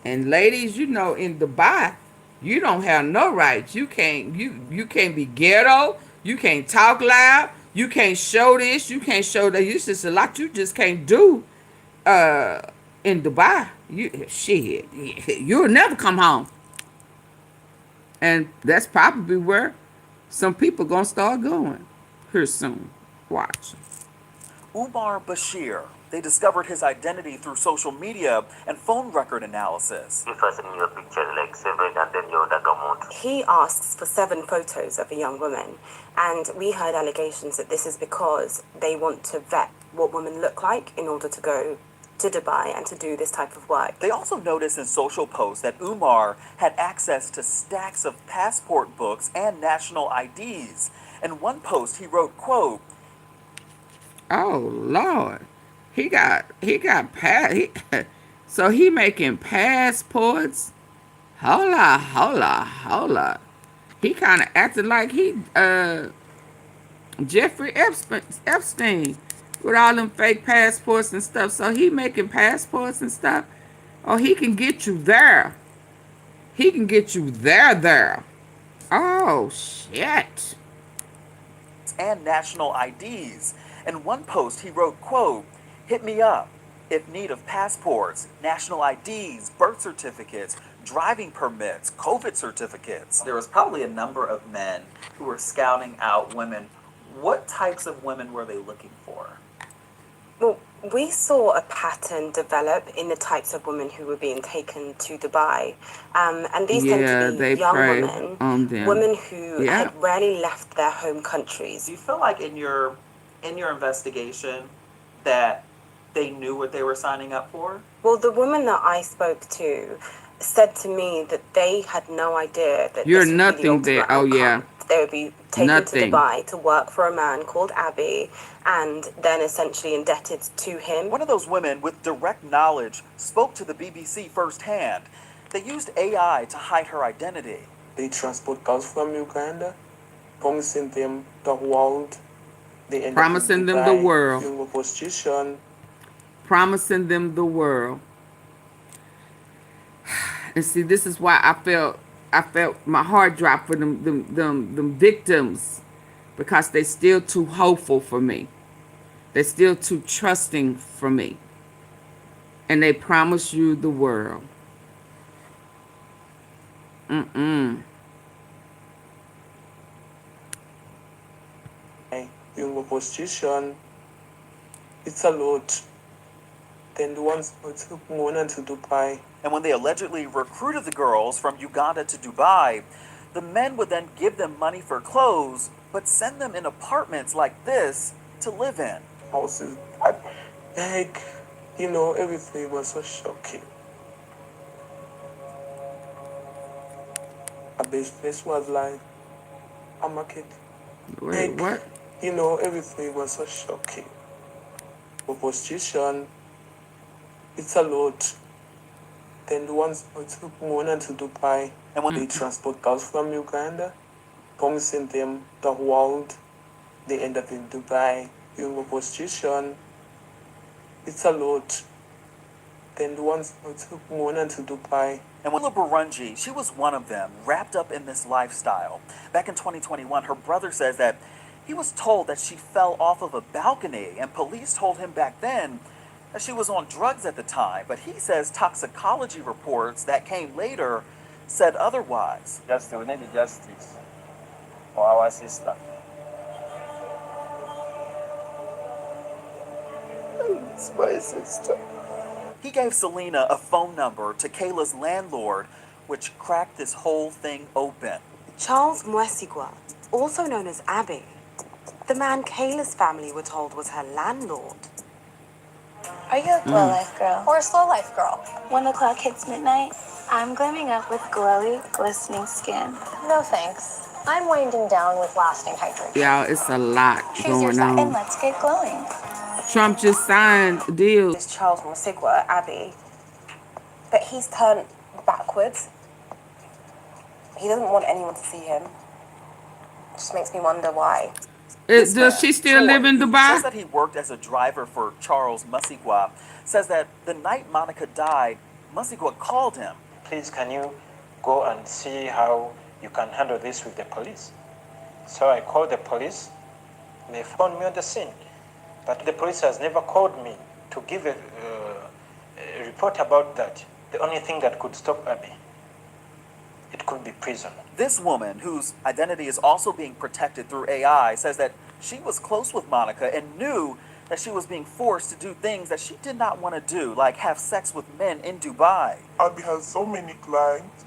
And ladies, you know, in Dubai, you don't have no rights. You can't be ghetto. You can't talk loud. You can't show this. You can't show that. It's just a lot you just can't do in Dubai. You'll never come home. And that's probably where some people gonna start going here soon. Watch. Umar Bashir. They discovered his identity through social media and phone record analysis. He asks for 7 photos of a young woman, and we heard allegations that this is because they want to vet what women look like in order to go to Dubai and to do this type of work. They also noticed in social posts that Umar had access to stacks of passport books and national IDs. In one post, he wrote, quote, "Oh Lord, so he making passports. Hold up. He kind of acted like he Jeffrey Epstein with all them fake passports and stuff. So he making passports and stuff. Oh, he can get you there. He can get you there. Oh shit." And national IDs. In one post, he wrote, quote, "Hit me up if need of passports, national IDs, birth certificates, driving permits, COVID certificates." There was probably a number of men who were scouting out women. What types of women were they looking for? Well, we saw a pattern develop in the types of women who were being taken to Dubai. And these tend to be young women, women who had rarely left their home countries. Do you feel like in your investigation that they knew what they were signing up for? Well, the woman that I spoke to said to me that they had no idea that You're this would be the nothing there. ultimate Oh outcome. yeah. They would be taken Nothing. to Dubai to work for a man called Abby and then essentially indebted to him. One of those women with direct knowledge spoke to the BBC firsthand. They used AI to hide her identity. They transport girls from Uganda, promising them the world. Promising them the world. Prostitution. Promising them the world. And see, this is why I felt my heart drop for them victims, because they still too hopeful for me. They're still too trusting for me. And they promise you the world. Yung prostitution, it's a lot. Then the ones who took Mona to Dubai. And when they allegedly recruited the girls from Uganda to Dubai, the men would then give them money for clothes, but send them in apartments like this to live in. Houses, everything was so shocking. A business was like a market. Wait, what? Everything was so shocking. Prostitution, it's a lot. Then the ones who took Mona to Dubai, and when they transport girls from Uganda, promising them the world, they end up in Dubai. Prostitution, it's a lot. Then the ones who took Mona to Dubai. And Willa Burunji, she was one of them, wrapped up in this lifestyle. Back in 2021, her brother says that he was told that she fell off of a balcony, and police told him back then that she was on drugs at the time. But he says toxicology reports that came later said otherwise. Justice, we need justice for our sister. It's my sister. He gave Selena a phone number to Kayla's landlord, which cracked this whole thing open. Charles Mwesigwa, also known as Abby, the man Kayla's family were told was her landlord. Are you a glow life girl? Or a slow life girl? When the clock hits midnight, I'm glamming up with glowy, glistening skin. No thanks. I'm winding down with lasting hydration. Y'all, it's a lot Choose your going side and on. let's get glowing. Trump just signed deals. It's Charles Mwesigwa, Abby, but he's turned backwards. He doesn't want anyone to see him. It just makes me wonder why. Does she still live in Dubai? Says that he worked as a driver for Charles Mwesigwa. Says that the night Monica died, Masigwa called him. Please, can you go and see how you can handle this with the police? So I called the police. They found me on the scene. But the police has never called me to give a report about that. The only thing that could stop Abby, it could be prison. This woman, whose identity is also being protected through AI, says that she was close with Monica and knew that she was being forced to do things that she did not want to do, like have sex with men in Dubai. Abby has so many clients.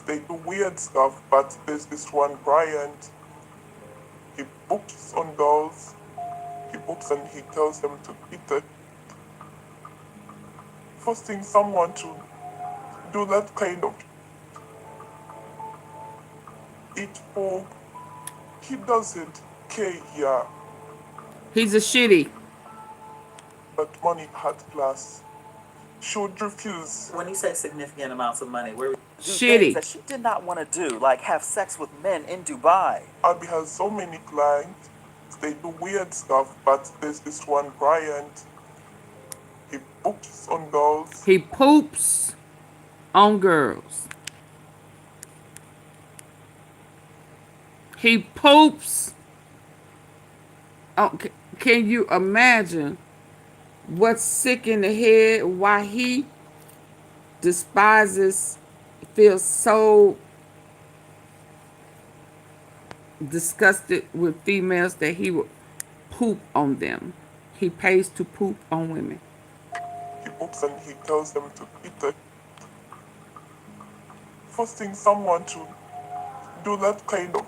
They do weird stuff, but there's this one client. He books on girls. He books and he tells them to quit it. Forcing someone to do that kind of it for he doesn't care here. He's a shitty. But money had class. She would refuse. When you say significant amounts of money, where shitty things that she did not want to do, like have sex with men in Dubai. Abby has so many clients. They do weird stuff, but there's this one client. He poops on girls. He poops on girls. He poops. Oh, can you imagine what's sick in the head? Why he despises, feels so disgusted with females that he would poop on them. He pays to poop on women. He poops and he tells them to quit it. Forcing someone to do that kind of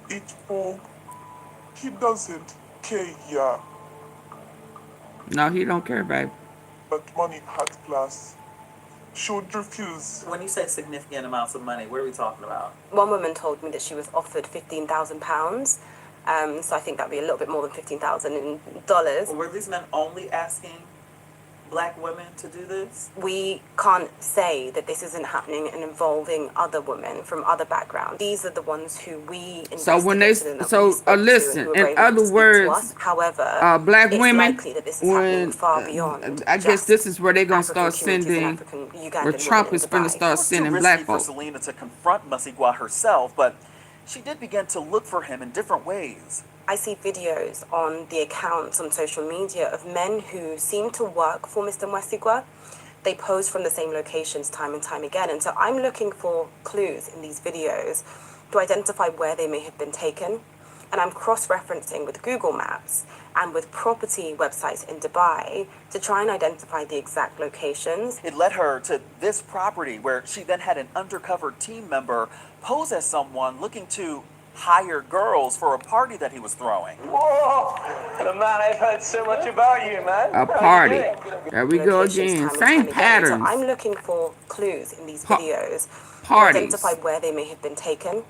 it for he doesn't care here. No, he don't care, babe. But money had class. She would refuse. When you say significant amounts of money, what are we talking about? One woman told me that she was offered £15,000. So I think that'd be a little bit more than $15,000 in dollars. Were these men only asking black women to do this? We can't say that this isn't happening and involving other women from other backgrounds. These are the ones who we so when they listen, in other words, however, black it's women, likely that this is happening far beyond. I guess this is where they're gonna start sending. Where Trump is gonna start sending black folks. For Selena to confront Masigwa herself, but she did begin to look for him in different ways. I see videos on the accounts on social media of men who seem to work for Mr. Mwesigwa. They pose from the same locations time and time again. And so I'm looking for clues in these videos to identify where they may have been taken. And I'm cross-referencing with Google Maps and with property websites in Dubai to try and identify the exact locations. It led her to this property where she then had an undercover team member pose as someone looking to hire girls for a party that he was throwing. Whoa! Man, I've heard so much about you, man. A party. There we go again. Same patterns. So I'm looking for clues in these videos to Parties. identify where they may have been taken.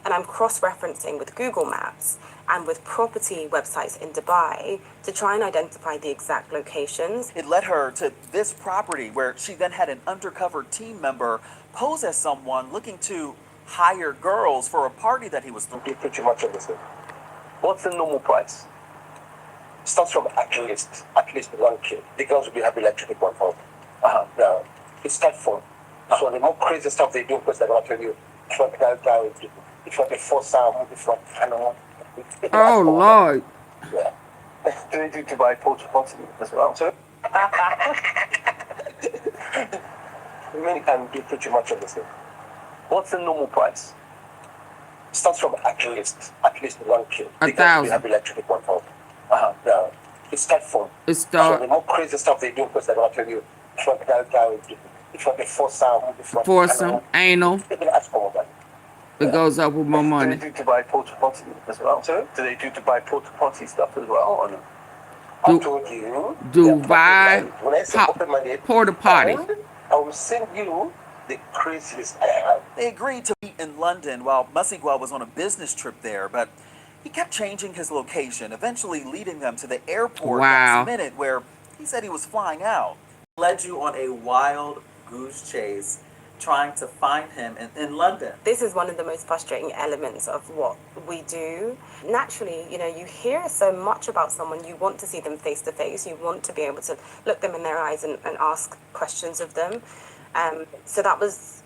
And I'm cross-referencing with Google Maps and with property websites in Dubai to try and identify the exact locations. It led her to this property where she then had an undercover team member pose as someone looking to hire girls for a party that he was throwing. Pretty much of this. What's the normal price? Starts from at least 1K. The girls will be happy like 3.4. No, it's start from. So the more crazy stuff they do, because they're going to tell you, if you want the guy, if you want the force sound, if you want, I don't know. Oh, Lord. Yeah. Do they do Dubai porta potty as well? So, women can do pretty much of the same. What's the normal price? Starts from at least 1K. The girls will be happy like 3.4. No, it's start from. So the more crazy stuff they do, because they're going to tell you, if you want the guy, if you want the force sound, if you want, Foursome, anal. they can ask for more money. It goes up with more money. Do they do Dubai porta potty as well? So, do they do Dubai porta potty stuff as well? Or no? I told you. Dubai porta potty. I will send you the craziest I have. They agreed to meet in London while Masigwa was on a business trip there, but he kept changing his location, eventually leading them to the airport last minute where he said he was flying out. Led you on a wild goose chase trying to find him in London. This is one of the most frustrating elements of what we do. Naturally, you know, you hear so much about someone, you want to see them face to face, you want to be able to look them in their eyes and ask questions of them. So that was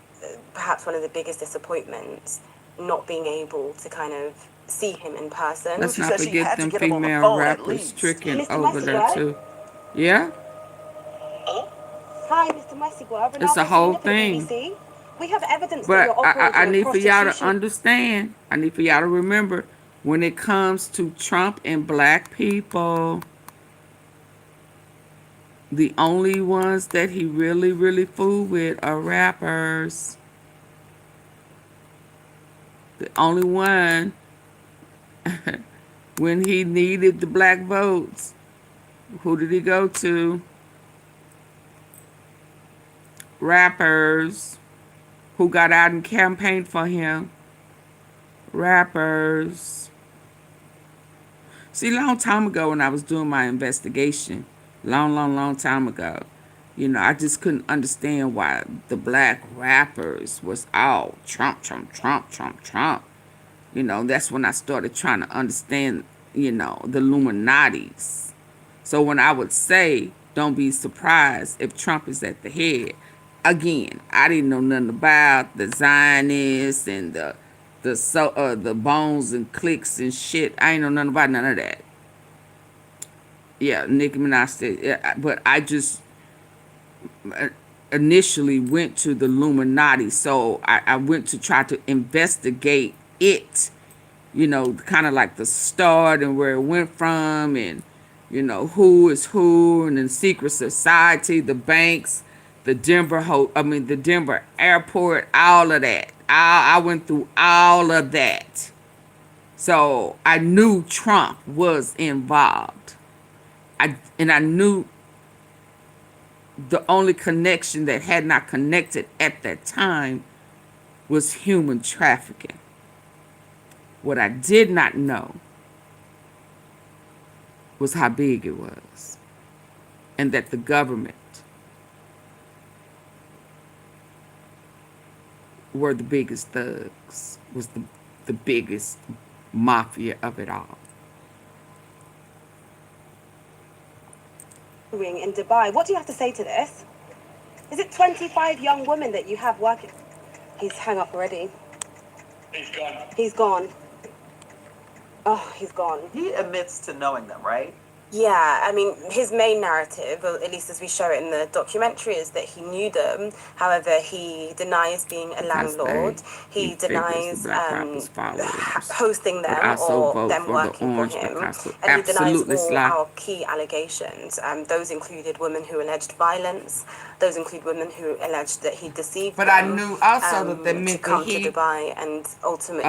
perhaps one of the biggest disappointments, not being able to kind of see him in person. Let's not forget them female rappers tricking over there too. Yeah? Hi, Mr. Masigua. It's a whole thing. We have evidence that But you're operating I need for y'all to prostitution. understand. I need for y'all to remember, when it comes to Trump and black people, the only ones that he really, really fooled with are rappers. The only one, when he needed the black votes, who did he go to? Rappers. Who got out and campaigned for him? Rappers. See, a long time ago when I was doing my investigation, long time ago, you know, I just couldn't understand why the black rappers was all Trump. You know, that's when I started trying to understand, you know, the Illuminatis. So when I would say, don't be surprised if Trump is at the head, again, I didn't know nothing about the Zionists and the bones and clicks and shit. I ain't know nothing about none of that. Yeah, Nicki Minaj said, yeah, but I just initially went to the Illuminati, so I went to try to investigate it, you know, kind of like the start and where it went from, and you know who is who, and then secret society, the banks, the Denver airport, all of that. I went through all of that. So I knew Trump was involved. I knew the only connection that had not connected at that time was human trafficking. What I did not know was how big it was, and that the government were the biggest thugs, was the biggest mafia of it all. In Dubai. What do you have to say to this? Is it 25 young women that you have working? He's hung up already. He's gone. He's gone. Oh, he's gone. He admits to knowing them, right? Yeah, I mean, his main narrative, or at least as we show it in the documentary, is that he knew them. However, he denies being a landlord. He denies hosting them or them working for him. And he denies all our key allegations. Those included women who alleged violence. Those include women who alleged that he deceived them. But I knew also that they meant to come that to Dubai, and ultimately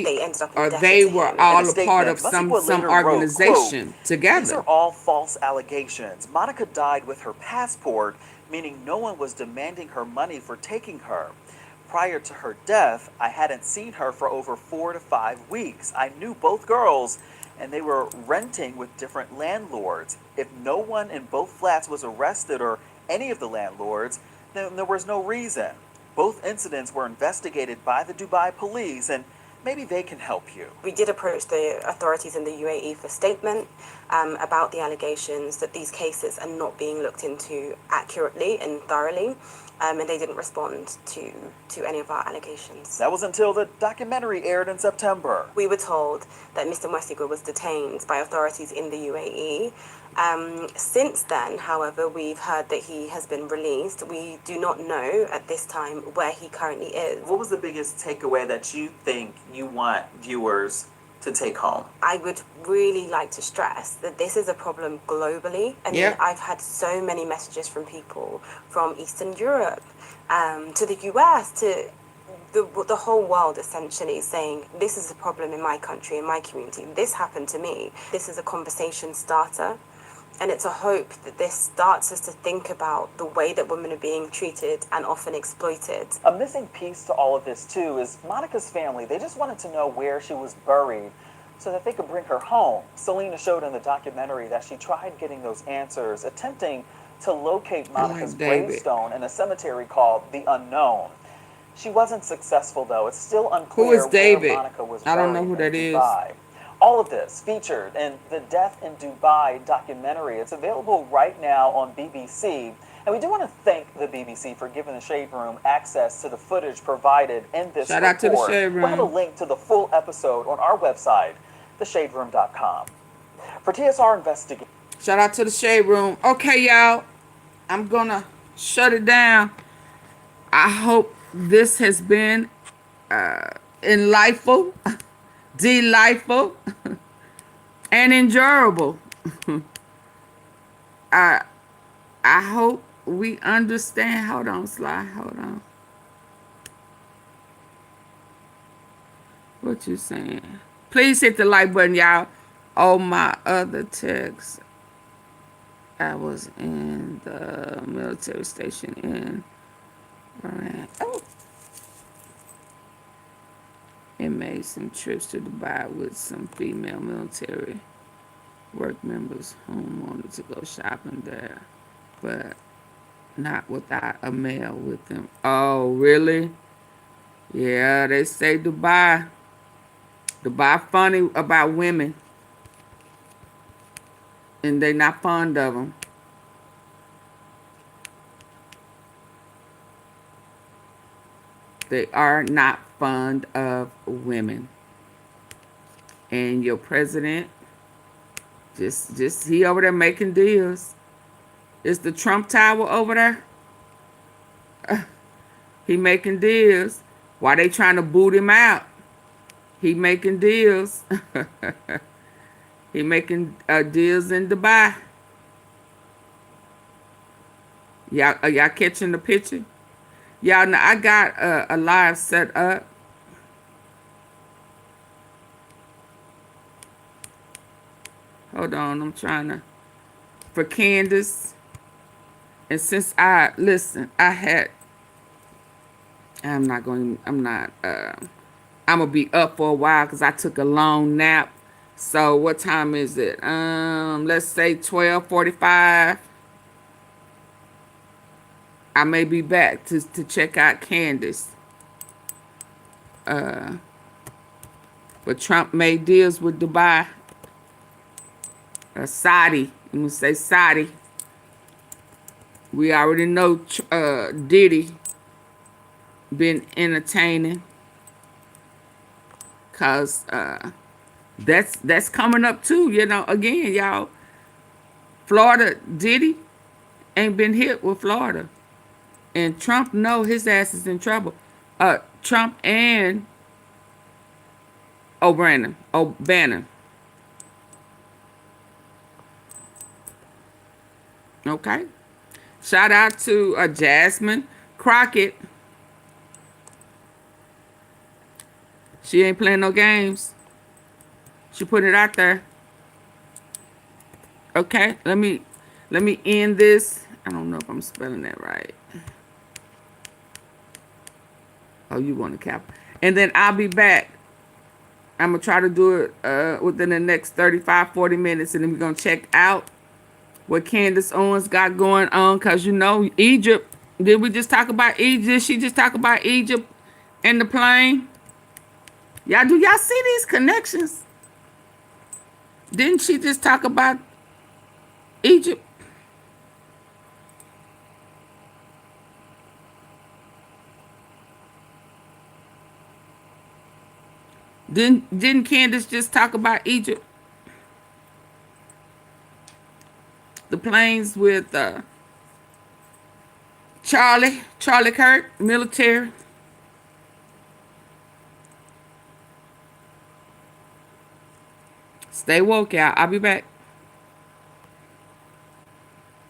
they ended up in they were all a part of some organization together. These are all false allegations. Monica died with her passport, meaning no one was demanding her money for taking her. Prior to her death, I hadn't seen her for over 4 to 5 weeks. I knew both girls, and they were renting with different landlords. If no one in both flats was arrested, or any of the landlords, then there was no reason. Both incidents were investigated by the Dubai police, and maybe they can help you. We did approach the authorities in the UAE for statement about the allegations that these cases are not being looked into accurately and thoroughly, and they didn't respond to any of our allegations. That was until the documentary aired in September. We were told that Mr. Mwesiga was detained by authorities in the UAE. Since then, however, we've heard that he has been released. We do not know at this time where he currently is. What was the biggest takeaway that you think you want viewers to take home? I would really like to stress that this is a problem globally. I mean, I've had so many messages from people from Eastern Europe to the US, to the whole world, essentially saying, this is a problem in my country, in my community. This happened to me. This is a conversation starter. And it's a hope that this starts us to think about the way that women are being treated and often exploited. A missing piece to all of this, too, is Monica's family. They just wanted to know where she was buried so that they could bring her home. Selena showed in the documentary that she tried getting those answers, attempting to locate Monica's David. gravestone in a cemetery called the Unknown. She wasn't successful, though. It's still Who unclear is David? where Monica was I don't know who buried that in is. Dubai. All of this featured in the Death in Dubai documentary. It's available right now on BBC. And we do want to thank the BBC for giving the Shade Room access to the footage provided in this Shout report. out to the Shade We'll have a Room. link to the full episode on our website, theshaderoom.com. For TSR Investigation. Shout out to the Shade Room. Okay, y'all. I'm going to shut it down. I hope this has been enlightful, delightful, and enjoyable. I hope we understand. Hold on, Sly. Hold on. What you saying? Please hit the like button, y'all. Oh, my other text. I was in the military station in Iran. Oh. And made some trips to Dubai with some female military work members who wanted to go shopping there, but not without a male with them. Oh, really? Yeah, they say Dubai. Dubai funny about women. And they not fond of them. They are not fond of women. And your president, just he over there making deals. Is the Trump Tower over there? He making deals. Why they trying to boot him out? He making deals. He making deals in Dubai. Y'all, are y'all catching the picture? Y'all know I got a live set up. Hold on, I'm trying to, for Candace. And since I'm gonna be up for a while because I took a long nap. So what time is it? Let's say 12:45. I may be back to check out Candace. But Trump made deals with Dubai. Saudi. I'm gonna say Saudi. We already know Diddy been entertaining. Cause that's coming up too, you know. Again, y'all, Florida, Diddy ain't been hit with Florida. And Trump know his ass is in trouble. Trump and O'Bannon. Okay. Shout out to Jasmine Crockett. She ain't playing no games. She put it out there. Okay, let me end this. I don't know if I'm spelling that right. Oh, you want to cap. And then I'll be back. I'm going to try to do it within the next 35, 40 minutes. And then we're going to check out what Candace Owens got going on. Because, you know, Egypt. Did we just talk about Egypt? Did she just talk about Egypt and the plane? Y'all, do y'all see these connections? Didn't she just talk about Egypt? Didn't Candace just talk about Egypt? The planes with Charlie Kirk, military. Stay woke, y'all. I'll be back.